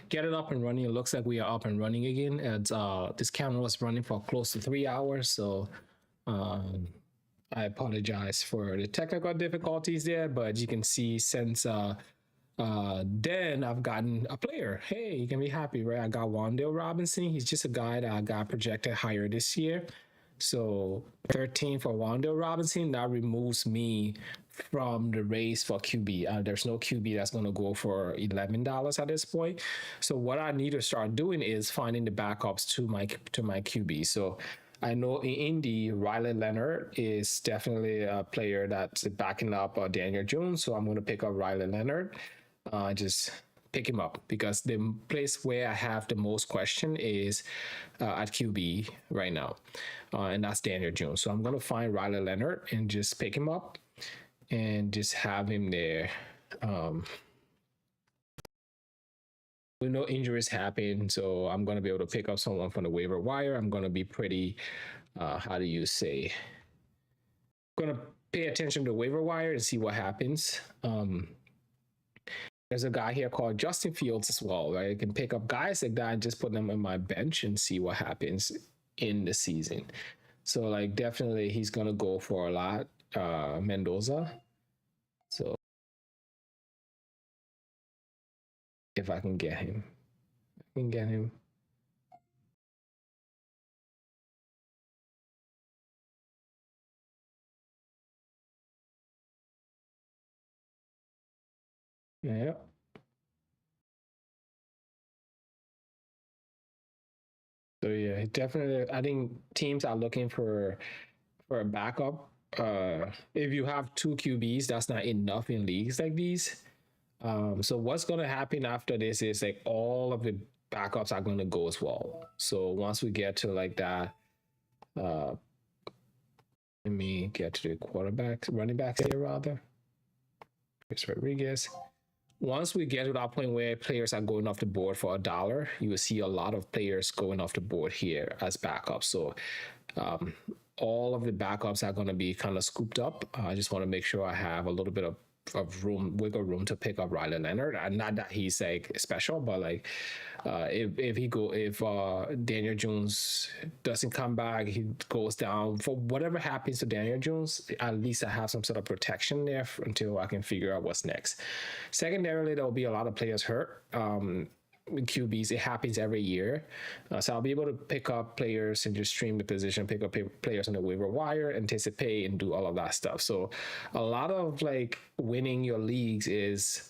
get it up and running. It looks like we are up and running again. And this camera was running for close to 3 hours, so um, I apologize for the technical difficulties there. But you can see since then I've gotten a player. Hey, you can be happy, right? I got Wandale Robinson. He's just a guy that I got projected higher this year. So 13 for Wandale Robinson, that removes me from the race for QB. There's no QB that's going to go for $11 at this point. So what I need to start doing is finding the backups to my QB. So I know in Indy, Riley Leonard is definitely a player that's backing up Daniel Jones. So I'm going to pick up Riley Leonard. Just pick him up because the place where I have the most question is at QB right now, and that's Daniel Jones. So I'm gonna find Riley Leonard and just pick him up and just have him there. We know injuries happen, so I'm gonna be able to pick up someone from the waiver wire. I'm gonna be pretty, how do you say? Gonna pay attention to the waiver wire and see what happens. There's a guy here called Justin Fields as well, right? I can pick up guys like that and just put them on my bench and see what happens in the season. So like definitely he's gonna go for a lot. Mendoza. So if I can get him, I can get him. Yeah. So yeah, definitely. I think teams are looking for a backup. If you have two QBs, that's not enough in leagues like these. So what's gonna happen after this is like all of the backups are gonna go as well. So once we get to like that, let me get to the quarterbacks, running backs here rather. Chris Rodriguez. Once we get to that point where players are going off the board for $1, you will see a lot of players going off the board here as backups. So um, all of the backups are going to be kind of scooped up. I just want to make sure I have a little bit of room, wiggle room to pick up Riley Leonard. And not that he's like special, but like if Daniel Jones doesn't come back, he goes down for whatever happens to Daniel Jones. At least I have some sort of protection there until I can figure out what's next. Secondarily, there will be a lot of players hurt. QBs, it happens every year. So I'll be able to pick up players and just stream the position, pick up players on the waiver wire, anticipate, and do all of that stuff. So a lot of like winning your leagues is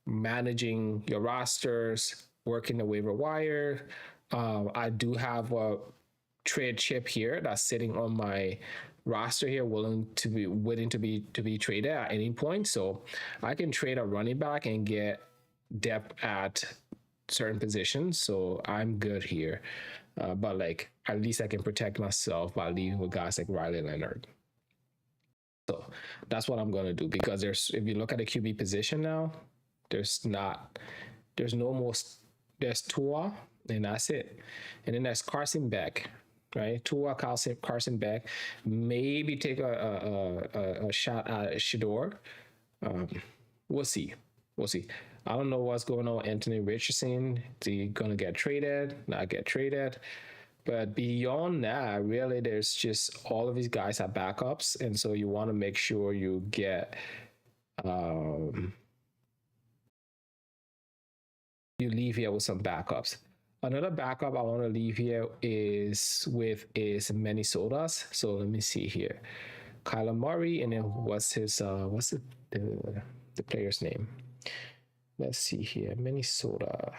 managing your rosters, working the waiver wire. I do have a trade chip here that's sitting on my roster here, willing to be traded at any point. So I can trade a running back and get depth at certain positions. So I'm good here. But like at least I can protect myself by leaving with guys like Riley Leonard. So that's what I'm gonna do because if you look at the QB position now, there's no more. There's Tua, and that's it. And then there's Carson Beck, right? Tua, Carson Beck. Maybe take a shot at Shador. We'll see. We'll see. I don't know what's going on with Anthony Richardson. Is he gonna get traded? Not get traded? But beyond that, really, there's just all of these guys have backups, and so you want to make sure you get you leave here with some backups. Another backup I want to leave here is Minnesota's. So let me see here. Kyler Murray, and then what's the player's name? Let's see here. Minnesota.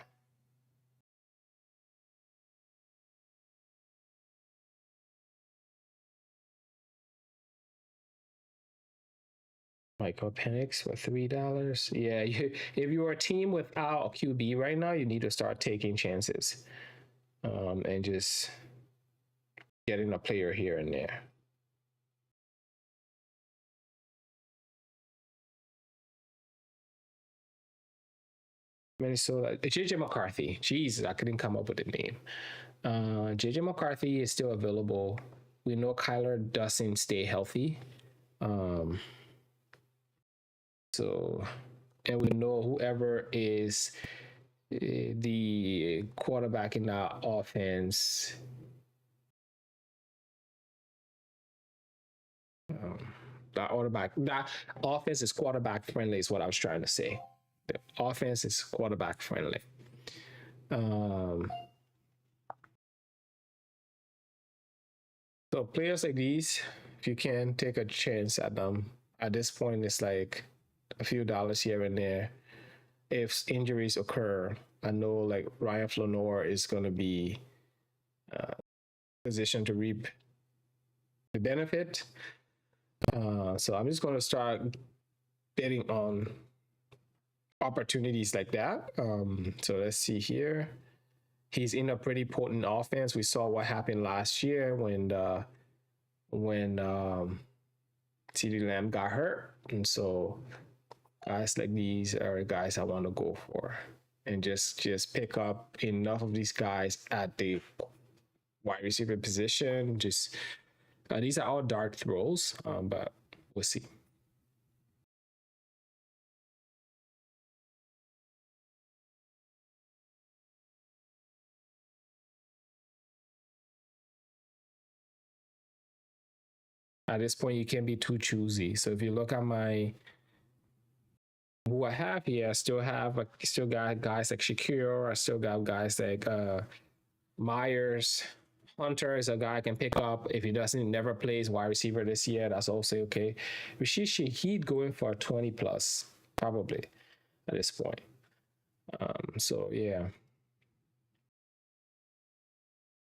Michael Penix for $3. Yeah, if you're a team without a QB right now, you need to start taking chances, and just getting a player here and there. Minnesota, JJ McCarthy. Jesus, I couldn't come up with a name. JJ McCarthy is still available. We know Kyler doesn't stay healthy. So, and we know whoever is the quarterback in our offense. Um, that offense is quarterback friendly, is what I was trying to say. The offense is quarterback friendly. Um, so players like these, if you can take a chance at them, at this point, it's like a few dollars here and there. If injuries occur, I know like Ryan Flanor is going to be positioned to reap the benefit. So I'm just going to start betting on opportunities like that. So let's see here. He's in a pretty potent offense. We saw what happened last year when CeeDee Lamb got hurt, and so guys like these are guys I want to go for, and just pick up enough of these guys at the wide receiver position. Just these are all dark throws, but we'll see. At this point, you can't be too choosy. So if you look at my who I have here, I still got guys like Shakir. I still got guys like Myers. Hunter is a guy I can pick up if he doesn't never plays wide receiver this year. That's also okay. Rashid Shaheed going for 20 plus probably at this point. So yeah.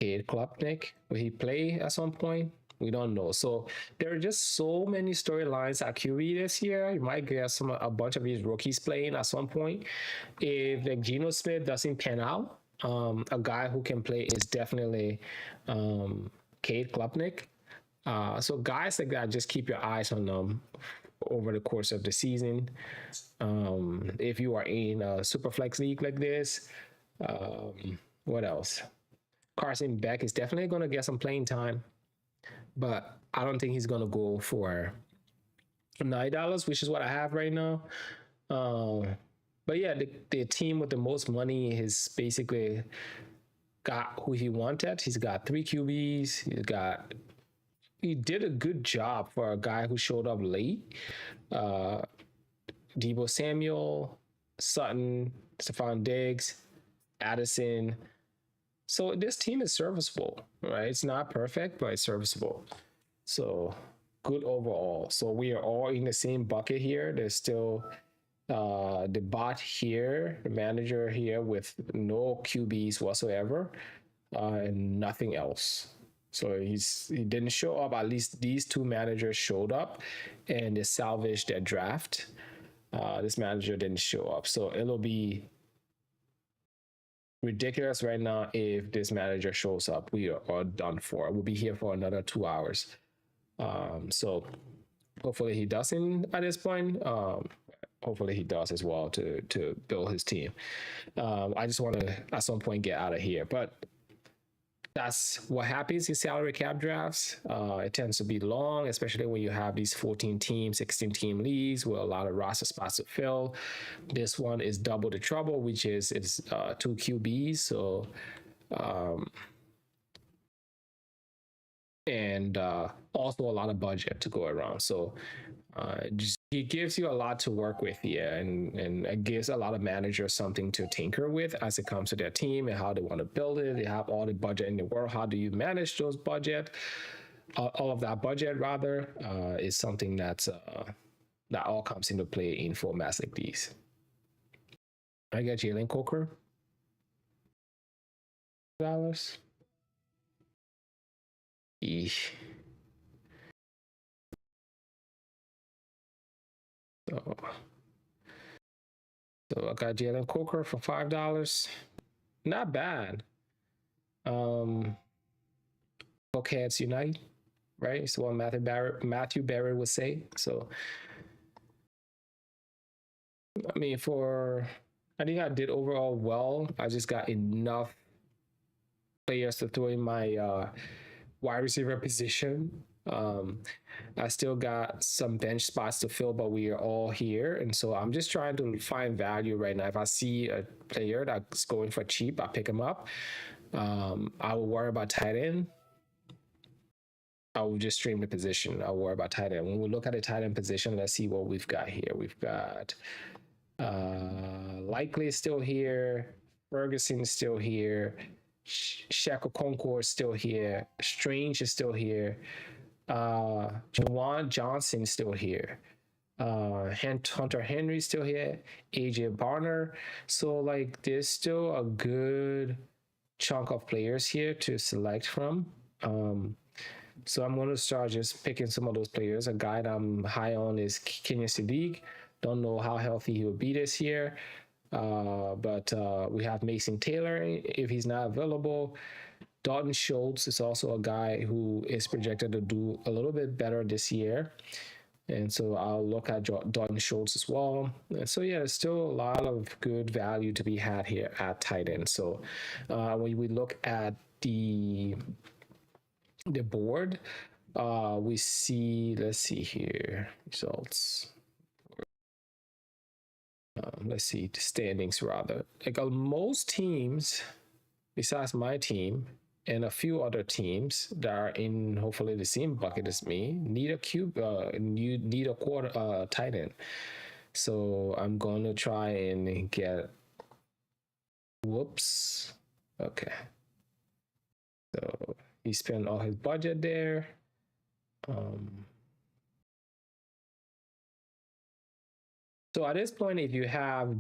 Cade Klubnik, will he play at some point? We don't know. So there are just so many storylines at QB this year. You might get a bunch of these rookies playing at some point. If like Geno Smith doesn't pan out, a guy who can play is definitely Cade Klubnik. So guys like that, just keep your eyes on them over the course of the season. If you are in a Superflex league like this, what else? Carson Beck is definitely going to get some playing time, but I don't think he's going to go for $9, which is what I have right now. But yeah, the team with the most money is basically got who he wanted. He's got 3 QBs. He did a good job for a guy who showed up late. Deebo Samuel, Sutton, Stephon Diggs, Addison. So this team is serviceable, right? It's not perfect, but it's serviceable. So good overall. So we are all in the same bucket here. There's still the bot here, the manager here with no QBs whatsoever, and nothing else. So he didn't show up. At least these two managers showed up, and they salvaged their draft. This manager didn't show up, so it'll be ridiculous right now if this manager shows up. We are done for. We'll be here for another 2 hours. So hopefully he doesn't at this point. Hopefully he does as well to build his team. I just want to at some point get out of here, but that's what happens in salary cap drafts. It tends to be long, especially when you have these 14 team, 16 team leagues with a lot of roster spots to fill. This one is double the trouble, which is it's 2 QBs. So, and also a lot of budget to go around. So it gives you a lot to work with here, and it gives a lot of managers something to tinker with as it comes to their team and how they want to build it. They have all the budget in the world. How do you manage those budget? All of that budget rather is something that all comes into play in formats like these. I got Jalen Coker. $. Eesh. So I got Jalen Coker for $5. Not bad. Buckheads Unite, right? It's what Matthew Barrett would say. So I mean, I think I did overall well. I just got enough players to throw in my wide receiver position Um, I still got some bench spots to fill, but we are all here. And so I'm just trying to find value right now. If I see a player that's going for cheap, I pick him up. I will worry about tight end. I will just stream the position. I'll worry about tight end. When we look at the tight end position, let's see what we've got here. We've got Likely is still here. Ferguson is still here. Shaq Okonkwo is still here. Strange is still here. Jawan Johnson is still here. Hunter Henry still here. AJ Barner. So like, there's still a good chunk of players here to select from. So I'm going to start just picking some of those players. A guy that I'm high on is Kenyon Sadiq. Don't know how healthy he will be this year. But we have Mason Taylor if he's not available. Dalton Schultz is also a guy who is projected to do a little bit better this year. And so I'll look at Dalton Schultz as well. And so yeah, there's still a lot of good value to be had here at tight end. So when we look at the board, we see, let's see here, results. Let's see, the standings rather. Like most teams, besides my team and a few other teams that are in hopefully the same bucket as me, need a you need a quarter tight end. So I'm going to try and get. Whoops. Okay. So he spent all his budget there. So at this point, if you have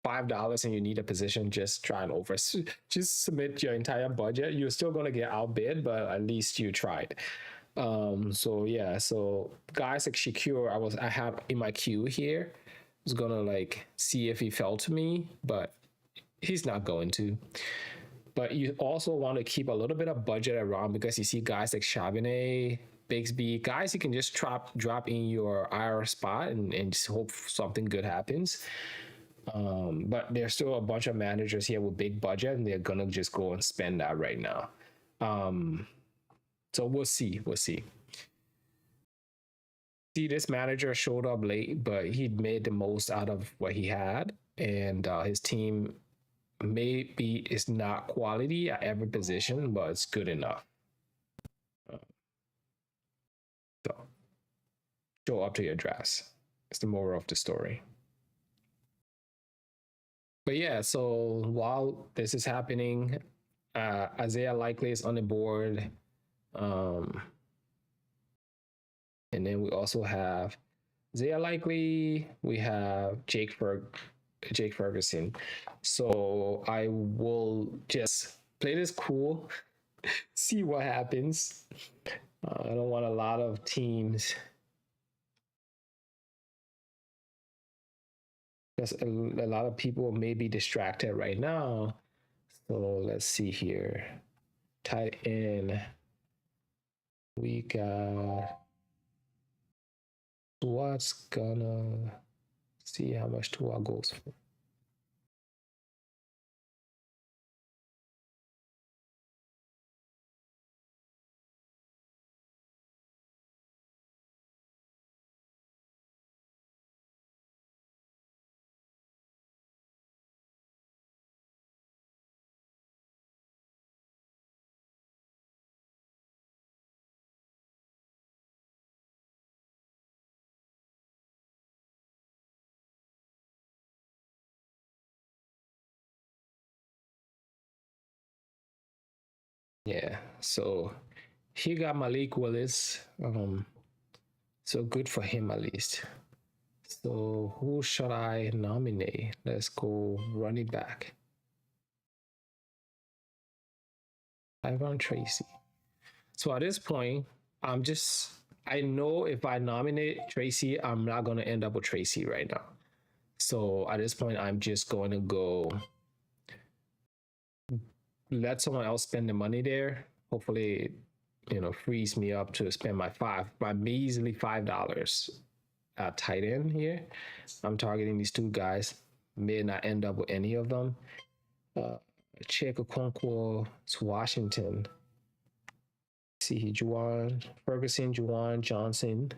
$5 and you need a position, just try and just submit your entire budget. You're still going to get outbid, but at least you tried. So yeah, so guys like Shakur, I have in my queue here. I was gonna like see if he fell to me, but he's not going to. But you also want to keep a little bit of budget around because you see guys like Charbonnet, Bigsby, guys you can just drop in your IR spot and just hope something good happens. But there's still a bunch of managers here with big budget and they're gonna just go and spend that right now. So we'll see. See, this manager showed up late, but he made the most out of what he had, and his team maybe is not quality at every position, but it's good enough. So show up to your drafts. It's the moral of the story. But yeah, so while this is happening, Isaiah Likely is on the board. And then we also have Isaiah Likely. We have Jake Ferguson. So I will just play this cool, see what happens. I don't want a lot of teams. Because a lot of people may be distracted right now. So let's see here. Tight end. We got Tua's gonna see how much Tua goes for. Yeah, so he got Malik Willis. So good for him at least. So who should I nominate? Let's go running back. Ivan Tracy. So at this point, I know if I nominate Tracy, I'm not going to end up with Tracy right now. So at this point, I'm just going to go let someone else spend the money there. Hopefully, frees me up to spend my measly $5 at tight end here. I'm targeting these two guys. May not end up with any of them. Check Okonkwo to Washington. see, Juwan Ferguson, Juwan Johnson.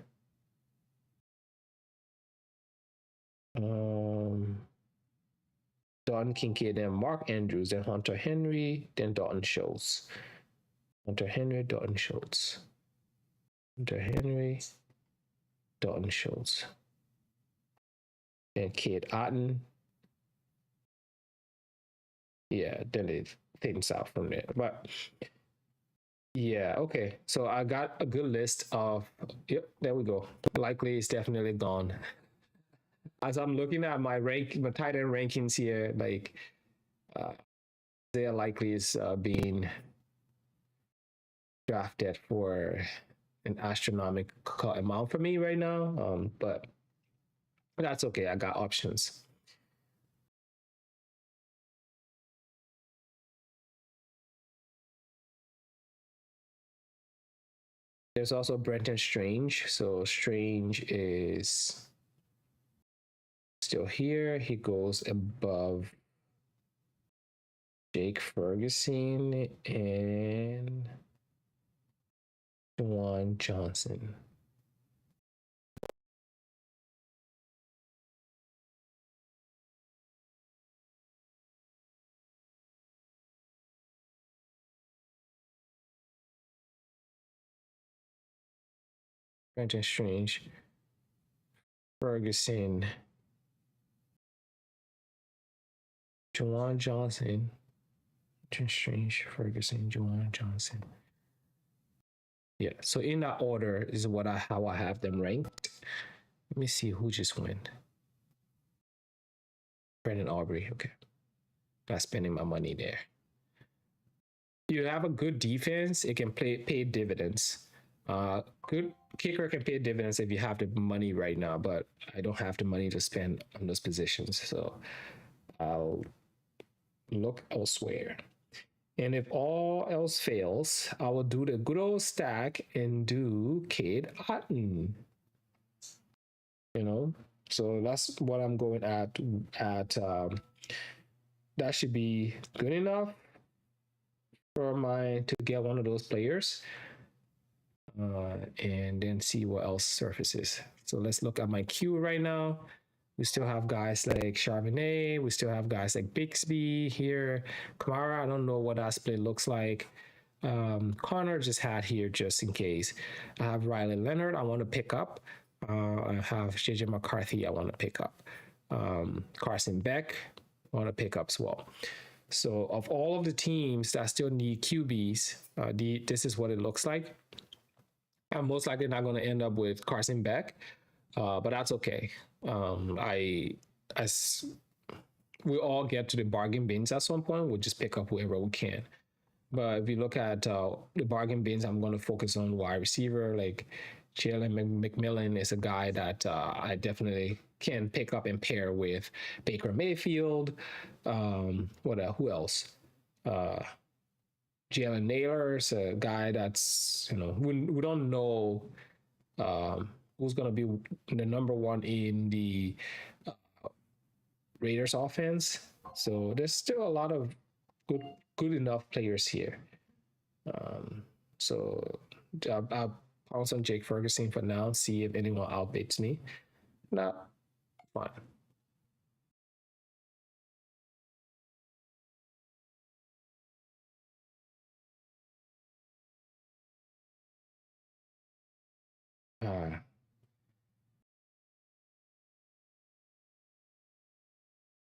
Don Kincaid, then Mark Andrews, then Hunter Henry, then Dalton Schultz. Hunter Henry, Dalton Schultz. Hunter Henry, Dalton Schultz. And Kid Otten. Yeah, then it thins out from there. But yeah, okay. So I got a good list of, yep, there we go. Likely is definitely gone. As I'm looking at my tight end rankings here, like Isaiah Likely is being drafted for an astronomical amount for me right now. But that's okay. I got options. There's also Brenton Strange. So Strange is still here. He goes above Jake Ferguson and Juwan Johnson. Brenton Strange, Ferguson, Juwan Johnson, Brenton Strange, Ferguson, Juwan Johnson. Yeah, so in that order is how I have them ranked. Let me see who just went. Brendan Aubrey, okay. Not spending my money there. You have a good defense, it can pay dividends. Good kicker can pay dividends if you have the money right now, but I don't have the money to spend on those positions, so I'll look elsewhere. And if all else fails, I will do the good old stack and do Cade Otton. You know, so that's what I'm going at. That should be good enough for to get one of those players. And then see what else surfaces. So let's look at my queue right now. We still have guys like Charbonnet. We still have guys like Bixby here. Kamara, I don't know what that split looks like. Connor just had here just in case. I have Riley Leonard I want to pick up. I have JJ McCarthy I want to pick up. Carson Beck I want to pick up as well. So of all of the teams that still need QBs, this is what it looks like. I'm most likely not going to end up with Carson Beck, but that's okay. As we all get to the bargain bins at some point, we'll just pick up whoever we can. But if you look at the bargain bins, I'm going to focus on wide receiver. Like Jalen McMillan is a guy that I definitely can pick up and pair with Baker Mayfield. Who else? Jalen Naylor is a guy that's, we don't know who's going to be the number one in the Raiders offense. So there's still a lot of good enough players here. So I'll pounce on Jake Ferguson for now, see if anyone outbids me. No, fine.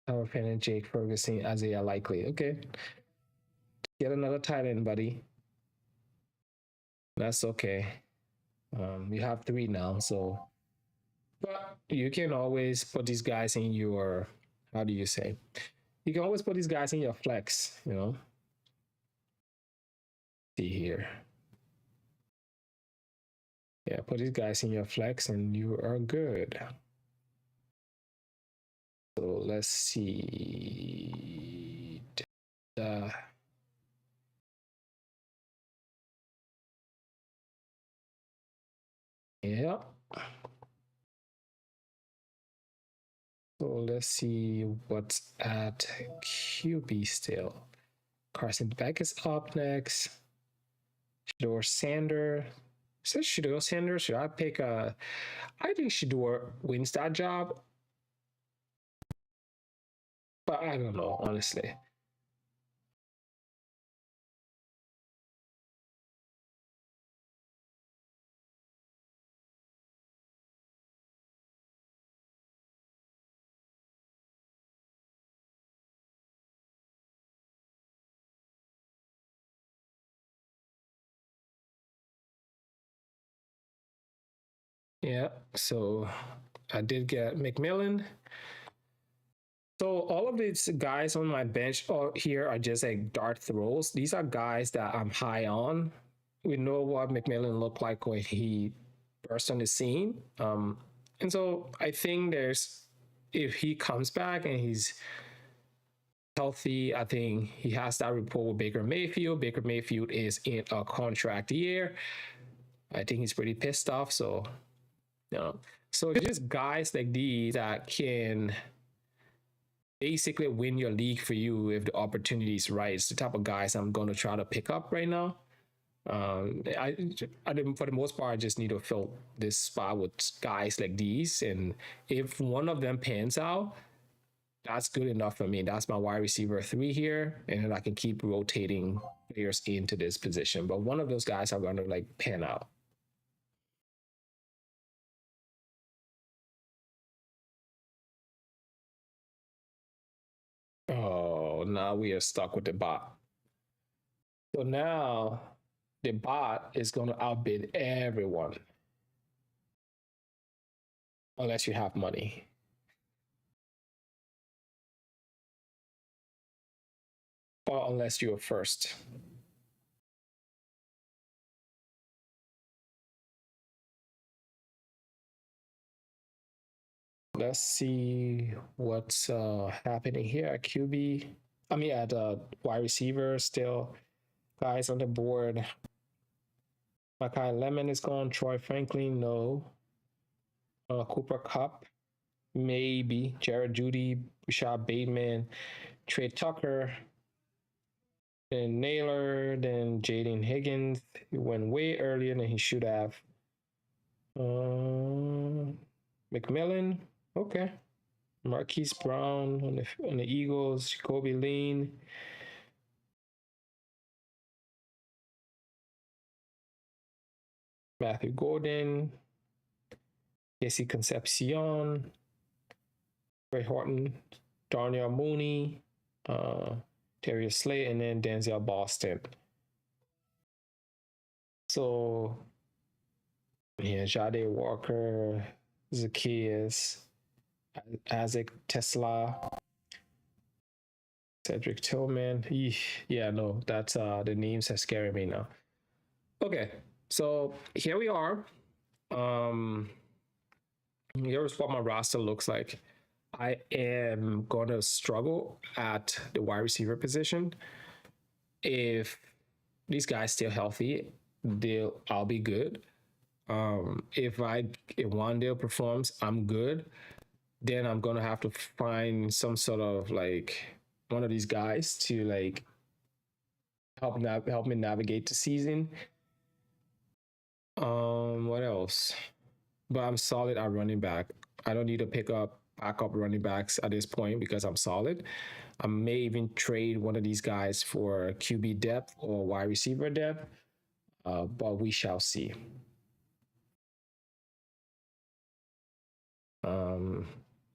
Our fan and Jake Ferguson, Isaiah Likely. Okay. Get another tight end, buddy. That's okay. You have 3 now, so. But you can always put these guys in your, how do you say? You can always put these guys in your flex, See here. Yeah, put these guys in your flex and you are good. So let's see. Yeah. So let's see what's at QB still. Carson Beck is up next. Shador Sanders. Says Shador Sanders. Should I pick a? I think Shador wins that job, but I don't know honestly. Yeah. So I did get McMillan. So all of these guys on my bench here are just like dart throws. These are guys that I'm high on. We know what McMillan looked like when he burst on the scene. And so I think if he comes back and he's healthy, I think he has that rapport with Baker Mayfield. Baker Mayfield is in a contract year. I think he's pretty pissed off. So, so just guys like these that can basically win your league for you if the opportunity is right. It's the type of guys I'm going to try to pick up right now. For the most part, I just need to fill this spot with guys like these, and if one of them pans out, that's good enough for me. That's my wide receiver 3 here, and then I can keep rotating players into this position. But one of those guys are going to like pan out. Oh, now we are stuck with the bot. So now the bot is going to outbid everyone. Unless you have money. Or unless you're first. Let's see what's happening here at QB. I mean, at wide receiver, still guys on the board. Makai Lemon is gone. Troy Franklin, no. Cooper Kupp, maybe. Jared Judy, Rashad Bateman, Trey Tucker, then Naylor, then Jaden Higgins. He went way earlier than he should have. McMillan, okay. Marquise Brown on the Eagles, Jacoby Lean. Matthew Gordon, Casey Concepcion, Ray Horton, Darnell Mooney, Darius Slade, and then Denzel Boston. So, yeah, Jade Walker, Zacchaeus, Isaac Tesla, Cedric Tillman. Yeah, no, that's the names are scaring me now. Okay, so here we are. Here's what my roster looks like. I am gonna struggle at the wide receiver position. If these guys stay healthy, I'll be good. If Wandale performs, I'm good. Then I'm gonna have to find some sort of like one of these guys to like help me navigate the season. What else? But I'm solid at running back. I don't need to pick up backup running backs at this point because I'm solid. I may even trade one of these guys for QB depth or wide receiver depth, but we shall see.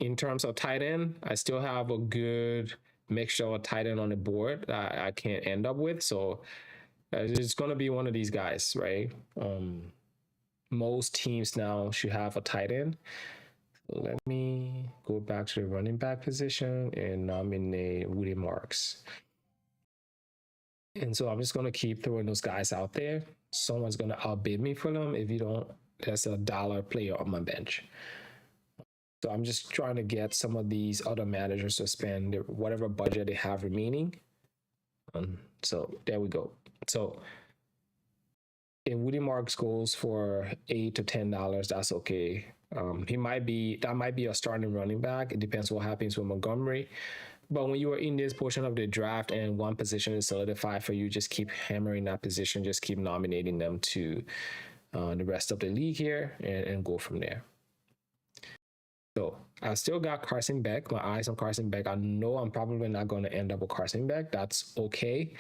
In terms of tight end, I still have a good mixture of tight end on the board that I can't end up with. So it's going to be one of these guys, right? Most teams now should have a tight end. Let me go back to the running back position and nominate Woody Marks. And so I'm just going to keep throwing those guys out there. Someone's going to outbid me for them. If you don't, there's a dollar player on my bench. So I'm just trying to get some of these other managers to spend whatever budget they have remaining. So there we go. So if Woody Marks goes for $8 to $10, that's okay. That might be a starting running back. It depends what happens with Montgomery. But when you are in this portion of the draft and one position is solidified for you, just keep hammering that position, just keep nominating them to the rest of the league here, and go from there. So I still got Carson Beck. My eyes on Carson Beck. I know I'm probably not going to end up with Carson Beck. That's okay.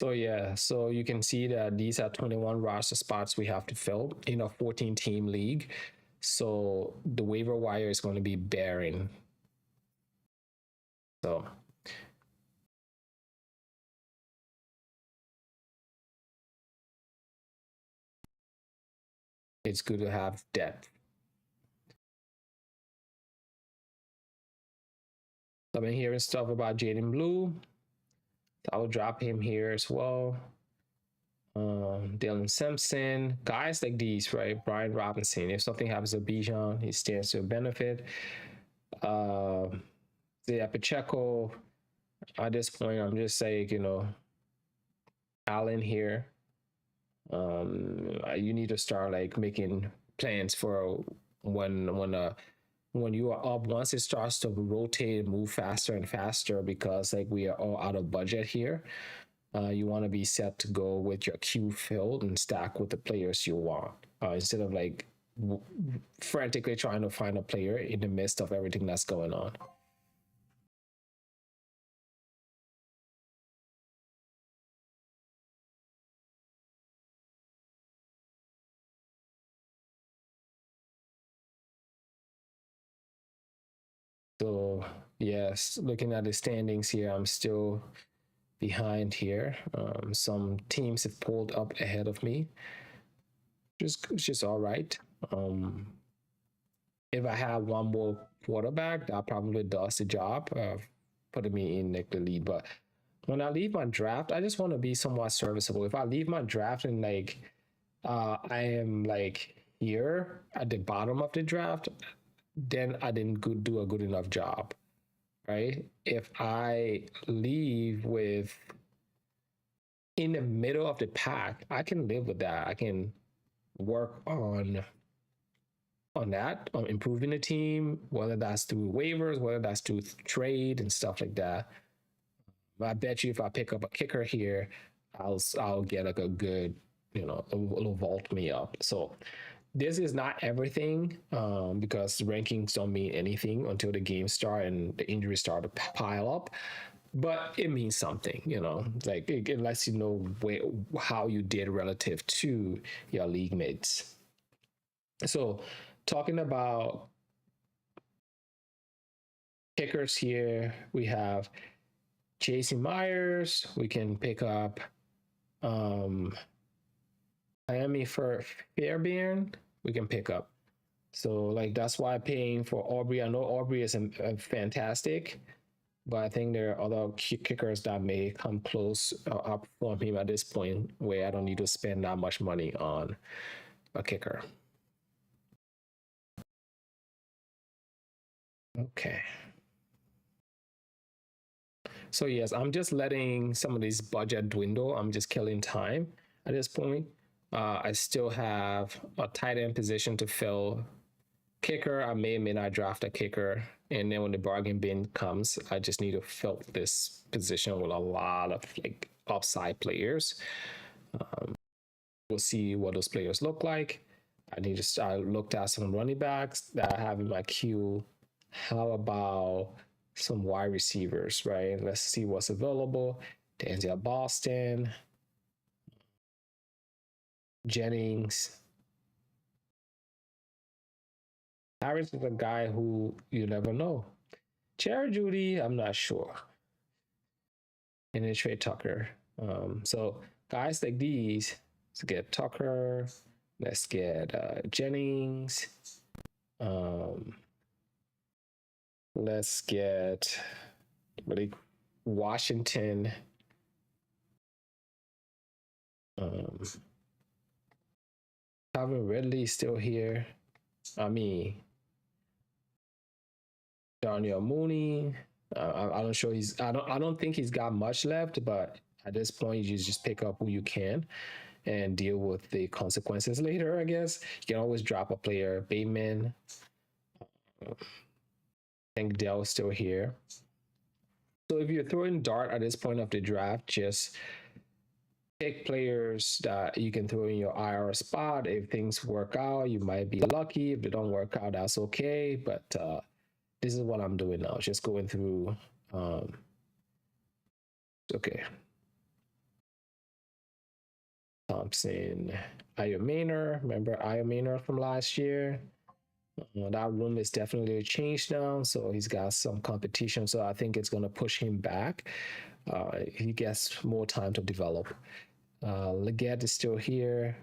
So yeah, so you can see that these are 21 roster spots we have to fill in a 14-team league. So the waiver wire is going to be barren. So it's good to have depth. I've been hearing stuff about Jaden Blue. I'll drop him here as well. Dylan Simpson, guys like these, right? Brian Robinson. If something happens to Bijan, he stands to benefit. Yeah, Pacheco. At this point, I'm just saying, Allen here. You need to start like making plans for when you are up. Once it starts to rotate and move faster and faster, because like we are all out of budget here. You want to be set to go with your queue filled and stack with the players you want, instead of like frantically trying to find a player in the midst of everything that's going on. So yes, looking at the standings here, I'm still behind here. Some teams have pulled up ahead of me, just all right. If I have one more quarterback, that probably does the job of putting me in like the lead. But when I leave my draft, I just want to be somewhat serviceable. If I leave my draft and like I am like here at the bottom of the draft, then I didn't do a good enough job, right? If I leave with in the middle of the pack, I can live with that. I can work on that, on improving the team, whether that's through waivers, whether that's through trade and stuff like that. I bet you if I pick up a kicker here, I'll get like a good, it'll vault me up. So this is not everything, because the rankings don't mean anything until the game start and the injuries start to pile up. But it means something, like it lets you know how you did relative to your league mates. So talking about kickers here, we have Jason Myers. We can pick up Miami for Fairbairn. We can pick up. So like that's why I'm paying for Aubrey. I know Aubrey is a fantastic, but I think there are other kickers that may come close up for him at this point, where I don't need to spend that much money on a kicker. Okay. So yes, I'm just letting some of these budget dwindle. I'm just killing time at this point. I still have a tight end position to fill. Kicker, I may or may not draft a kicker. And then when the bargain bin comes, I just need to fill this position with a lot of like upside players. We'll see what those players look like. I looked at some running backs that I have in my queue. How about some wide receivers, right? Let's see what's available. Denzel Boston, Jennings. Harris is a guy who you never know. Jerry Judy, I'm not sure. And then Trey Tucker. So guys like these, let's get Tucker. Let's get Jennings. Let's get Washington. Calvin Ridley still here. I mean, Darnell Mooney. I don't sure he's. I don't think he's got much left, but at this point, you just pick up who you can and deal with the consequences later. I guess you can always drop a player. Bateman. I think Dell's still here. So if you're throwing dart at this point of the draft, just pick players that you can throw in your IR spot. If things work out, you might be lucky. If they don't work out, that's okay. But this is what I'm doing now. Just going through. Okay. Thompson, Iomaner. Remember Iomaner from last year? That room is definitely changed now, so he's got some competition. So I think it's going to push him back. He gets more time to develop. Leggett is still here.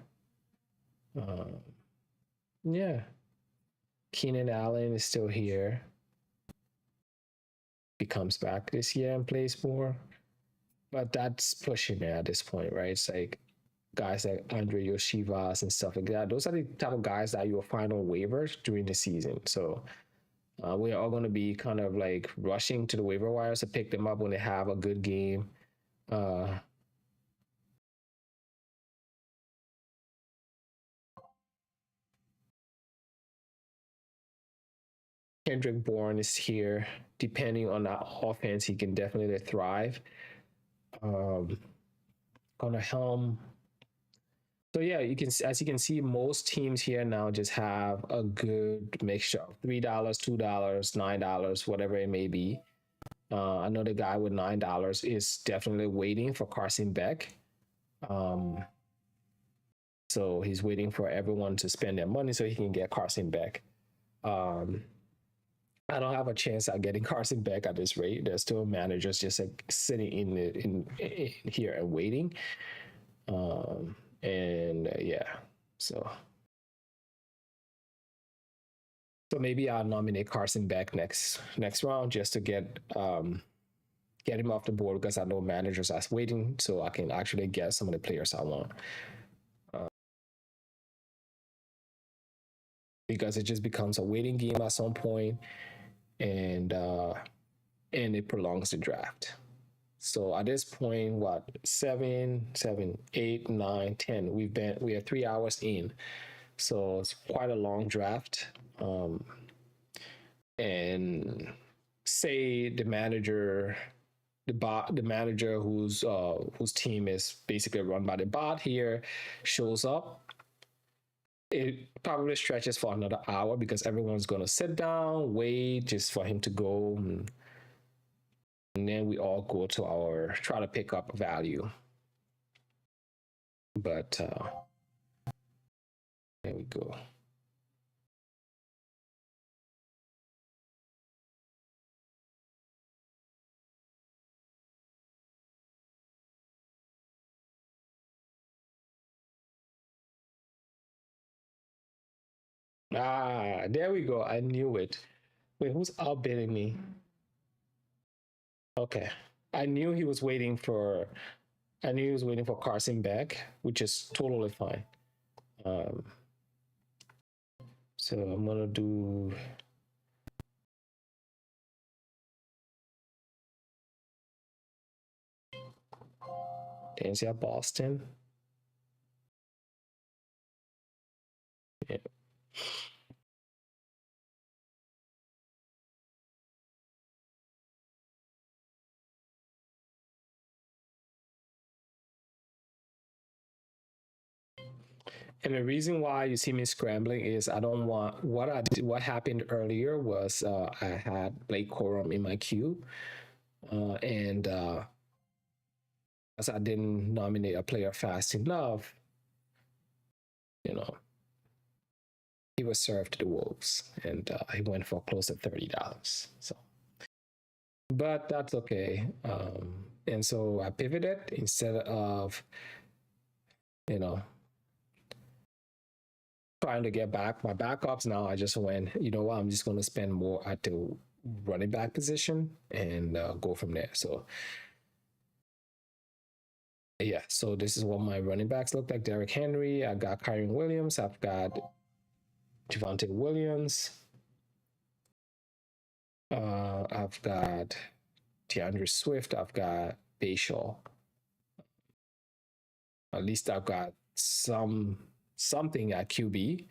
Yeah. Keenan Allen is still here. He comes back this year and plays more. But that's pushing it at this point, right? It's like guys like Andre Yoshivas and stuff like that. Those are the type of guys that you'll find on waivers during the season. So we are all going to be kind of like rushing to the waiver wires to pick them up when they have a good game. Kendrick Bourne is here. Depending on that offense, he can definitely thrive. Gonna Helm. So yeah, you can, as you can see, most teams here now just have a good mixture of $3, $2, $9, whatever it may be. Another guy with $9 is definitely waiting for Carson Beck. So he's waiting for everyone to spend their money so he can get Carson Beck. I don't have a chance at getting Carson Beck at this rate. There's still managers just like sitting in here and waiting. Yeah, so maybe I'll nominate Carson Beck next round just to get him off the board, because I know managers are waiting, so I can actually get some of the players I want. Because it just becomes a waiting game at some point, and it prolongs the draft. So at this point, what, 7, 8, 9, 10? We are 3 hours in, so it's quite a long draft. And say the manager, the manager whose team is basically run by the bot here shows up. It probably stretches for another hour because everyone's going to sit down, wait just for him to go. And then we all go to try to pick up value. But there we go. There we go. I knew it. Wait, who's outbidding me? Okay. I knew he was waiting for Carson Beck, which is totally fine. So I'm gonna do Denzel Boston. Yeah. And the reason why you see me scrambling is I don't want what happened earlier was I had Blake Corum in my queue, and as I didn't nominate a player fast enough, he was served to the Wolves, and he went for close to $30. So, but that's okay. And so I pivoted instead of, trying to get back my backups. Now I just went, you know what, I'm just going to spend more at the running back position and go from there. So yeah, so this is what my running backs look like. Derrick Henry, I got Kyren Williams, I've got Javonte Williams, I've got DeAndre Swift. I've got Bayshall. At least I've got something at QB.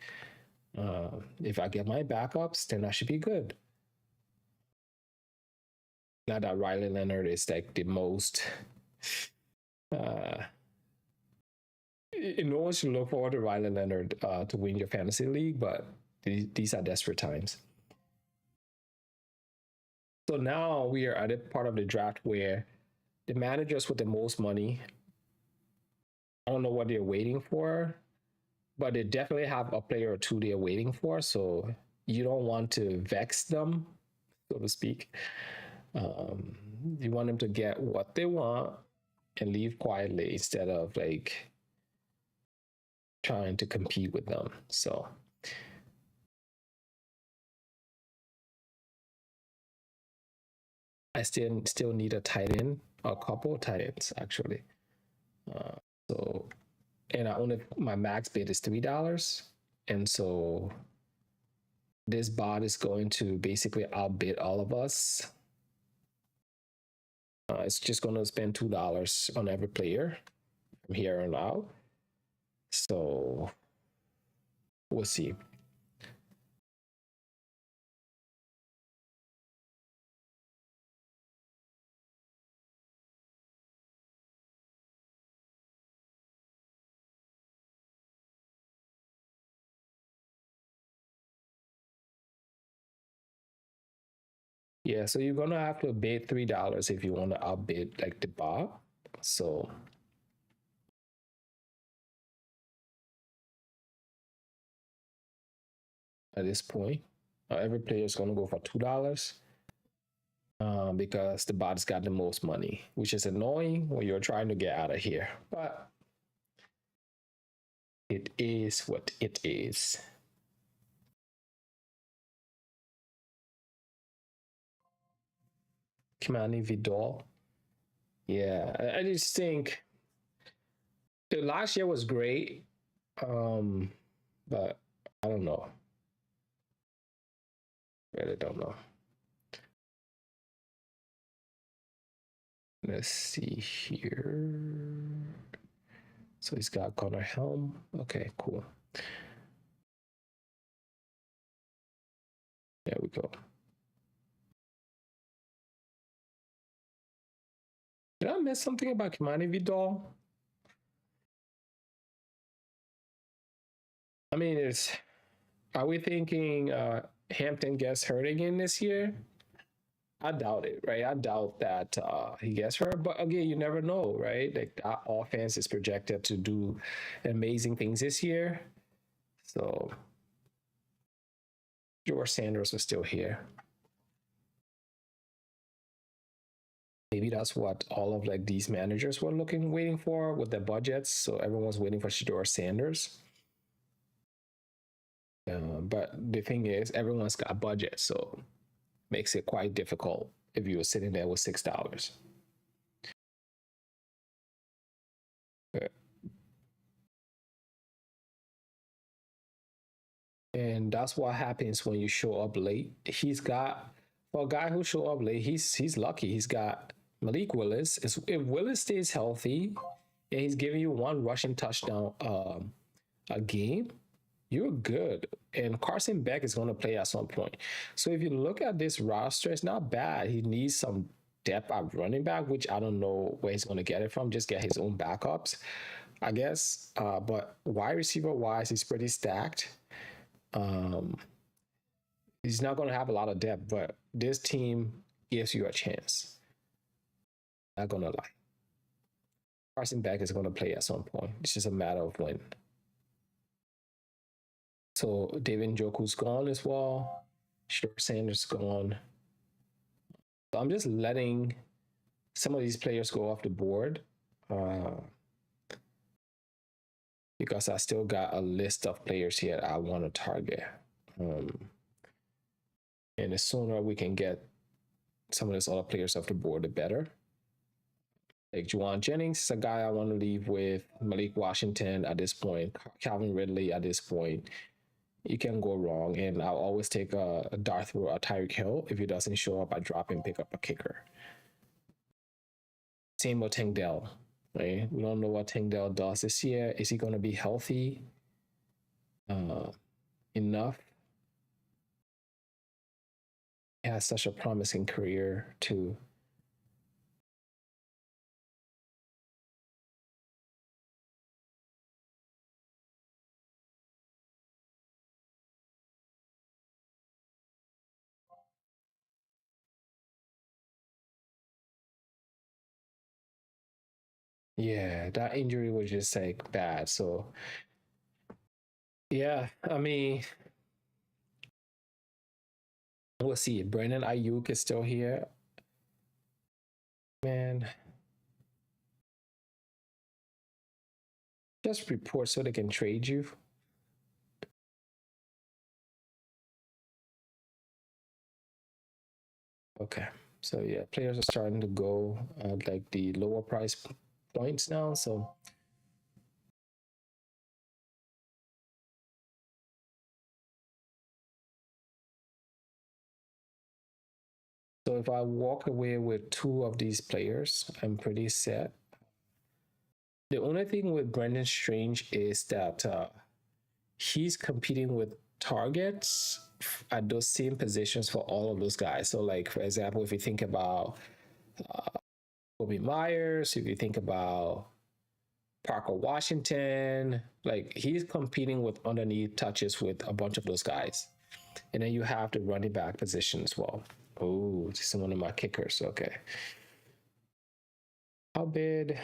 If I get my backups, then I should be good. Not that Riley Leonard is like the most. No one should look forward to Riley Leonard to win your fantasy league, but these are desperate times. So now we are at a part of the draft where the managers with the most money, I don't know what they're waiting for, but they definitely have a player or two they're waiting for. So you don't want to vex them, so to speak. You want them to get what they want and leave quietly instead of like trying to compete with them. So I still need a tight end, a couple of tight ends actually. So and I only my max bid is $3, and so this bot is going to basically outbid all of us. It's just going to spend $2 on every player from here on out. So we'll see. Yeah, so you're gonna have to bid $3 if you want to outbid like the bot. So at this point, every player is gonna go for $2 because the bot's got the most money, which is annoying when you're trying to get out of here. But it is what it is. Kimani Vidal. Yeah, I just think the last year was great, but I don't know. Really don't know. Let's see here. So he's got Connor Helm. Okay, cool. There we go. Did I miss something about Kimani Vidal? I mean, are we thinking Hampton gets hurt again this year? I doubt it, right? I doubt that he gets hurt, but again, you never know, right? Like that offense is projected to do amazing things this year. So George Sanders was still here. Maybe that's what all of like these managers were waiting for with their budgets. So everyone's waiting for Shedeur Sanders. But the thing is, everyone's got a budget, so makes it quite difficult if you were sitting there with $6. And that's what happens when you show up late. He's got for a guy who show up late, he's lucky. He's got Malik Willis. If Willis stays healthy and he's giving you one rushing touchdown a game, you're good. And Carson Beck is going to play at some point. So if you look at this roster, it's not bad. He needs some depth at running back, which I don't know where he's going to get it from. Just get his own backups, I guess. But wide receiver wise, he's pretty stacked. He's not going to have a lot of depth, but this team gives you a chance. Not going to lie. Carson Beck is going to play at some point. It's just a matter of when. So David Njoku's gone as well. Shedeur Sanders gone. So I'm just letting some of these players go off the board because I still got a list of players here I want to target. And the sooner we can get some of these other players off the board, the better. Like Juwan Jennings is a guy I want to leave with. Malik Washington at this point. Calvin Ridley at this point. you can go wrong. And I'll always take a Darth or a Tyreek Hill. If he doesn't show up, I drop and pick up a kicker. Same with Tank Dell. Right? We don't know what Tank Dell does this year. Is he going to be healthy enough? He has such a promising career too. Yeah, that injury was just like bad. So yeah, I mean, we'll see. Brandon Ayuk is still here. Man, just report so they can trade you. Okay. So yeah, players are starting to go at like the lower price points now. So if I walk away with two of these players, I'm pretty set. The only thing with Brendan Strange is that he's competing with targets at those same positions for all of those guys. So, like for example, if you think about Kobe Myers, if you think about Parker Washington, like he's competing with underneath touches with a bunch of those guys. And then you have the running back position as well. Oh, this is one of my kickers. Okay. How big?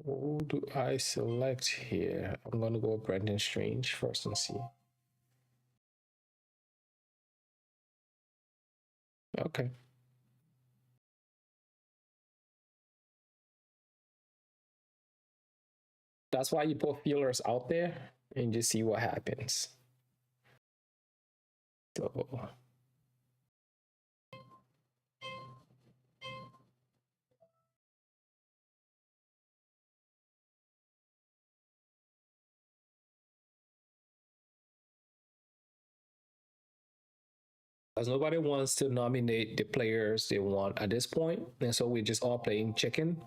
Who do I select here? I'm gonna go with Brendan Strange first and see. Okay. That's why you put feelers out there and just see what happens. So as nobody wants to nominate the players they want at this point, and so we're just all playing chicken.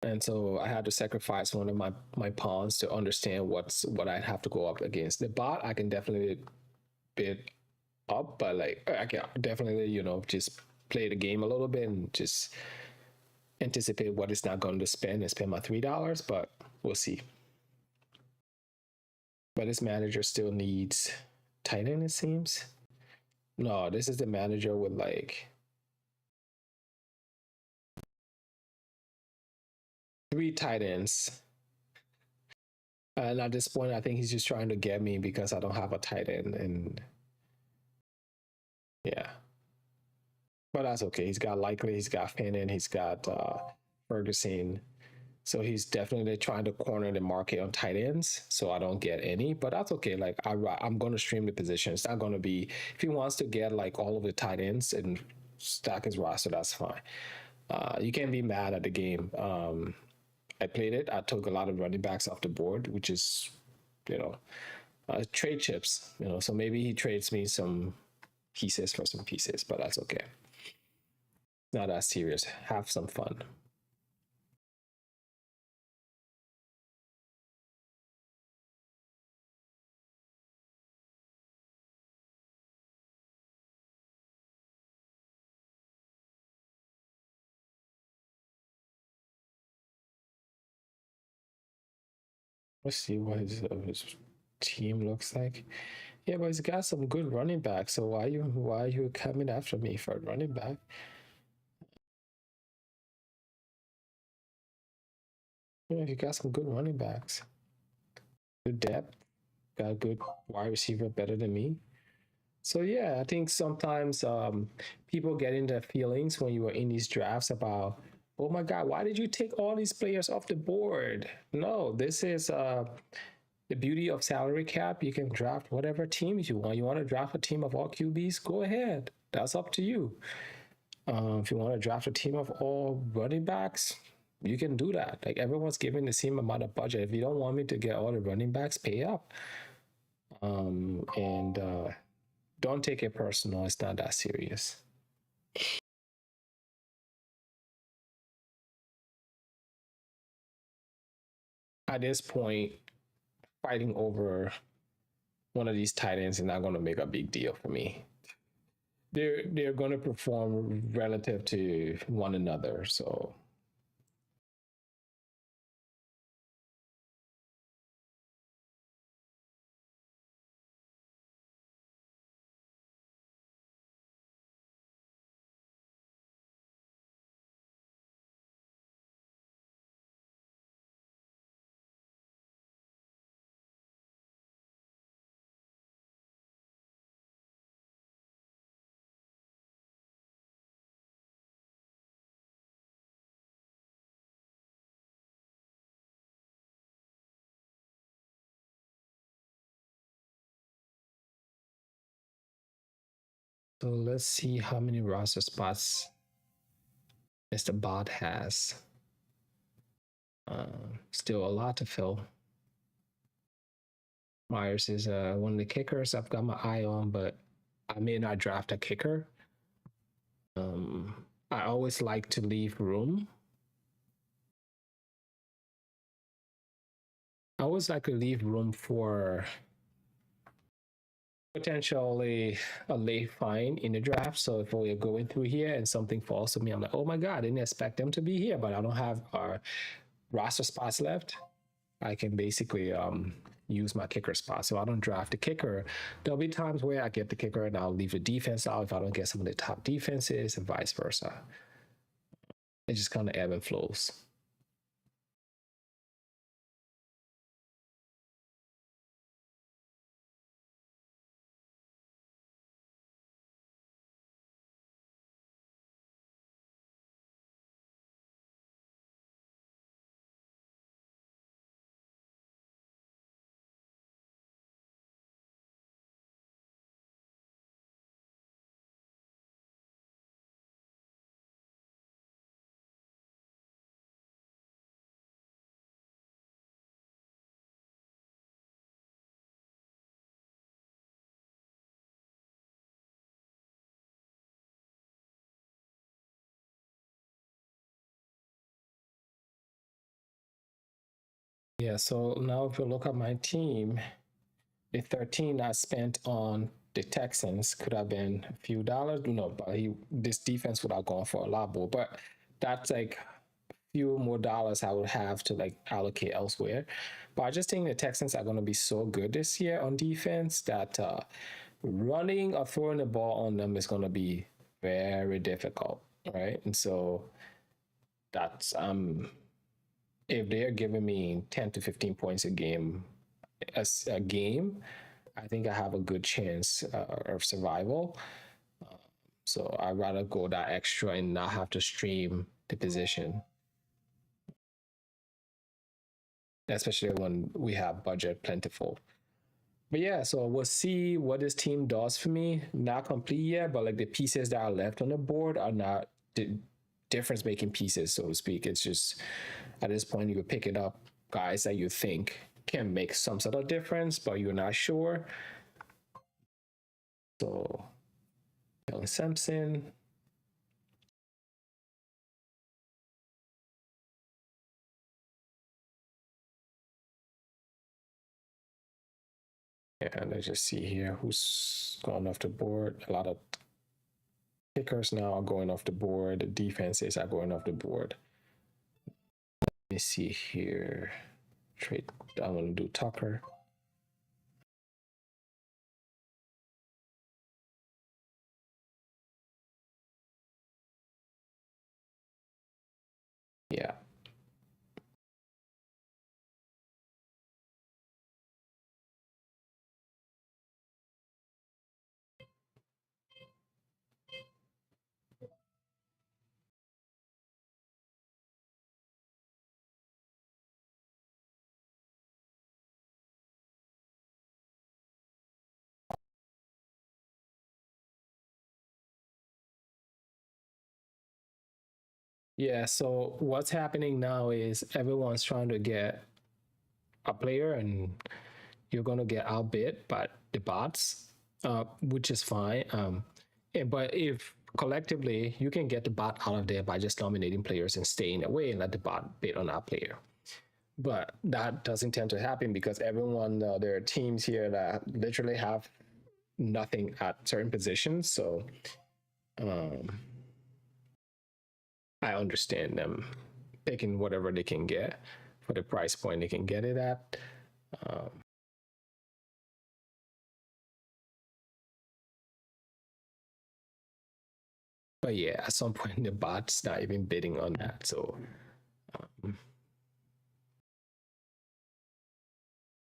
And so I had to sacrifice one of my pawns to understand what I'd have to go up against. The bot I can definitely bid up, but like I can definitely just play the game a little bit and just anticipate what it's not going to spend and spend my $3. But we'll see. But this manager still needs tight end, it seems. No, this is the manager with like 3 tight ends. And at this point, I think he's just trying to get me because I don't have a tight end. And yeah. But that's okay. He's got Likely, he's got Fannin, he's got Ferguson. So he's definitely trying to corner the market on tight ends, so I don't get any. But that's okay. Like I'm going to stream the position. It's not going to be if he wants to get like all of the tight ends and stack his roster. That's fine. You can't be mad at the game. I played it. I took a lot of running backs off the board, which is, trade chips. So maybe he trades me some pieces for some pieces, but that's okay. Not that serious. Have some fun. Let's see what his team looks like. Yeah, but he's got some good running backs. So why are you coming after me for a running back? Yeah, you got some good running backs. Good depth. Got a good wide receiver better than me. So yeah, I think sometimes people get into feelings when you are in these drafts about, oh my God, why did you take all these players off the board? No, this is The beauty of salary cap, you can draft whatever teams you want. You want to draft a team of all QBs? Go ahead. That's up to you. If you want to draft a team of all running backs, you can do that. Like everyone's giving the same amount of budget. If you don't want me to get all the running backs, pay up. And don't take it personal. It's not that serious. At this point, fighting over one of these tight ends is not going to make a big deal for me. They're going to perform relative to one another. So let's see how many roster spots Mr. Bot has. Still a lot to fill. Myers is one of the kickers I've got my eye on, but I may not draft a kicker. I always like to leave room. I always like to leave room for potentially a late find in the draft. So if we're going through here and something falls to me, I'm like, oh my God, I didn't expect them to be here, but I don't have our roster spots left. I can basically use my kicker spot. So I don't draft the kicker. There'll be times where I get the kicker and I'll leave the defense out if I don't get some of the top defenses and vice versa. It just kind of ebb and flows. Yeah, so now if you look at my team, the 13 I spent on the Texans could have been a few dollars. No, but this defense would have gone for a lot more. But that's like a few more dollars I would have to like allocate elsewhere. But I just think the Texans are going to be so good this year on defense that running or throwing the ball on them is going to be very difficult, right? And so that's if they're giving me 10 to 15 points a game, a game, I think I have a good chance of survival. So I'd rather go that extra and not have to stream the position, especially when we have budget plentiful. But yeah, so we'll see what this team does for me. Not complete yet, but like the pieces that are left on the board are not the difference making pieces, so to speak. It's just at this point you're picking up guys that you think can make some sort of difference, but you're not sure. So Kelly Simpson. And let's just see here who's gone off the board. A lot of kickers now are going off the board. The defenses are going off the board. Let me see here. Trade. I want to do Tucker. Yeah. Yeah, so what's happening now is everyone's trying to get a player, and you're going to get outbid by the bots, which is fine. But if collectively you can get the bot out of there by just nominating players and staying away and let the bot bid on that player. But that doesn't tend to happen because everyone, there are teams here that literally have nothing at certain positions. So um, I understand them picking whatever they can get for the price point they can get it at. Um, but yeah, at some point the bot's not even bidding on that. So um,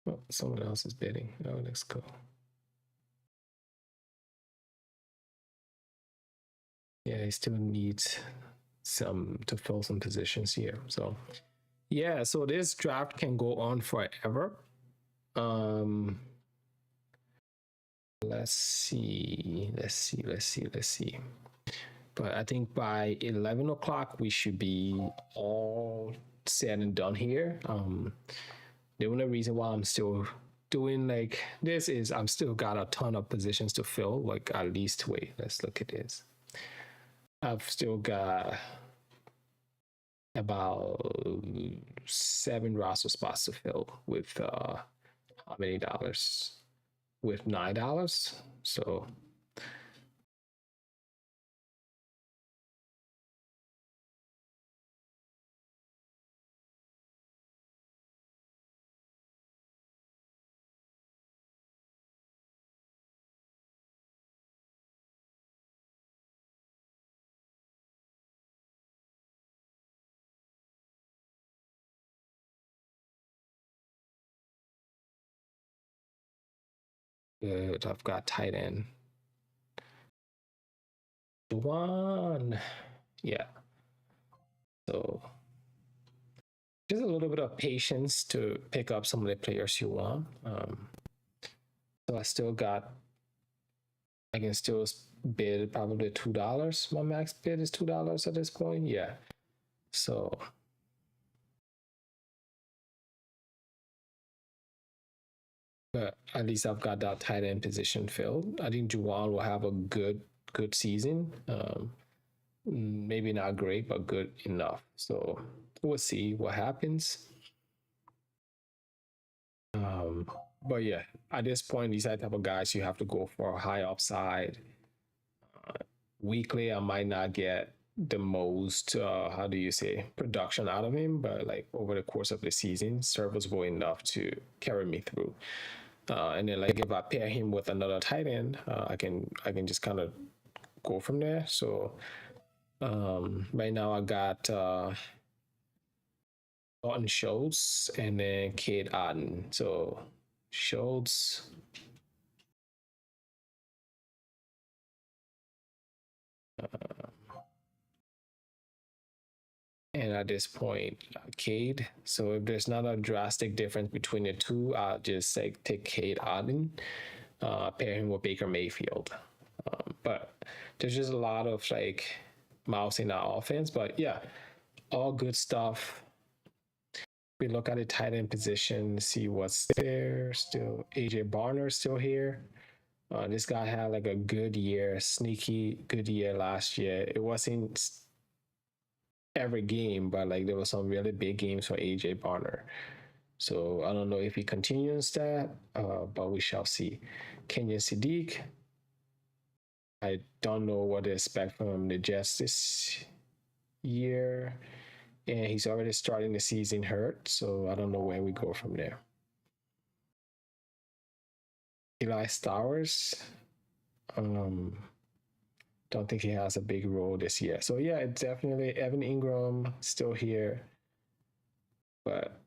well, someone else is bidding. Oh, let's go. Yeah, he still needs some to fill some positions here. So yeah, so this draft can go on forever. Um, let's see. But I think by 11 o'clock we should be all said and done here. The only reason why I'm still doing like this is I'm still got a ton of positions to fill. Like at least wait, let's look at this. I've still got about 7 roster spots to fill with how many dollars? With $9. So good. I've got tight end. One. Yeah. So just a little bit of patience to pick up some of the players you want. So I still got, I can still bid probably $2. My max bid is $2 at this point. Yeah. So, but at least I've got that tight end position filled. I think Juwan will have a good season. Maybe not great, but good enough. So we'll see what happens. Um, but yeah, at this point, these are the type of guys you have to go for a high upside. Weekly, I might not get the most, how do you say, production out of him, but like over the course of the season, serviceable enough to carry me through. And then like if I pair him with another tight end, I can just kind of go from there. So right now I got Dalton Schultz and then Cade Otton. So Schultz, and at this point, Cade. So if there's not a drastic difference between the two, I'll just like take Cade Otton, pair him with Baker Mayfield. But there's just a lot of like mouse in our offense. But yeah, all good stuff. We look at the tight end position, see what's there. Still, AJ Barner still here. This guy had like a good year, sneaky good year last year. It wasn't every game, but like there were some really big games for AJ Barner. So I don't know if he continues that, but we shall see. Kenyon Sadiq, I don't know what to expect from the Jets this year. And he's already starting the season hurt, so I don't know where we go from there. Eli Stowers, um, don't think he has a big role this year. So yeah, it's definitely Evan Ingram still here, but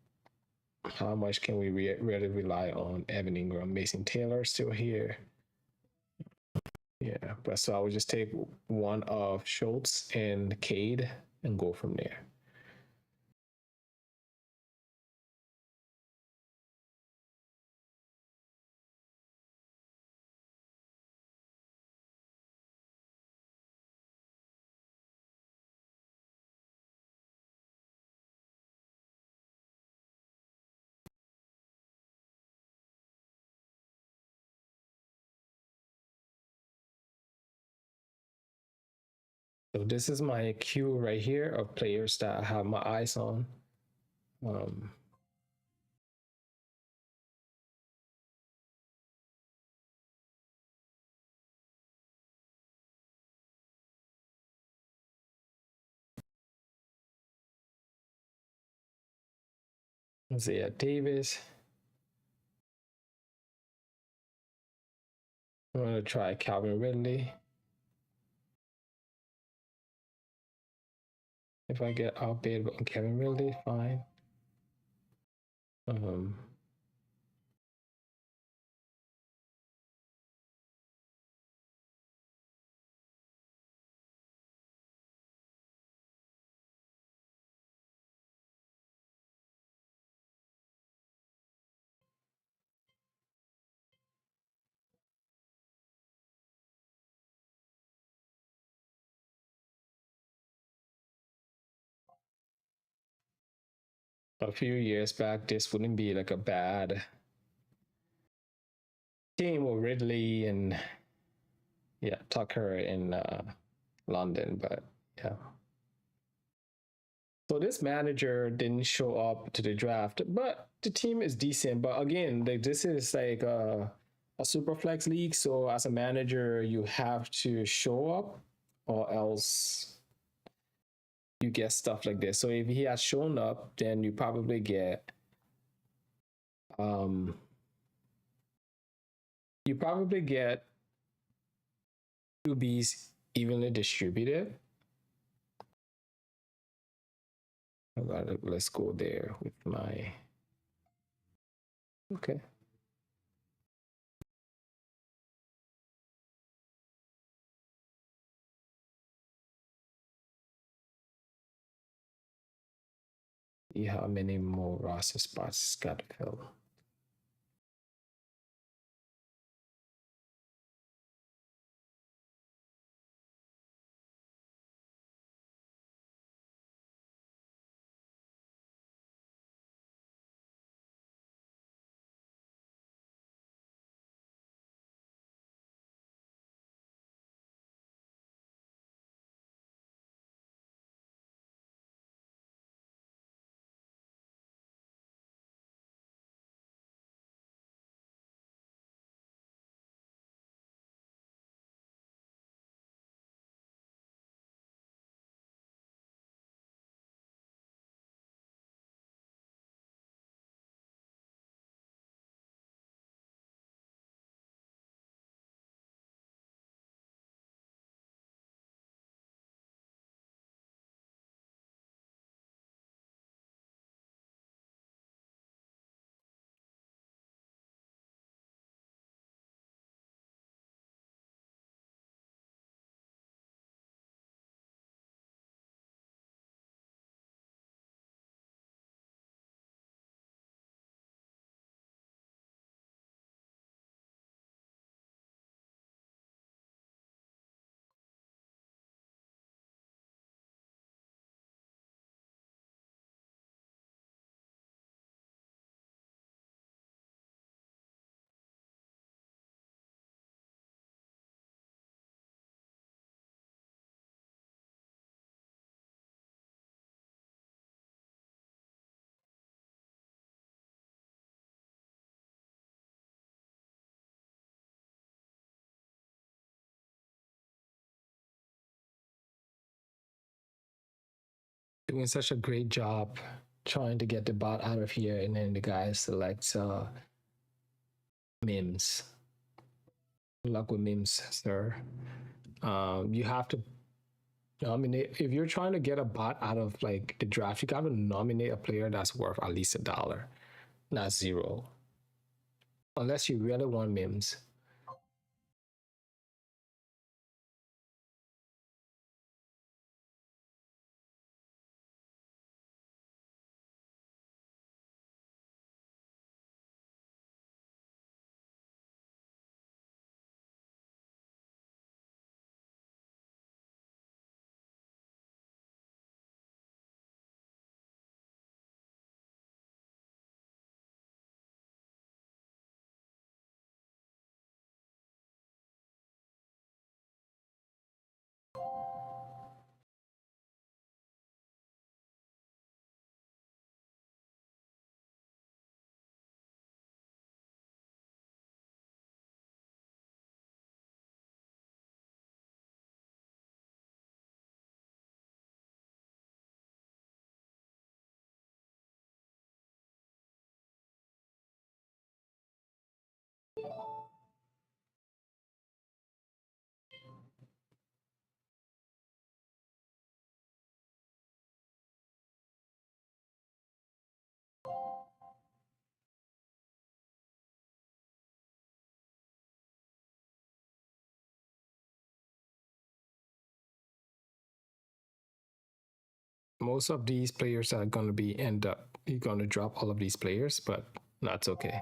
how much can we really rely on Evan Ingram? Mason Taylor still here. Yeah, but so I would just take one of Schultz and Cade and go from there. So this is my queue right here of players that I have my eyes on. Um, Isaiah Davis. I'm gonna try Calvin Ridley. If I get outbid on Kevin Ridley, fine. Um, a few years back, this wouldn't be like a bad team with Ridley and Tucker in London, but yeah. So this manager didn't show up to the draft, but the team is decent. But again, like this is like a super flex league, so as a manager, you have to show up, or else you get stuff like this. So if he has shown up, then you probably get um you probably get QBs evenly distributed. Let's go there with my okay. See how many more roster spots got to fill. Doing such a great job trying to get the bot out of here, and then the guy selects Mims. Good luck with Mims, sir. You have to nominate if you're trying to get a bot out of like the draft. You got to nominate a player that's worth at least $1, not zero, unless you really want Mims. Most of these players are going to be end up, you're going to drop all of these players, but that's okay.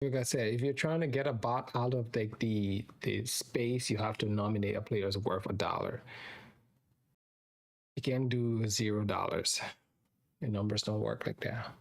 Like I said, if you're trying to get a bot out of the space, you have to nominate a player's worth $1. You can't do $0. Your numbers don't work like that.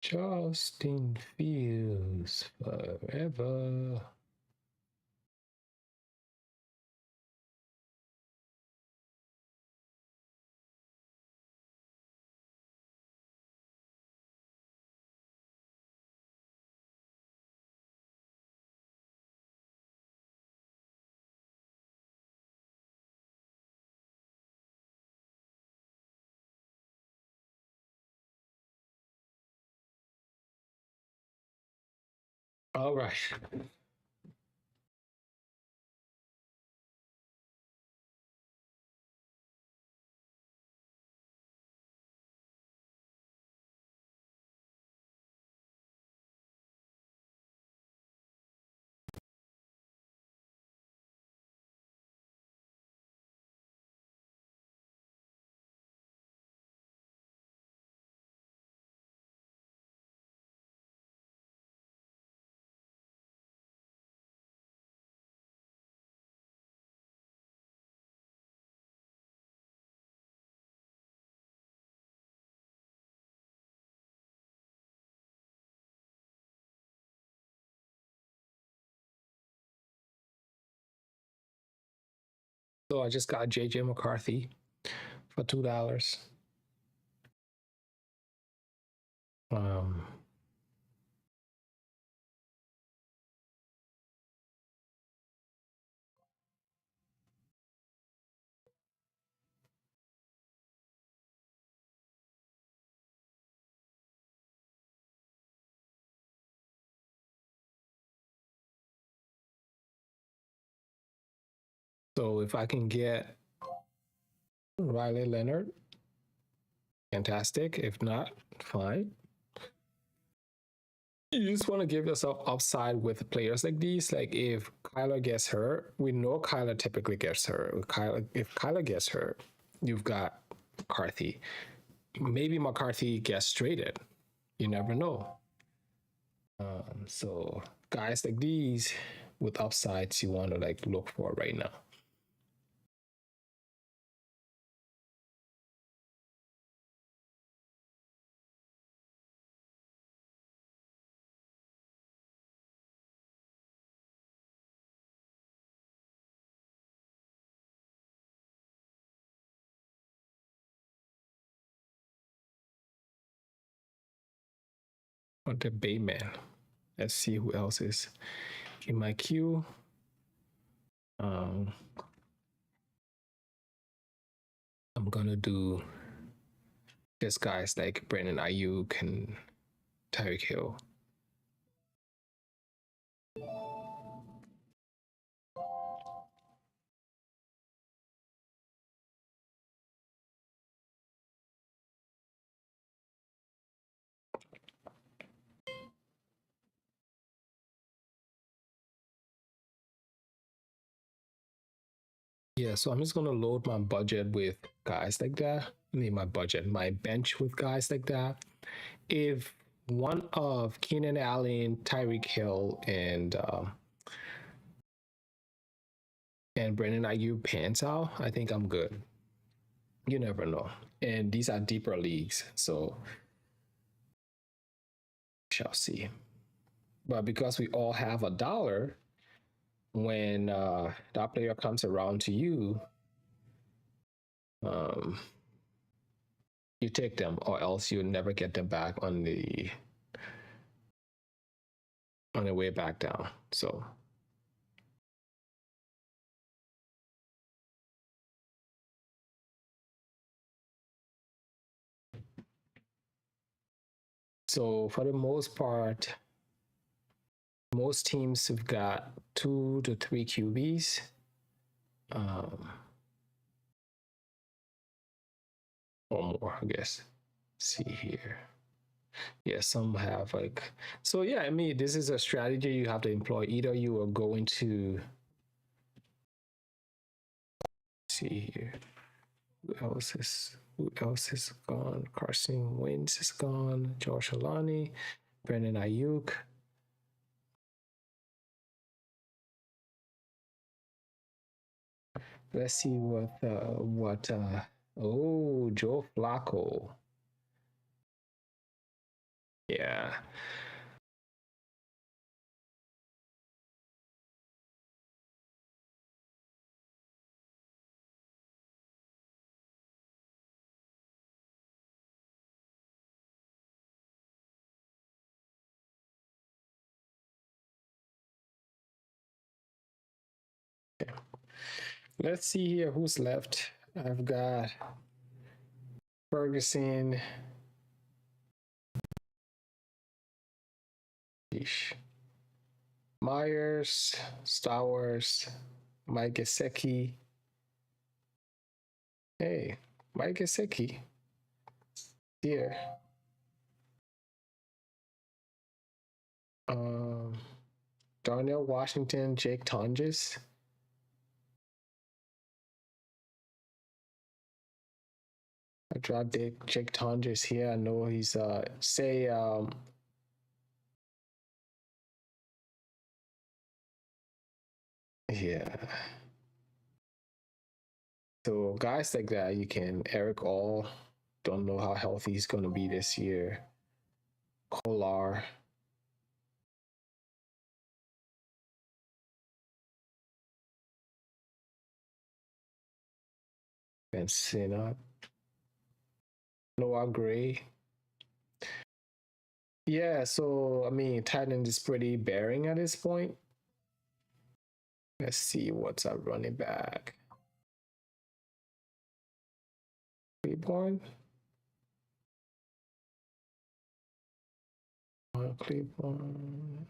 Justin Fields forever. All right. So I just got JJ McCarthy for $2. Um, so if I can get Riley Leonard, fantastic. If not, fine. You just want to give yourself upside with players like these. Like if Kyler gets hurt, we know Kyler typically gets hurt. If Kyler gets hurt, you've got McCarthy. Maybe McCarthy gets traded. You never know. So guys like these with upsides, you want to like look for right now. On the Bayman. Let's see who else is in my queue. Um, I'm gonna do this guys like Brandon Ayuk and Tyreek Hill. Yeah, Yeah, so I'm just gonna load my budget with guys like that. I mean, my bench with guys like that. If one of Keenan Allen, Tyreek Hill, and Brandon Ayuk pans out, I think I'm good. You never know. And these are deeper leagues, so shall see. But because we all have $1, when that player comes around to you, um, you take them, or else you never get them back on the way back down. So for the most part, most teams have got 2 to 3 QBs. Or more, I guess. See here. Yeah, some have like, so yeah, I mean, this is a strategy you have to employ. Either you are going to see here. Who else is gone? Carson Wentz is gone. Josh Alani, Brandon Ayuk. Let's see what oh, Joe Flacco. Yeah. Let's see here who's left. I've got Ferguson. Myers, Star Wars, Mike Gesicki. Hey, Mike Gesicki. Here. Darnell Washington, Jake Tonges. I dropped Jake Tonges here. I know he's yeah. So guys like that, you can Eric All. Don't know how healthy he's gonna be this year. Kolar. Ben Sinnott. Noah Gray. Yeah, so I mean, tight end is pretty bearing at this point. Let's see what's our running back. Cleveland. Cleveland.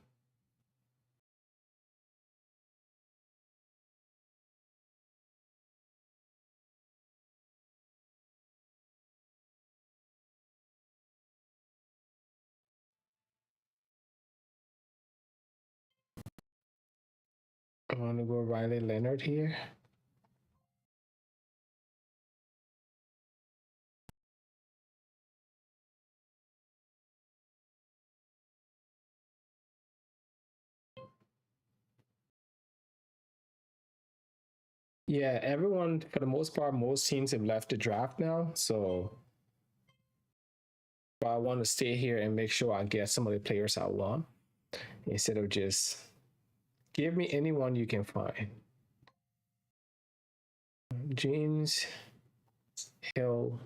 I want to go Riley Leonard here. Yeah, everyone, for the most part, most teams have left the draft now. So I want to stay here and make sure I get some of the players I want instead of just give me anyone you can find. James Hill.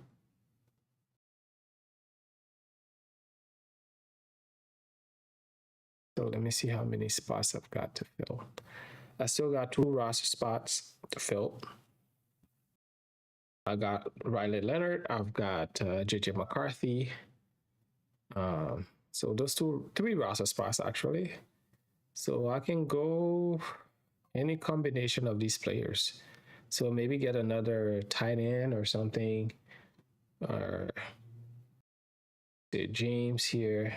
So let me see how many spots I've got to fill. I still got 2 roster spots to fill. I got Riley Leonard. I've got JJ McCarthy. So those 3 roster spots actually. So I can go any combination of these players. So maybe get another tight end or something. Or James here.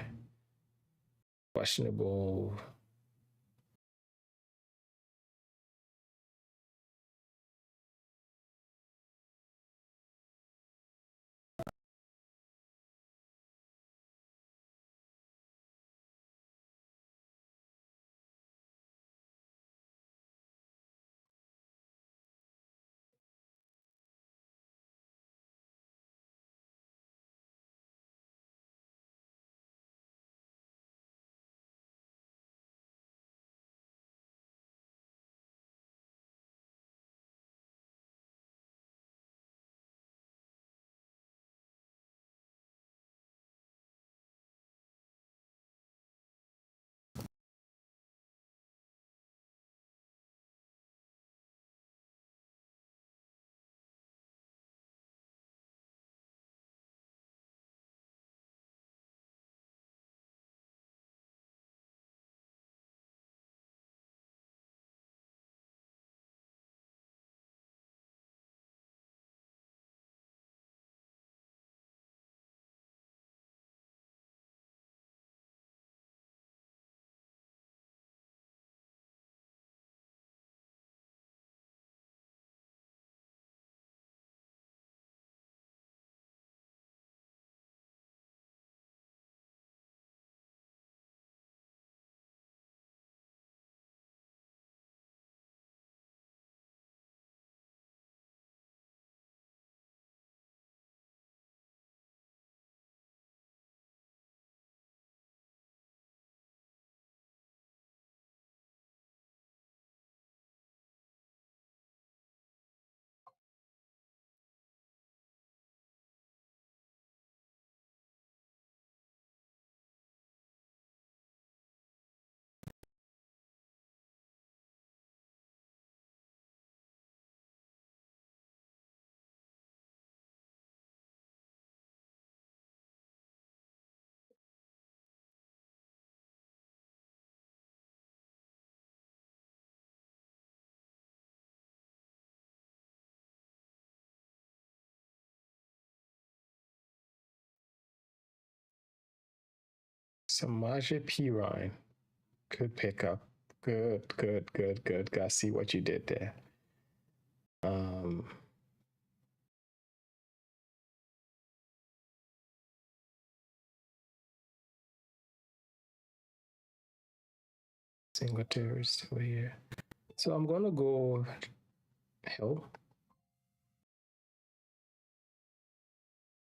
Questionable. Samaje Perine. Good pickup. Good. I see what you did there. Singletary is still here. So I'm gonna go Hill.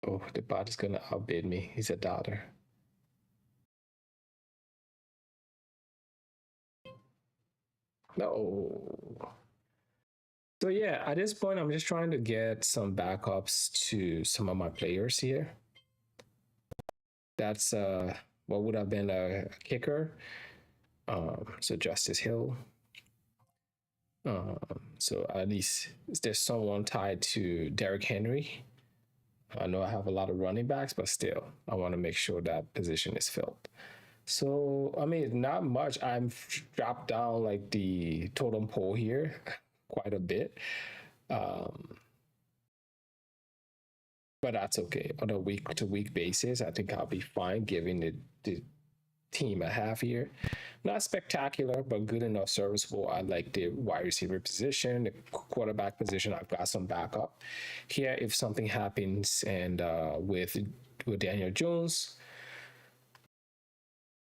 Oh, the bot is gonna outbid me. He's a dollar. No. So yeah, at this point, I'm just trying to get some backups to some of my players here. That's what would have been a kicker. So Justice Hill. So at least there's someone tied to Derrick Henry. I know I have a lot of running backs, but still, I want to make sure that position is filled. So, I mean, not much. I'm dropped down like the totem pole here quite a bit. But that's okay. On a week to week basis, I think I'll be fine giving the team a half year. Not spectacular, but good enough, serviceable. I like the wide receiver position, the quarterback position. I've got some backup here if something happens. And with Daniel Jones,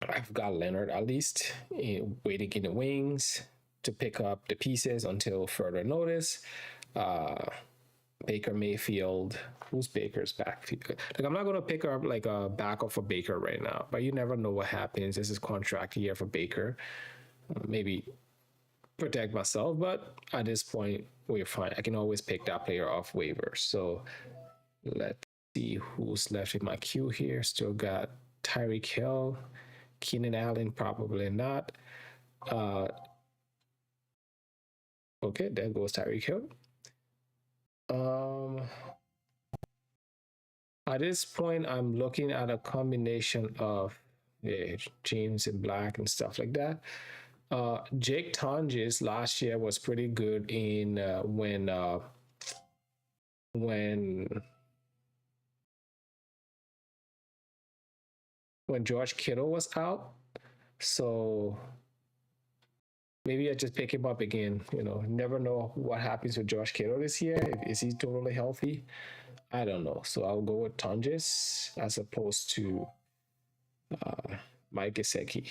I've got Leonard at least waiting in the wings to pick up the pieces until further notice. Baker Mayfield. Who's Baker's backfield? Like, I'm not going to pick up like a backup for Baker right now, but you never know what happens. This is contract year for Baker. Maybe protect myself, but at this point, we're fine. I can always pick that player off waivers. So let's see who's left in my queue here. Still got Tyreek Hill, Keenan Allen, probably not. Okay, there goes Tyreek Hill. At this point, I'm looking at a combination of James in black and stuff like that. Jake Tonjes last year was pretty good in when George Kittle was out. So maybe I just pick him up again. You know, never know what happens with Josh Kittle this year. Is he totally healthy? I don't know. So I'll go with Tonjes as opposed to Mike Gesicki.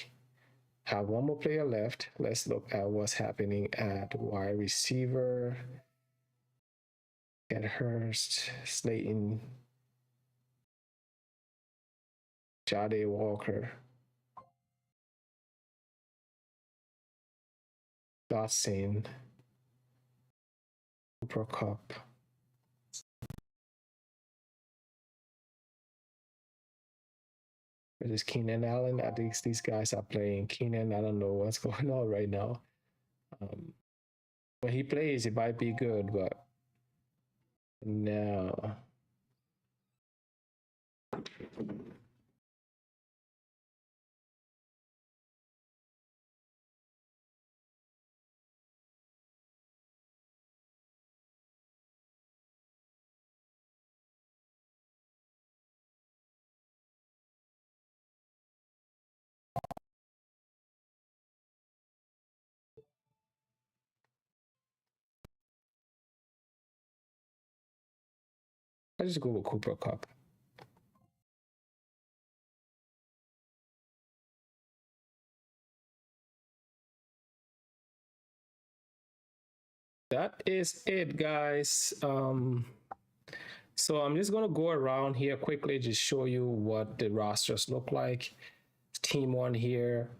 Have one more player left. Let's look at what's happening at wide receiver. Get Hurst, Slayton, Jade Walker, Dotson, Cooper Kupp. This is Keenan Allen. I think these guys are playing. Keenan, I don't know what's going on right now. When he plays, it might be good, but no. I just go with Cooper Kupp. That is it, guys. So I'm just gonna go around here quickly, just show you what the rosters look like. Team one here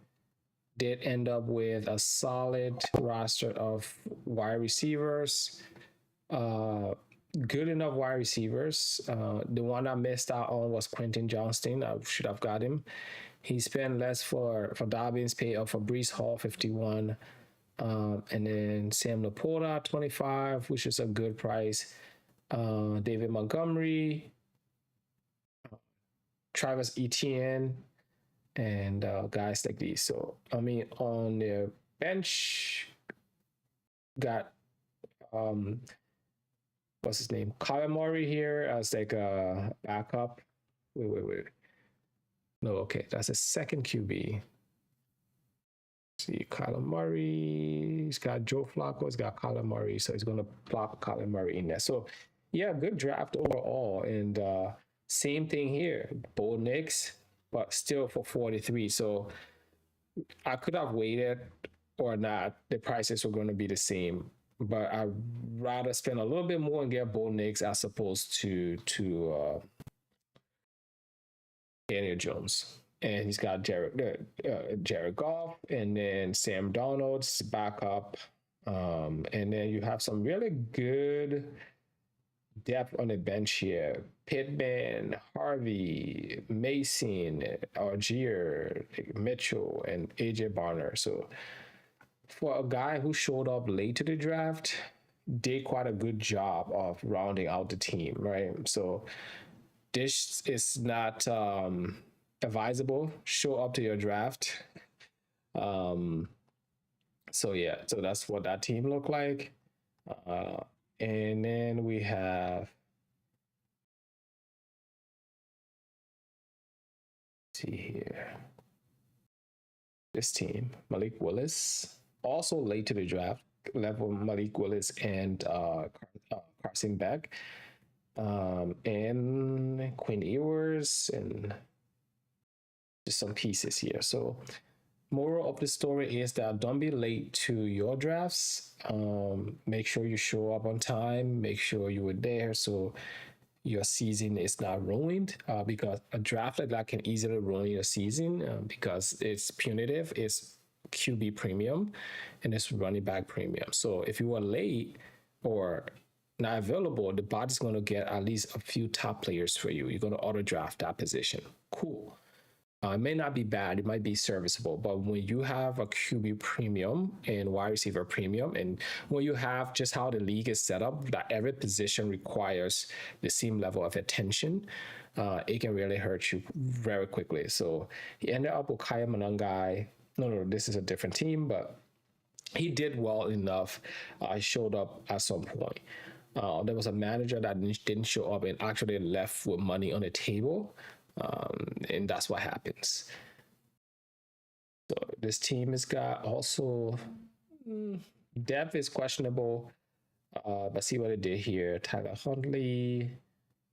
did end up with a solid roster of wide receivers. Good enough wide receivers. The one I missed out on was Quentin Johnston. I should have got him. He spent less for Dobbins, paid up for Breece Hall, 51. And then Sam Laporta, 25, which is a good price. David Montgomery, Travis Etienne, and guys like these. So, I mean, on the bench, got what's his name? Kyler Murray here as like a backup. Wait. No, okay, that's a second QB. See, Kyler Murray. He's got Joe Flacco. He's got Kyler Murray. So he's going to plop Kyler Murray in there. So, yeah, good draft overall. And same thing here. Bo Nix, but still for 43. So I could have waited or not. The prices were going to be the same. But I'd rather spend a little bit more and get Bo Nix as opposed to Daniel Jones. And he's got Jared Goff, and then Sam Donald's backup. And then you have some really good depth on the bench here. Pittman, Harvey, Mason, Algier, Mitchell, and AJ Barner. So for a guy who showed up late to the draft, did quite a good job of rounding out the team, right? So this is not advisable. Show up to your draft. So yeah, so that's what that team looked like. And then we have, see here, this team, Malik Willis, also late to the draft, level Malik Willis and Carson Beck, and Quinn Ewers, and just some pieces here. So moral of the story is that don't be late to your drafts. Make sure you show up on time. Make sure you were there so your season is not ruined, because a draft like that can easily ruin your season, because it's punitive, it's QB premium, and it's running back premium. So if you are late or not available, the bot is going to get at least a few top players for you. You're going to auto draft that position. Cool. It may not be bad, it might be serviceable, but when you have a QB premium and wide receiver premium, and when you have just how the league is set up, that every position requires the same level of attention, it can really hurt you very quickly. So he ended up with Kaya Manangai. No, this is a different team, but he did well enough. I showed up at some point. There was a manager that didn't show up and actually left with money on the table. And that's what happens. So this team has got also depth is questionable, but see what it did here. Tyler Huntley,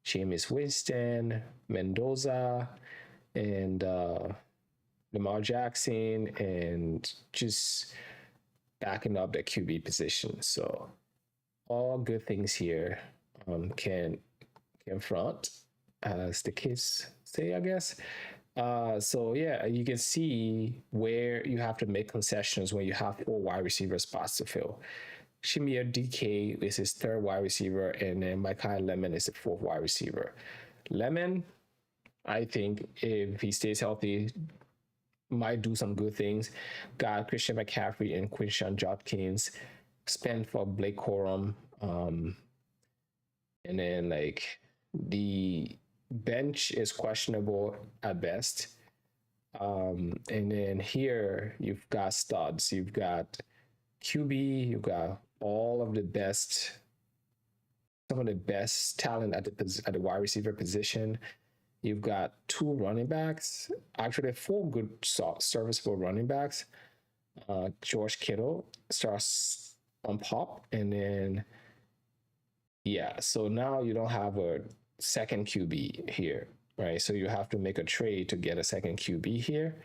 Jameis Winston, Mendoza, and Lamar Jackson, and just backing up the QB position. So all good things here can front, as the kids say, I guess. So yeah, you can see where you have to make concessions when you have 4 wide receiver spots to fill. Shamir DK is his 3rd wide receiver, and then Micah Lemon is the 4th wide receiver. Lemon, I think if he stays healthy, might do some good things. Got Christian McCaffrey and Quinshon Judkins, spent for Blake Corum, and then like the bench is questionable at best. And then here you've got studs. You've got QB. You've got all of the best, some of the best talent at the wide receiver position. You've got 2 running backs, actually 4 good serviceable running backs. George Kittle starts on pop, and then yeah. So now you don't have a second QB here, right? So you have to make a trade to get a second QB here,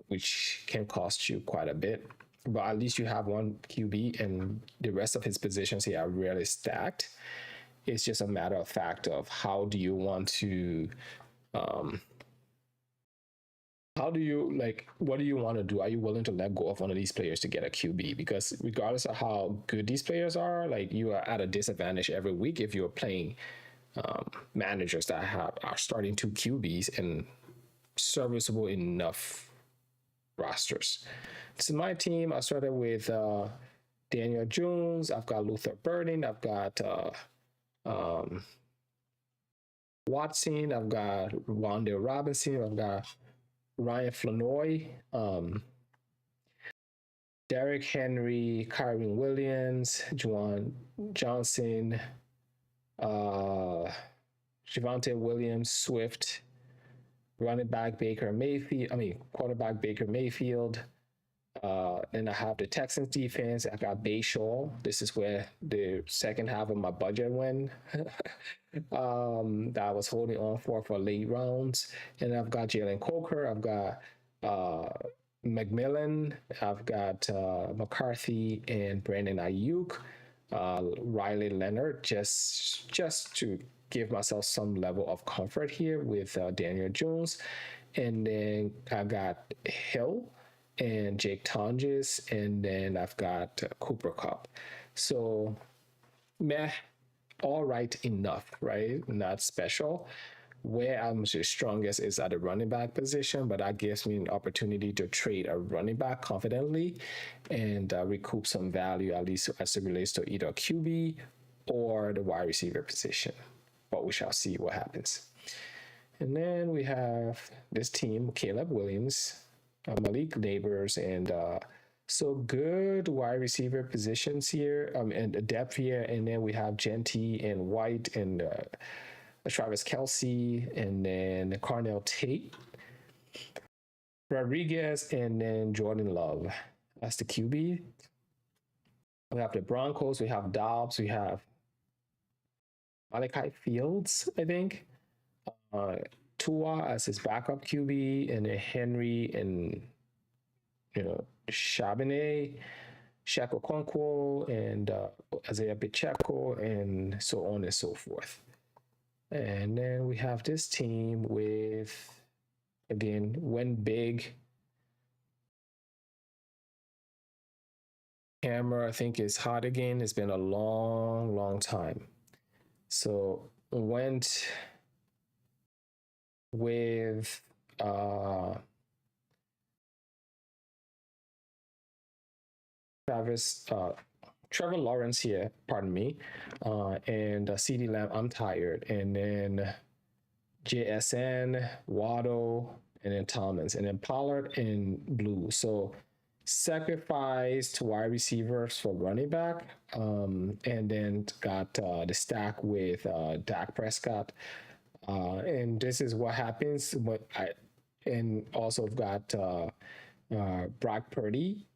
which can cost you quite a bit. But at least you have 1 QB, and the rest of his positions here are really stacked. It's just a matter of fact of how do you want to, what do you want to do? Are you willing to let go of one of these players to get a QB? Because regardless of how good these players are, like, you are at a disadvantage every week if you're playing managers that are starting 2 QBs and serviceable enough rosters. This is my team. I started with Daniel Jones. I've got Luther Burden. I've got Watson. I've got Wan'Dale Robinson. I've got Ryan Flanoy, Derrick Henry, Kyren Williams, Juwan Johnson, Javonte Williams, Swift, running back Baker Mayfield. I mean, quarterback Baker Mayfield. Then I have the Texans defense. I got Bayshore. This is where the second half of my budget went. That I was holding on for late rounds. And I've got Jalen Coker. I've got McMillan. I've got McCarthy and Brandon Ayuk. Riley Leonard, just to give myself some level of comfort here with Daniel Jones. And then I got Hill and Jake Tonges, and then I've got Cooper Kupp. So, meh, all right enough, right? Not special. Where I'm the strongest is at the running back position, but that gives me an opportunity to trade a running back confidently and recoup some value, at least as it relates to either QB or the wide receiver position. But we shall see what happens. And then we have this team, Caleb Williams, Malik Neighbors, and so good wide receiver positions here, and the depth here. And then we have Genty and White and Travis Kelce, and then Carnell Tate, Rodriguez, and then Jordan Love. That's the QB. We have the Broncos. We have Dobbs. We have Malachi Fields, I think. Tua as his backup QB, and then Henry and Charbonnet, Shaq Okonkwo, and Isaiah Pacheco, and so on and so forth. And then we have this team with, again, went big. Camera, I think, is hot again. It's been a long, long time. So went with Trevor Lawrence here, pardon me, and CeeDee Lamb, I'm tired, and then JSN, Waddle, and then Thomas, and then Pollard and Blue. So sacrificed wide receivers for running back, and then got the stack with Dak Prescott. And this is what happens and also got Brock Purdy.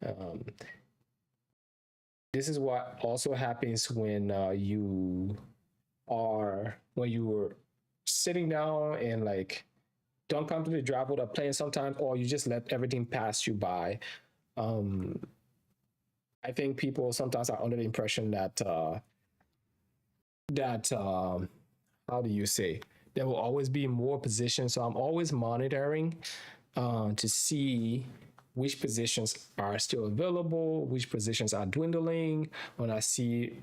This is what also happens when you were sitting down and like don't come to the draft without playing sometimes, or you just let everything pass you by. I think people sometimes are under the impression that how do you say, there will always be more positions. So I'm always monitoring to see which positions are still available, which positions are dwindling. When I see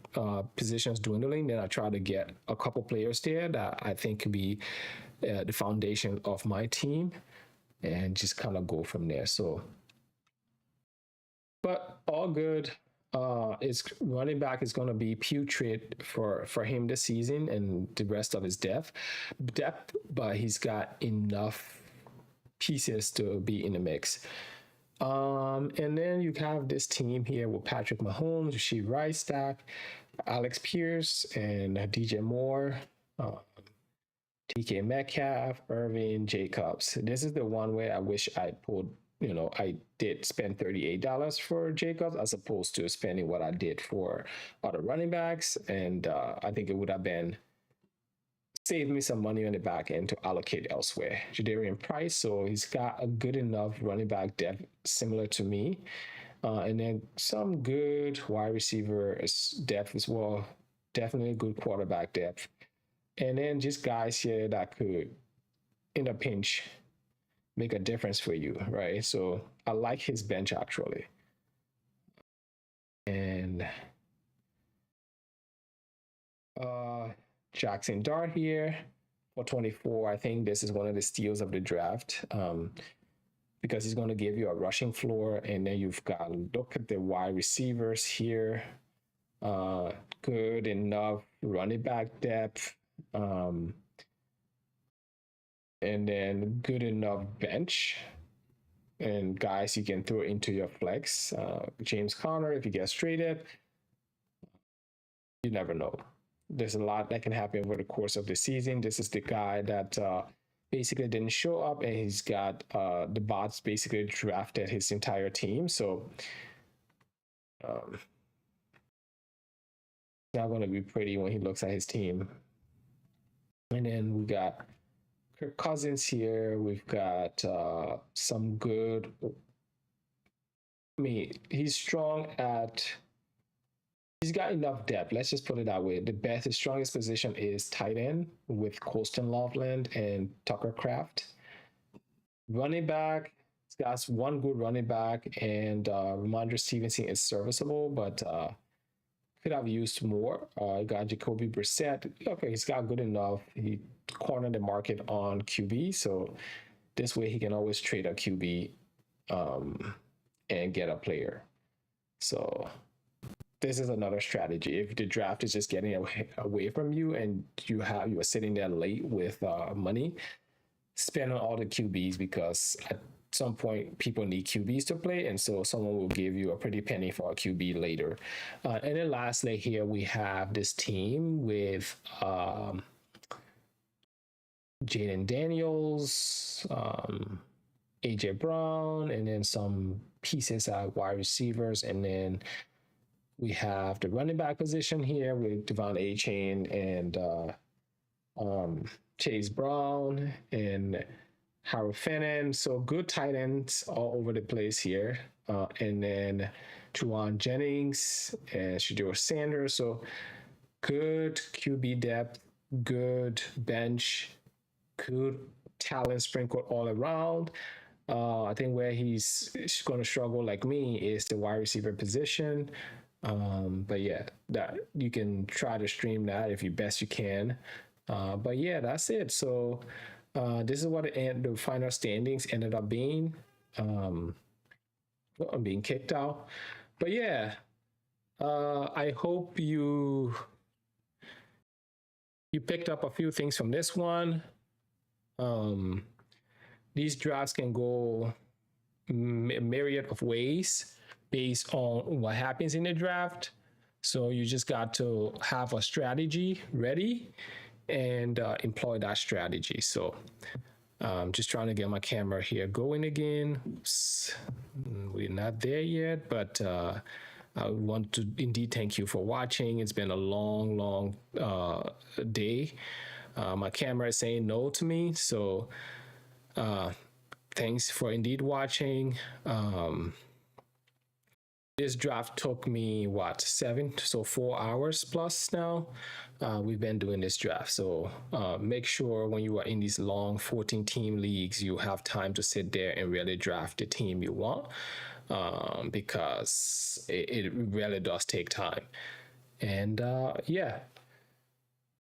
positions dwindling, then I try to get a couple players there that I think could be the foundation of my team, and just kind of go from there. So, but all good. It's running back is going to be putrid for him this season and the rest of his depth, but he's got enough pieces to be in the mix. And then you have this team here with Patrick Mahomes, Rasheed Rice stack, Alex Pierce, and DJ Moore, DK Metcalf, Irving Jacobs. This is the one where I wish I pulled, I did spend $38 for Jacobs as opposed to spending what I did for other running backs. And I think it would have been saved me some money on the back end to allocate elsewhere. Jadarian Price, so he's got a good enough running back depth similar to me. And then some good wide receiver depth as well. Definitely good quarterback depth. And then just guys here that could, in a pinch, make a difference for you, right? So I like his bench actually. And Jackson Dart here for 24. I think this is one of the steals of the draft because he's going to give you a rushing floor. And then you've got, look at the wide receivers here. Good enough running back depth. And then good enough bench. And guys, you can throw into your flex. James Conner, if he gets traded, you never know. There's a lot that can happen over the course of the season. This is the guy that basically didn't show up, and he's got the bots basically drafted his entire team. So um, not going to be pretty when he looks at his team. And then we got Kirk Cousins here. We've got some good. I mean, he's strong at. He's got enough depth. Let's just put it that way. His strongest position is tight end with Colston Loveland and Tucker Kraft. Running back, he's got one good running back, and Ramondre Stevenson is serviceable, but could have used more. Got Jacoby Brissett. Okay, he's got good enough. He cornered the market on QB, so this way he can always trade a QB and get a player. So this is another strategy. If the draft is just getting away from you and you are sitting there late with money, spend on all the QBs, because at some point people need QBs to play, and so someone will give you a pretty penny for a QB later. And then lastly here we have this team with Jaden Daniels, AJ Brown, and then some pieces at wide receivers, and then we have the running back position here with Devon A-Chain and Chase Brown and Harold Fenton. So good tight ends all over the place here. And then Juwan Jennings and Shedeur Sanders. So good QB depth, good bench, good talent sprinkled all around. I think where he's going to struggle like me is the wide receiver position. But yeah, that you can try to stream that if you best you can. But yeah, that's it. So this is what the final standings ended up being. I'm being kicked out. But yeah, I hope you picked up a few things from this one. These drafts can go a myriad of ways based on what happens in the draft. So you just got to have a strategy ready and employ that strategy. So just trying to get my camera here going again. Oops. We're not there yet, but I want to indeed thank you for watching. It's been a long day. My camera is saying no to me. So thanks for indeed watching. This draft took me 4 hours plus now. We've been doing this draft. So make sure when you are in these long 14 team leagues, you have time to sit there and really draft the team you want, because it really does take time. And yeah,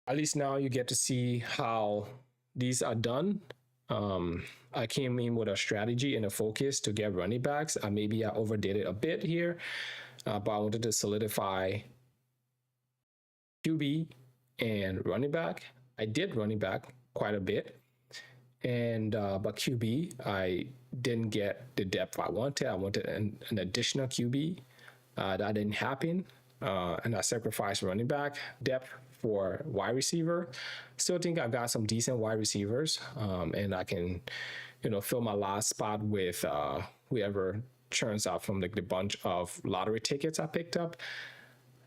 at least now you get to see how these are done. I came in with a strategy and a focus to get running backs. Maybe I overdid it a bit here, but I wanted to solidify QB and running back. I did running back quite a bit, and but QB, I didn't get the depth I wanted. I wanted an additional QB. That didn't happen, and I sacrificed running back depth for wide receiver. Still think I've got some decent wide receivers, and I can, fill my last spot with whoever churns out from the bunch of lottery tickets I picked up.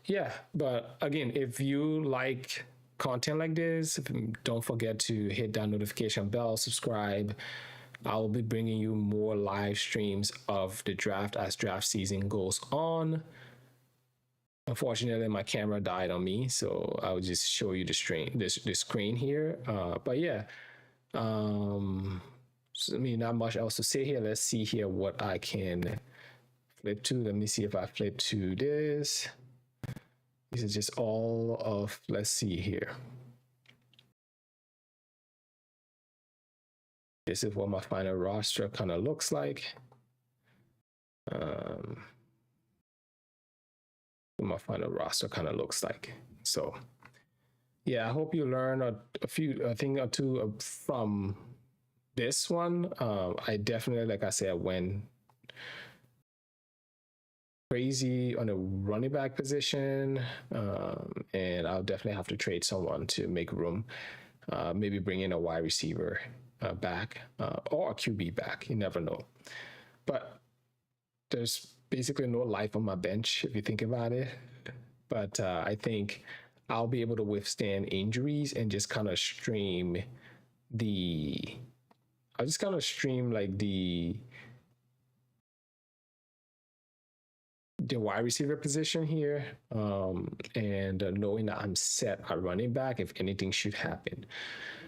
Yeah, but again, if you like content like this, don't forget to hit that notification bell, subscribe. I will be bringing you more live streams of the draft as draft season goes on. Unfortunately, my camera died on me, so I'll just show you the screen here. But yeah, not much else to say here. Let's see here what I can flip to. Let me see if I flip to this. This is just all of, let's see here. This is what my final roster kind of looks like. My final roster kind of looks like. So yeah, I hope you learn a thing or two from this one. I definitely, like I said, went crazy on the running back position, and I'll definitely have to trade someone to make room. Maybe bring in a wide receiver back or a QB back. You never know. But there's basically no life on my bench if you think about it. But I think I'll be able to withstand injuries and just kind of stream like the wide receiver position here, and knowing that I'm set at running back if anything should happen.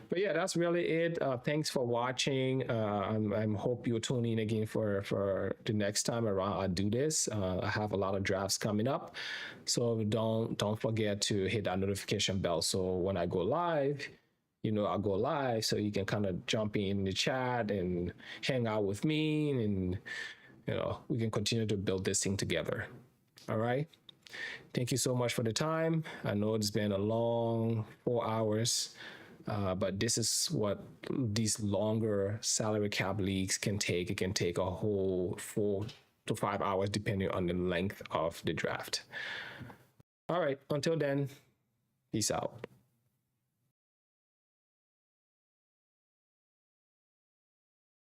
But yeah, that's really it. Thanks for watching. I hope you'll tune in again for the next time around I do this. I have a lot of drafts coming up, so don't forget to hit that notification bell. So when I go live, I'll go live, so you can kind of jump in the chat and hang out with me, and we can continue to build this thing together. All right. Thank you so much for the time. I know it's been a long 4 hours. But this is what these longer salary cap leagues can take. It can take a whole 4 to 5 hours depending on the length of the draft. All right, until then, peace out.